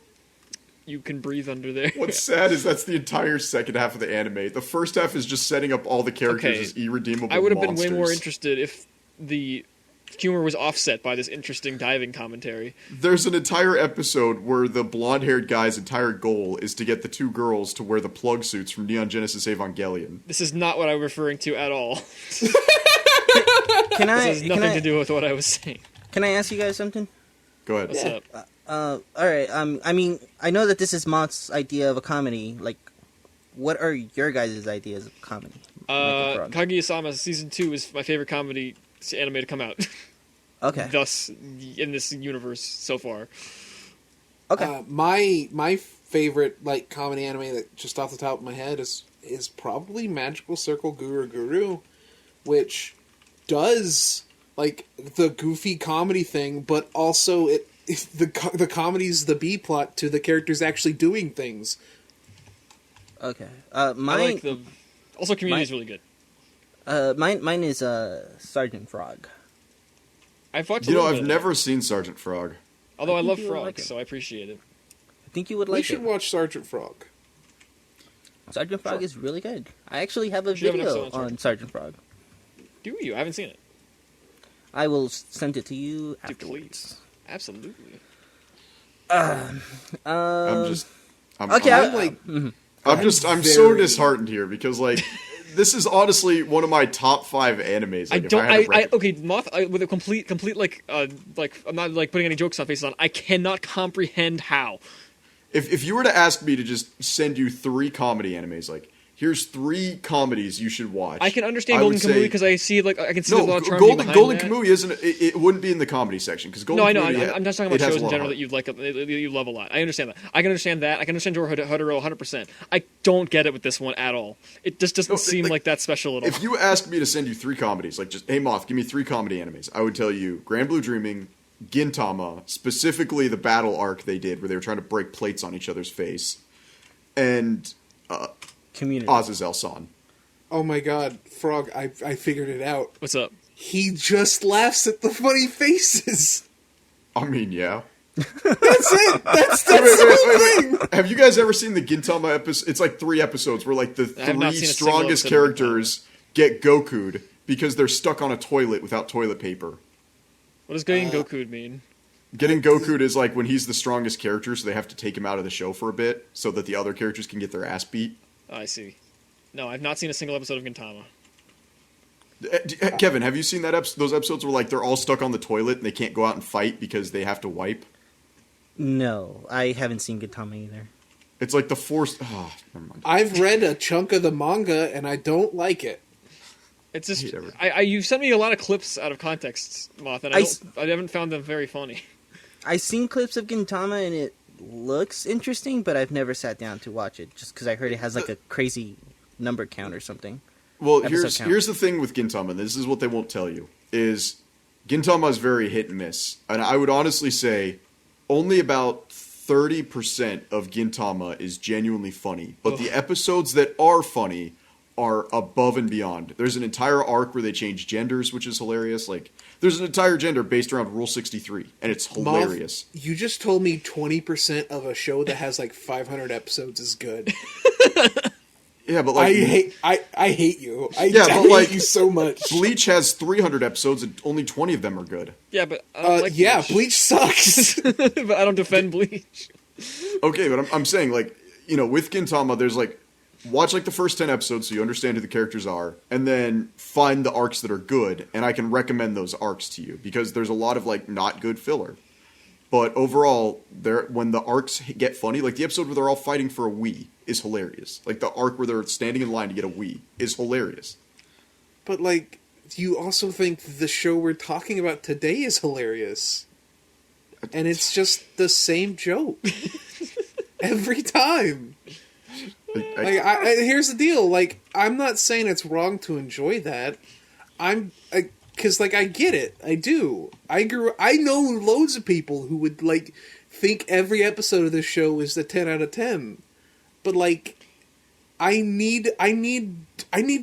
Speaker 2: you can breathe under there.
Speaker 1: What's sad is that's the entire second half of the anime. The first half is just setting up all the characters
Speaker 2: Okay.
Speaker 1: as irredeemable
Speaker 2: I would have
Speaker 1: monsters.
Speaker 2: been way more interested if the humor was offset by this interesting diving commentary.
Speaker 1: There's an entire episode where the blonde-haired guy's entire goal is to get the two girls to wear the plug suits from Neon Genesis Evangelion.
Speaker 2: This is not what I'm referring to at all.
Speaker 4: Can I?
Speaker 2: This has nothing to do with what I was saying.
Speaker 4: Can I ask you guys something?
Speaker 1: Go ahead.
Speaker 2: What's up?
Speaker 4: All right. I mean, I know that this is Mott's idea of a comedy. Like, what are your guys' ideas of comedy?
Speaker 2: Kaguya-sama Season 2 is my favorite comedy anime to come out.
Speaker 4: Okay.
Speaker 2: Thus, in this universe so far.
Speaker 4: Okay.
Speaker 3: My favorite like comedy anime that just off the top of my head is probably Magical Circle Guru Guru, which does like the goofy comedy thing, but also the comedy's the B plot to the characters actually doing things.
Speaker 4: Okay.
Speaker 2: I like the... Also, Community is really good.
Speaker 4: Mine is Sergeant Frog.
Speaker 2: I've watched
Speaker 1: You know,
Speaker 2: I've
Speaker 1: I've never seen Sergeant Frog.
Speaker 2: Although I
Speaker 4: think
Speaker 2: love
Speaker 4: you would
Speaker 2: frogs,
Speaker 4: like it.
Speaker 2: so I appreciate it.
Speaker 4: I think you would
Speaker 3: We
Speaker 4: like
Speaker 3: should
Speaker 4: it.
Speaker 3: watch Sergeant Frog.
Speaker 4: Sergeant Frog is really good. I actually have a
Speaker 2: should have an
Speaker 4: video
Speaker 2: episode on
Speaker 4: on Sergeant Frog.
Speaker 2: Do you? I haven't seen it.
Speaker 4: I will send it to you
Speaker 2: Do
Speaker 4: afterwards.
Speaker 2: please. Absolutely.
Speaker 1: I'm
Speaker 4: Okay,
Speaker 3: I'm like
Speaker 1: I'm so
Speaker 3: very-
Speaker 1: disheartened here because like this is honestly one of my top 5 animes. Like,
Speaker 2: I
Speaker 1: if
Speaker 2: don't.
Speaker 1: had to rank it.
Speaker 2: Okay, Moth. With a complete like I'm not like putting any jokes on faces on. I cannot comprehend how.
Speaker 1: If you were to ask me to just send you 3 comedy animes, like here's 3 comedies you should watch.
Speaker 2: I can understand
Speaker 1: I
Speaker 2: Golden
Speaker 1: would say-
Speaker 2: Kamuy because I see like I can see
Speaker 1: No,
Speaker 2: a lot of charm
Speaker 1: Golden
Speaker 2: behind
Speaker 1: Golden
Speaker 2: that.
Speaker 1: Kamuy isn't. It wouldn't be in the comedy section because Golden
Speaker 2: No, I know.
Speaker 1: Kamuy,
Speaker 2: I'm just talking
Speaker 1: it
Speaker 2: about
Speaker 1: has
Speaker 2: shows
Speaker 1: a
Speaker 2: in
Speaker 1: lot
Speaker 2: general
Speaker 1: of
Speaker 2: that you like, you love a lot. I understand that. I can understand that. I can understand Dorohedoro 100%. I don't get it with this one at all. It just doesn't
Speaker 1: No,
Speaker 2: seem like that special at all.
Speaker 1: If you asked me to send you 3 comedies, like just hey Moth, give me 3 comedy animes, I would tell you Grand Blue Dreaming, Gintama, specifically the battle arc they did where they were trying to break plates on each other's face, and
Speaker 4: Community.
Speaker 1: Azazel-san.
Speaker 3: oh my god, Frog! I figured it out.
Speaker 2: What's up?
Speaker 3: He just laughs at the funny faces.
Speaker 1: I mean, yeah.
Speaker 3: That's it. That's the whole thing.
Speaker 1: Have you guys ever seen the Gintama episode? It's like 3 episodes where like the
Speaker 2: I have not
Speaker 1: 3
Speaker 2: seen a single
Speaker 1: strongest
Speaker 2: episode of
Speaker 1: characters get Goku'd because they're stuck on a toilet without toilet paper.
Speaker 2: What does getting Goku mean?
Speaker 1: Getting Goku'd is like when he's the strongest character, so they have to take him out of the show for a bit so that the other characters can get their ass beat.
Speaker 2: Oh, I see. No, I've not seen a single episode of Gintama.
Speaker 1: Kevin, have you seen those episodes where like they're all stuck on the toilet and they can't go out and fight because they have to wipe?
Speaker 4: No, I haven't seen Gintama either.
Speaker 1: It's like the forced. Oh, never mind.
Speaker 3: I've read a chunk of the manga and I don't like it.
Speaker 2: It's just
Speaker 1: hate everything.
Speaker 2: you sent me a lot of clips out of context, Moth, and I haven't found them very funny.
Speaker 4: I've seen clips of Gintama and it looks interesting, but I've never sat down to watch it just because I heard it has like a crazy number count or something.
Speaker 1: Well,
Speaker 4: Episode count.
Speaker 1: here's the thing with Gintama. This is what they won't tell you: is Gintama is very hit and miss, and I would honestly say only about 30% of Gintama is genuinely funny. But the episodes that are funny are above and beyond. There's an entire arc where they change genders, which is hilarious. Like, there's an entire gender based around Rule 63, and it's hilarious.
Speaker 3: Moth, you just told me 20% of a show that has like 500 episodes is good.
Speaker 1: Yeah, but like
Speaker 3: I hate you. I
Speaker 1: but,
Speaker 3: hate
Speaker 1: like,
Speaker 3: you so much.
Speaker 1: Bleach has 300 episodes, and only 20 of them are good.
Speaker 2: Yeah, but I don't like
Speaker 3: yeah,
Speaker 2: Bleach.
Speaker 3: Bleach sucks.
Speaker 2: But I don't defend Bleach.
Speaker 1: Okay, but I'm saying, like, you know, with Gintama, there's like, watch like the first 10 episodes so you understand who the characters are, and then find the arcs that are good, and I can recommend those arcs to you, because there's a lot of, like, not good filler. But overall, when the arcs get funny, like the episode where they're all fighting for a Wii is hilarious. Like the arc where they're standing in line to get a Wii is hilarious.
Speaker 3: But like, do you also think the show we're talking about today is hilarious? and it's just the same joke every time. Here's the deal. Like, I'm not saying it's wrong to enjoy that. Because I get it. I do. I know loads of people who would, like, think every episode of this show is a 10 out of 10. But, like, I need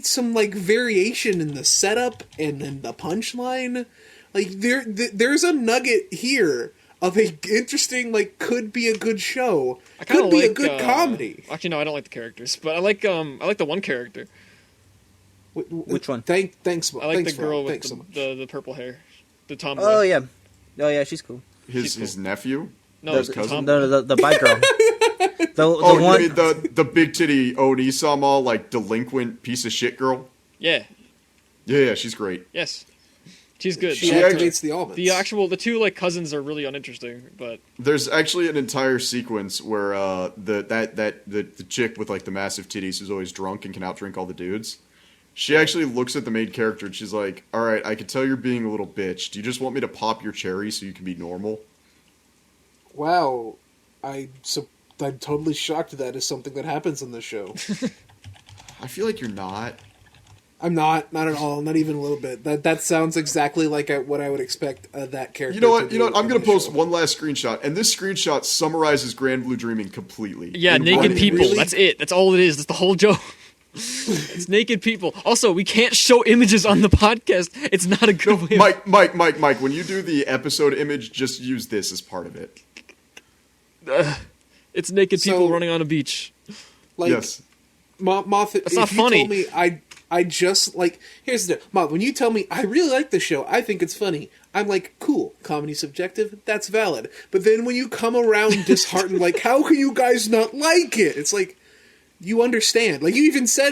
Speaker 3: some, like, variation in the setup and in the punchline. Like, there's a nugget here of a interesting, like, could be a good show. Could be a good comedy.
Speaker 2: Actually, no, I don't like the characters, but I like the one character.
Speaker 4: Which one?
Speaker 3: Thanks.
Speaker 2: I like the girl with the purple hair, the tomboy.
Speaker 4: Oh yeah, she's cool.
Speaker 1: His nephew?
Speaker 2: No,
Speaker 1: his cousin?
Speaker 4: The bike girl.
Speaker 1: You mean the big titty Onisama, like, delinquent piece of shit girl?
Speaker 2: Yeah.
Speaker 1: Yeah, she's great.
Speaker 2: Yes. She's good.
Speaker 3: She activates the almonds.
Speaker 2: The two, like, cousins are really uninteresting, but
Speaker 1: There's actually an entire sequence where the chick with, like, the massive titties who's always drunk and can outdrink all the dudes, she actually looks at the main character and she's like, "Alright, I can tell you're being a little bitch. Do you just want me to pop your cherry so you can be normal?"
Speaker 3: Wow. I'm totally shocked that is something that happens in this show.
Speaker 1: I feel like you're not.
Speaker 3: I'm not at all, not even a little bit. That sounds exactly like what I would expect that character.
Speaker 1: You know what?
Speaker 3: To do
Speaker 1: I'm going to post
Speaker 3: show.
Speaker 1: one last screenshot, and this screenshot summarizes Grand Blue Dreaming completely.
Speaker 2: yeah,
Speaker 1: In
Speaker 2: naked
Speaker 1: one
Speaker 2: people.
Speaker 1: image.
Speaker 2: That's it. That's all it is. That's the whole joke. It's naked people. Also, we can't show images on the podcast. It's not a good way.
Speaker 1: Mike, when you do the episode image, just use this as part of it.
Speaker 2: It's naked people
Speaker 3: So-
Speaker 2: running on a beach.
Speaker 3: Like,
Speaker 1: Yes.
Speaker 3: Moth,
Speaker 2: That's
Speaker 3: if
Speaker 2: not
Speaker 3: you
Speaker 2: funny.
Speaker 3: told me I just, like, here's the deal. Moth, when you tell me I really like the show, I think it's funny, I'm like, cool, comedy subjective, that's valid. But then when you come around disheartened, like, how can you guys not like it? It's like, you understand. Like, you even say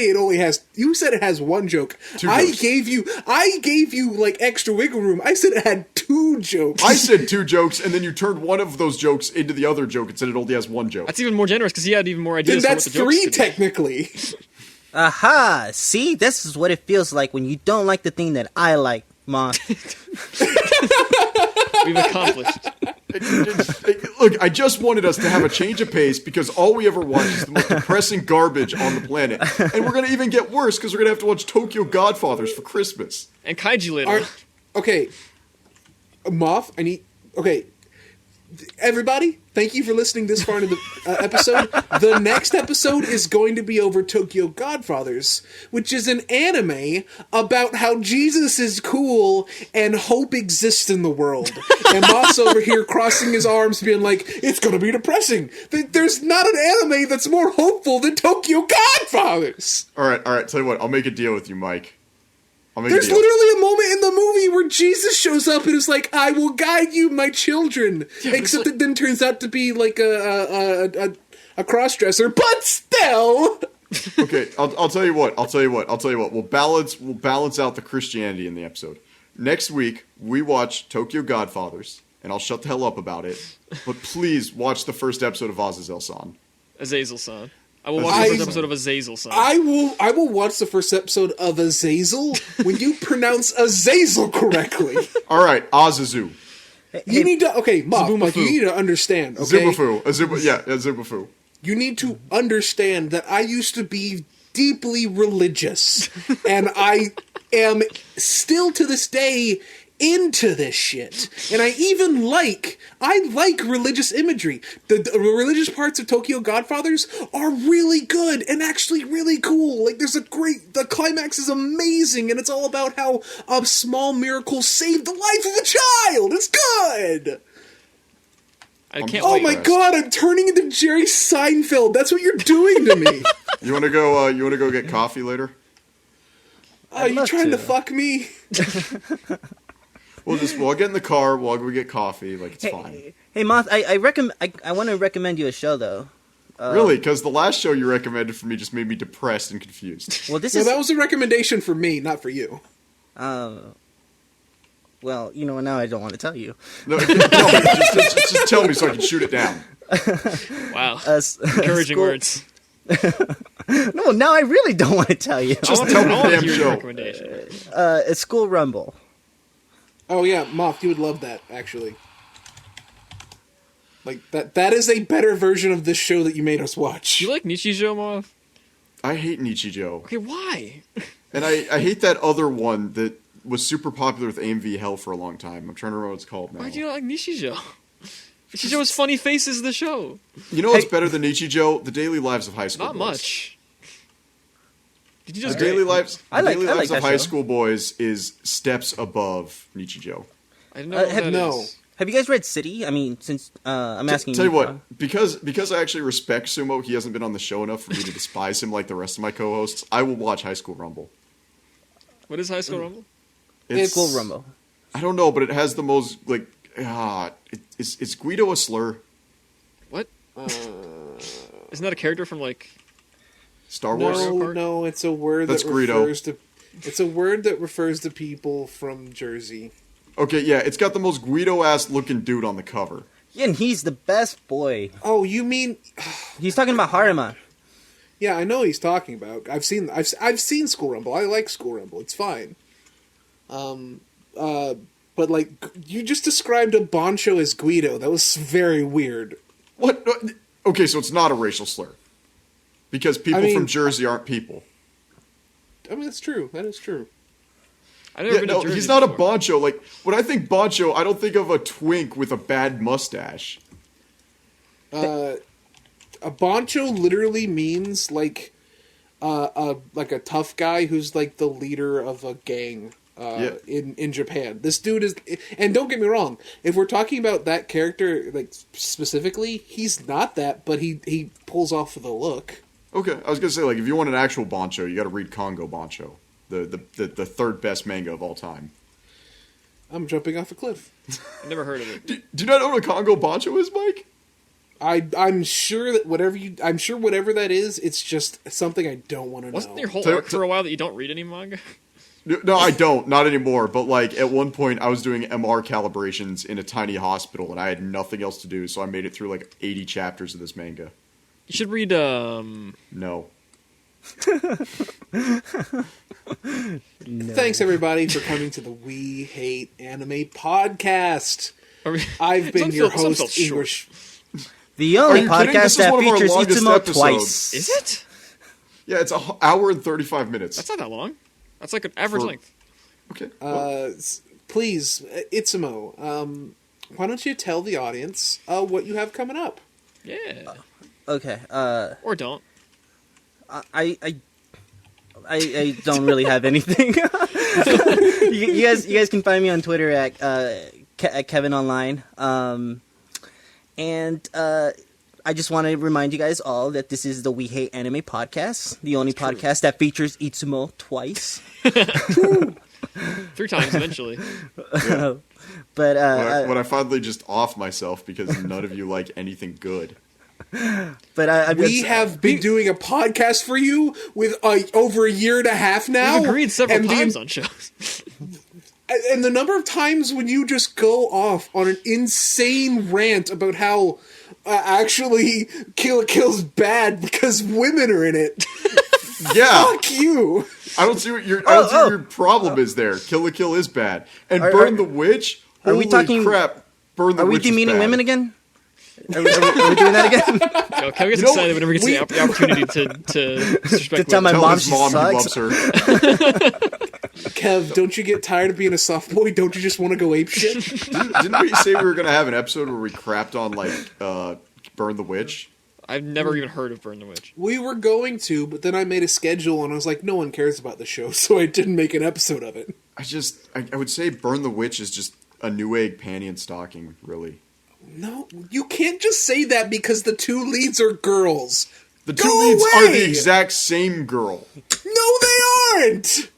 Speaker 3: it only has, you said it has one joke. I
Speaker 1: jokes.
Speaker 3: gave you, like, extra wiggle room. I said it had 2 jokes.
Speaker 1: I said 2 jokes, and then you turned one of those jokes into the other joke and said it only has 1 joke.
Speaker 2: That's even more generous because he had even more
Speaker 3: then
Speaker 2: ideas.
Speaker 3: that's
Speaker 2: for what the
Speaker 3: 3
Speaker 2: jokes could be.
Speaker 3: technically.
Speaker 4: Aha! See, this is what it feels like when you don't like the thing that I like, Moth.
Speaker 2: We've accomplished.
Speaker 1: Look, I just wanted us to have a change of pace because all we ever watch is the most depressing garbage on the planet. And we're going to even get worse because we're going to have to watch Tokyo Godfathers for Christmas.
Speaker 2: And kaiju later.
Speaker 3: Okay, Moth, okay, everybody, thank you for listening this far into the episode. The next episode is going to be over Tokyo Godfathers, which is an anime about how Jesus is cool and hope exists in the world. And Moth's over here crossing his arms being like, it's going to be depressing. There's not an anime that's more hopeful than Tokyo Godfathers.
Speaker 1: All right, tell you what, I'll make a deal with you, Mike.
Speaker 3: There's literally a moment in the movie where Jesus shows up and is like, "I will guide you, my children." Except it then turns out to be like a cross-dresser, but still.
Speaker 1: Okay, I'll tell you what. We'll balance out the Christianity in the episode. Next week, we watch Tokyo Godfathers, and I'll shut the hell up about it. But please watch the first episode of Azazel-san.
Speaker 2: Azazel-san. I will watch the first episode of Azazel-san.
Speaker 3: I will watch the first episode of Azazel when you pronounce Azazel correctly.
Speaker 1: All right, Azazu.
Speaker 3: You need to, okay, Moth, like, you need to understand, okay?
Speaker 1: Zubufu.
Speaker 3: You need to understand that I used to be deeply religious, and I am still to this day into this shit. And I like religious imagery. The religious parts of Tokyo Godfathers are really good and actually really cool. Like, the climax is amazing, and it's all about how a small miracle saved the life of a child. It's good!
Speaker 2: I can't
Speaker 3: Oh
Speaker 2: wait.
Speaker 3: my god, I'm turning into Jerry Seinfeld. That's what you're doing to me.
Speaker 1: You want to go get coffee later?
Speaker 3: Are you
Speaker 4: love
Speaker 3: trying to
Speaker 4: to.
Speaker 3: fuck me?
Speaker 1: We'll get in the car while we get coffee. Like, it's fine.
Speaker 4: Hey, Moth, I want to recommend you a show though.
Speaker 1: Really? Because the last show you recommended for me just made me depressed and confused.
Speaker 4: Well, this
Speaker 3: Well,
Speaker 4: is
Speaker 3: that was a recommendation for me, not for you.
Speaker 4: well, you know, now I don't want to tell you.
Speaker 1: No, tell me. Just tell me so I can shoot it down.
Speaker 2: Wow.
Speaker 4: school-
Speaker 2: Encouraging words.
Speaker 4: No, now I really don't want to tell you.
Speaker 1: Just tell me
Speaker 2: I
Speaker 1: the
Speaker 2: want to
Speaker 1: damn
Speaker 2: hear your
Speaker 1: show.
Speaker 2: recommendation.
Speaker 4: It's School Rumble.
Speaker 3: Oh yeah, Moth, you would love that, actually. Like that is a better version of this show that you made us watch.
Speaker 2: Do you like Nichijou, Moth?
Speaker 1: I hate Nichijou.
Speaker 2: Okay, why?
Speaker 1: And I hate that other one that was super popular with AMV Hell for a long time. I'm trying to remember what it's called now.
Speaker 2: Why do you not like Nichijou? Nichijou's funny faces the show.
Speaker 1: You know what's better than Nichijou? The Daily Lives of High School
Speaker 2: Not
Speaker 1: Boys.
Speaker 2: much. Did you
Speaker 1: The
Speaker 2: just
Speaker 1: Daily Lives,
Speaker 4: I like
Speaker 1: of
Speaker 4: that
Speaker 1: High
Speaker 4: show.
Speaker 1: School Boys is steps above Nichijou.
Speaker 2: I know what that
Speaker 3: no.
Speaker 2: is.
Speaker 4: Have you guys read City? I mean, since I'm asking
Speaker 1: Tell you
Speaker 4: Ron.
Speaker 1: what, because I actually respect Sumo, he hasn't been on the show enough for me to despise him like the rest of my co-hosts. I will watch High School Rumble.
Speaker 2: What is High School Rumble?
Speaker 1: It's
Speaker 4: School Rumble.
Speaker 1: I don't know, but it has the most like is Guido a slur?
Speaker 2: What? Isn't that a character from like?
Speaker 1: Star Wars?
Speaker 3: No, it's a word
Speaker 1: That's
Speaker 3: that
Speaker 1: Greedo.
Speaker 3: refers to. It's a word that refers to people from Jersey.
Speaker 1: Okay, yeah, it's got the most Guido-ass looking dude on the cover.
Speaker 4: Yeah, and he's the best boy.
Speaker 3: Oh, you mean?
Speaker 4: He's talking about Harima.
Speaker 3: Yeah, I know what he's talking about. I've seen School Rumble. I like School Rumble. It's fine. But like you just described a Boncho as Guido. That was very weird.
Speaker 1: What? Okay, so it's not a racial slur. Because people from Jersey aren't people.
Speaker 3: I mean, that's true. That is true.
Speaker 2: I've never
Speaker 1: Yeah,
Speaker 2: been
Speaker 1: no,
Speaker 2: to Jersey
Speaker 1: he's not
Speaker 2: before.
Speaker 1: a Boncho. Like, when I think Boncho, I don't think of a twink with a bad mustache.
Speaker 3: A Boncho literally means like a tough guy who's like the leader of a gang. In Japan, this dude is, and don't get me wrong. If we're talking about that character, like specifically, he's not that, but he pulls off the look.
Speaker 1: Okay, I was gonna say, like, if you want an actual Boncho, you gotta read Congo Boncho. The third best manga of all time.
Speaker 3: I'm jumping off a cliff.
Speaker 2: I've never heard of it.
Speaker 1: Do you not know what a Congo Boncho is, Mike?
Speaker 3: I'm sure that whatever that is, it's just something I don't want to know.
Speaker 2: Wasn't your whole
Speaker 1: To-
Speaker 2: arc for a while that you don't read any manga?
Speaker 1: No, I don't. Not anymore. But, like, at one point, I was doing MR calibrations in a tiny hospital, and I had nothing else to do, so I made it through, like, 80 chapters of this manga.
Speaker 2: You should read
Speaker 1: No.
Speaker 3: Thanks everybody for coming to the We Hate Anime podcast. I've been
Speaker 2: Some
Speaker 3: your
Speaker 2: felt- some
Speaker 3: host,
Speaker 2: felt short.
Speaker 3: English.
Speaker 4: The
Speaker 1: Are
Speaker 4: only
Speaker 1: you kidding? This
Speaker 4: podcast
Speaker 1: is
Speaker 4: that
Speaker 1: one of our
Speaker 4: features
Speaker 1: longest
Speaker 4: Itsumo
Speaker 1: episodes.
Speaker 4: twice.
Speaker 2: Is it?
Speaker 1: Yeah, it's an hour and 35 minutes.
Speaker 2: That's not that long. That's like an average
Speaker 1: For-
Speaker 2: length.
Speaker 1: Okay.
Speaker 3: Please, Itsumo, why don't you tell the audience what you have coming up?
Speaker 2: Yeah.
Speaker 4: Okay.
Speaker 2: Or don't.
Speaker 4: I don't really have anything. you guys can find me on Twitter at Kevin Online. And I just want to remind you guys all that this is the We Hate Anime podcast, the only podcast that features Itsumo twice.
Speaker 2: 3 times eventually.
Speaker 4: But
Speaker 1: When I finally just off myself because none of you like anything good.
Speaker 3: We have been doing a podcast for you with over a year and a half now.
Speaker 2: We've agreed several
Speaker 3: and
Speaker 2: times on shows.
Speaker 3: And the number of times when you just go off on an insane rant about how actually Kill la Kill's bad because women are in it.
Speaker 1: Yeah.
Speaker 3: Fuck you.
Speaker 1: I don't see what your problem is there. Kill la Kill is bad. And Burn the Witch?
Speaker 4: Are we talking-
Speaker 1: crap. Burn the
Speaker 4: Are we
Speaker 1: Witch is
Speaker 4: demeaning
Speaker 1: bad.
Speaker 4: women again? Are we doing that again?
Speaker 2: Yo, Kevin gets
Speaker 1: You know,
Speaker 2: excited whenever he gets the opportunity to disrespect
Speaker 4: To tell my
Speaker 2: women.
Speaker 1: Tell
Speaker 4: mom
Speaker 1: his
Speaker 4: she
Speaker 1: mom he
Speaker 4: sucks.
Speaker 1: loves her.
Speaker 3: Kev, don't you get tired of being a soft boy? Don't you just want to go ape shit?
Speaker 1: Didn't we say we were going to have an episode where we crapped on, like, Burn the Witch?
Speaker 2: I've never even heard of Burn the Witch.
Speaker 3: We were going to, but then I made a schedule and I was like, no one cares about the show, so I didn't make an episode of it.
Speaker 1: I would say Burn the Witch is just a new egg panty and stocking, really.
Speaker 3: No, you can't just say that because the 2 leads are girls.
Speaker 1: The 2
Speaker 3: Go
Speaker 1: leads
Speaker 3: away!
Speaker 1: are the exact same girl.
Speaker 3: No, they aren't!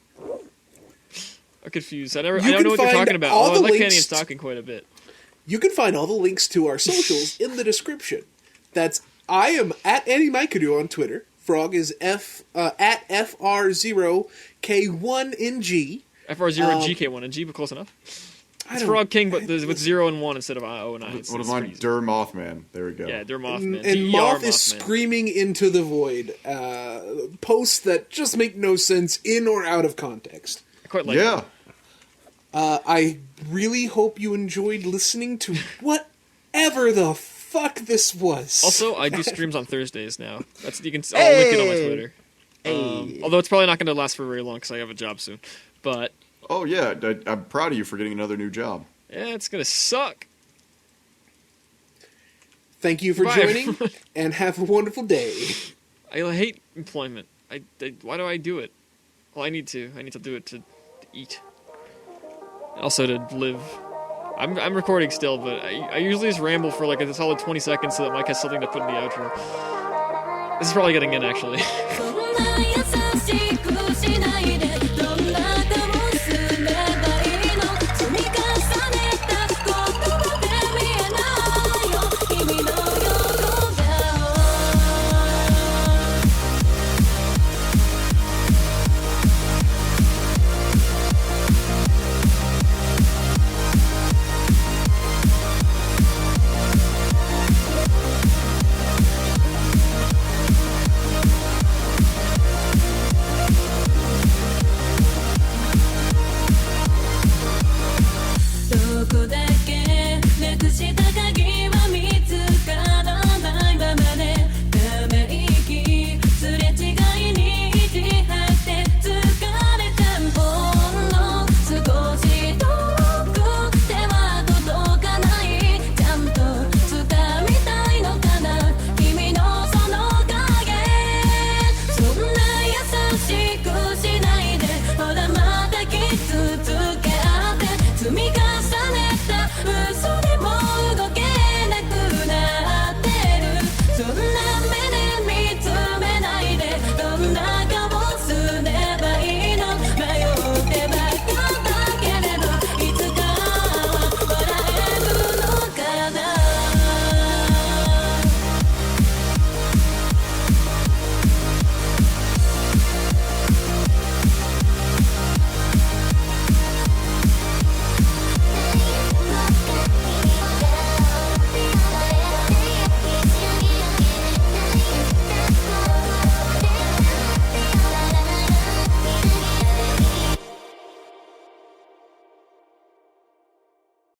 Speaker 2: I'm confused. I
Speaker 3: You
Speaker 2: don't
Speaker 3: can
Speaker 2: know what you're
Speaker 3: find
Speaker 2: talking about.
Speaker 3: all
Speaker 2: Oh, I
Speaker 3: the
Speaker 2: like Panty
Speaker 3: links
Speaker 2: and Stocking quite a bit.
Speaker 3: You can find all the links to our socials in the description. I am at Annie Maikadu on Twitter. Frog is at FR0K1 in G.
Speaker 2: FR0 GK1 and G, but close enough. It's Frog King, but with 0 and 1 instead of O and I.
Speaker 1: What am I? Der Mothman. There we go.
Speaker 2: Yeah, they're Mothman.
Speaker 3: And
Speaker 2: DER
Speaker 3: Moth is
Speaker 2: Mothman.
Speaker 3: screaming into the void. Posts that just make no sense in or out of context.
Speaker 2: I quite like
Speaker 1: Yeah.
Speaker 2: it.
Speaker 3: I really hope you enjoyed listening to whatever the fuck fuck this was.
Speaker 2: Also, I do streams on Thursdays now. You can. I'll link it on my Twitter.
Speaker 4: Hey.
Speaker 2: Although it's probably not going to last for very long because I have a job soon. But
Speaker 1: Oh yeah, I'm proud of you for getting another new job.
Speaker 2: yeah, it's going to suck.
Speaker 3: Thank you for
Speaker 2: Bye,
Speaker 3: joining,
Speaker 2: everyone.
Speaker 3: and have a wonderful day.
Speaker 2: I hate employment. Why do I do it? Well, I need to. I need to do it to eat. Also to live. I'm recording still, but I usually just ramble for like a solid 20 seconds so that Mike has something to put in the outro. This is probably getting in, actually.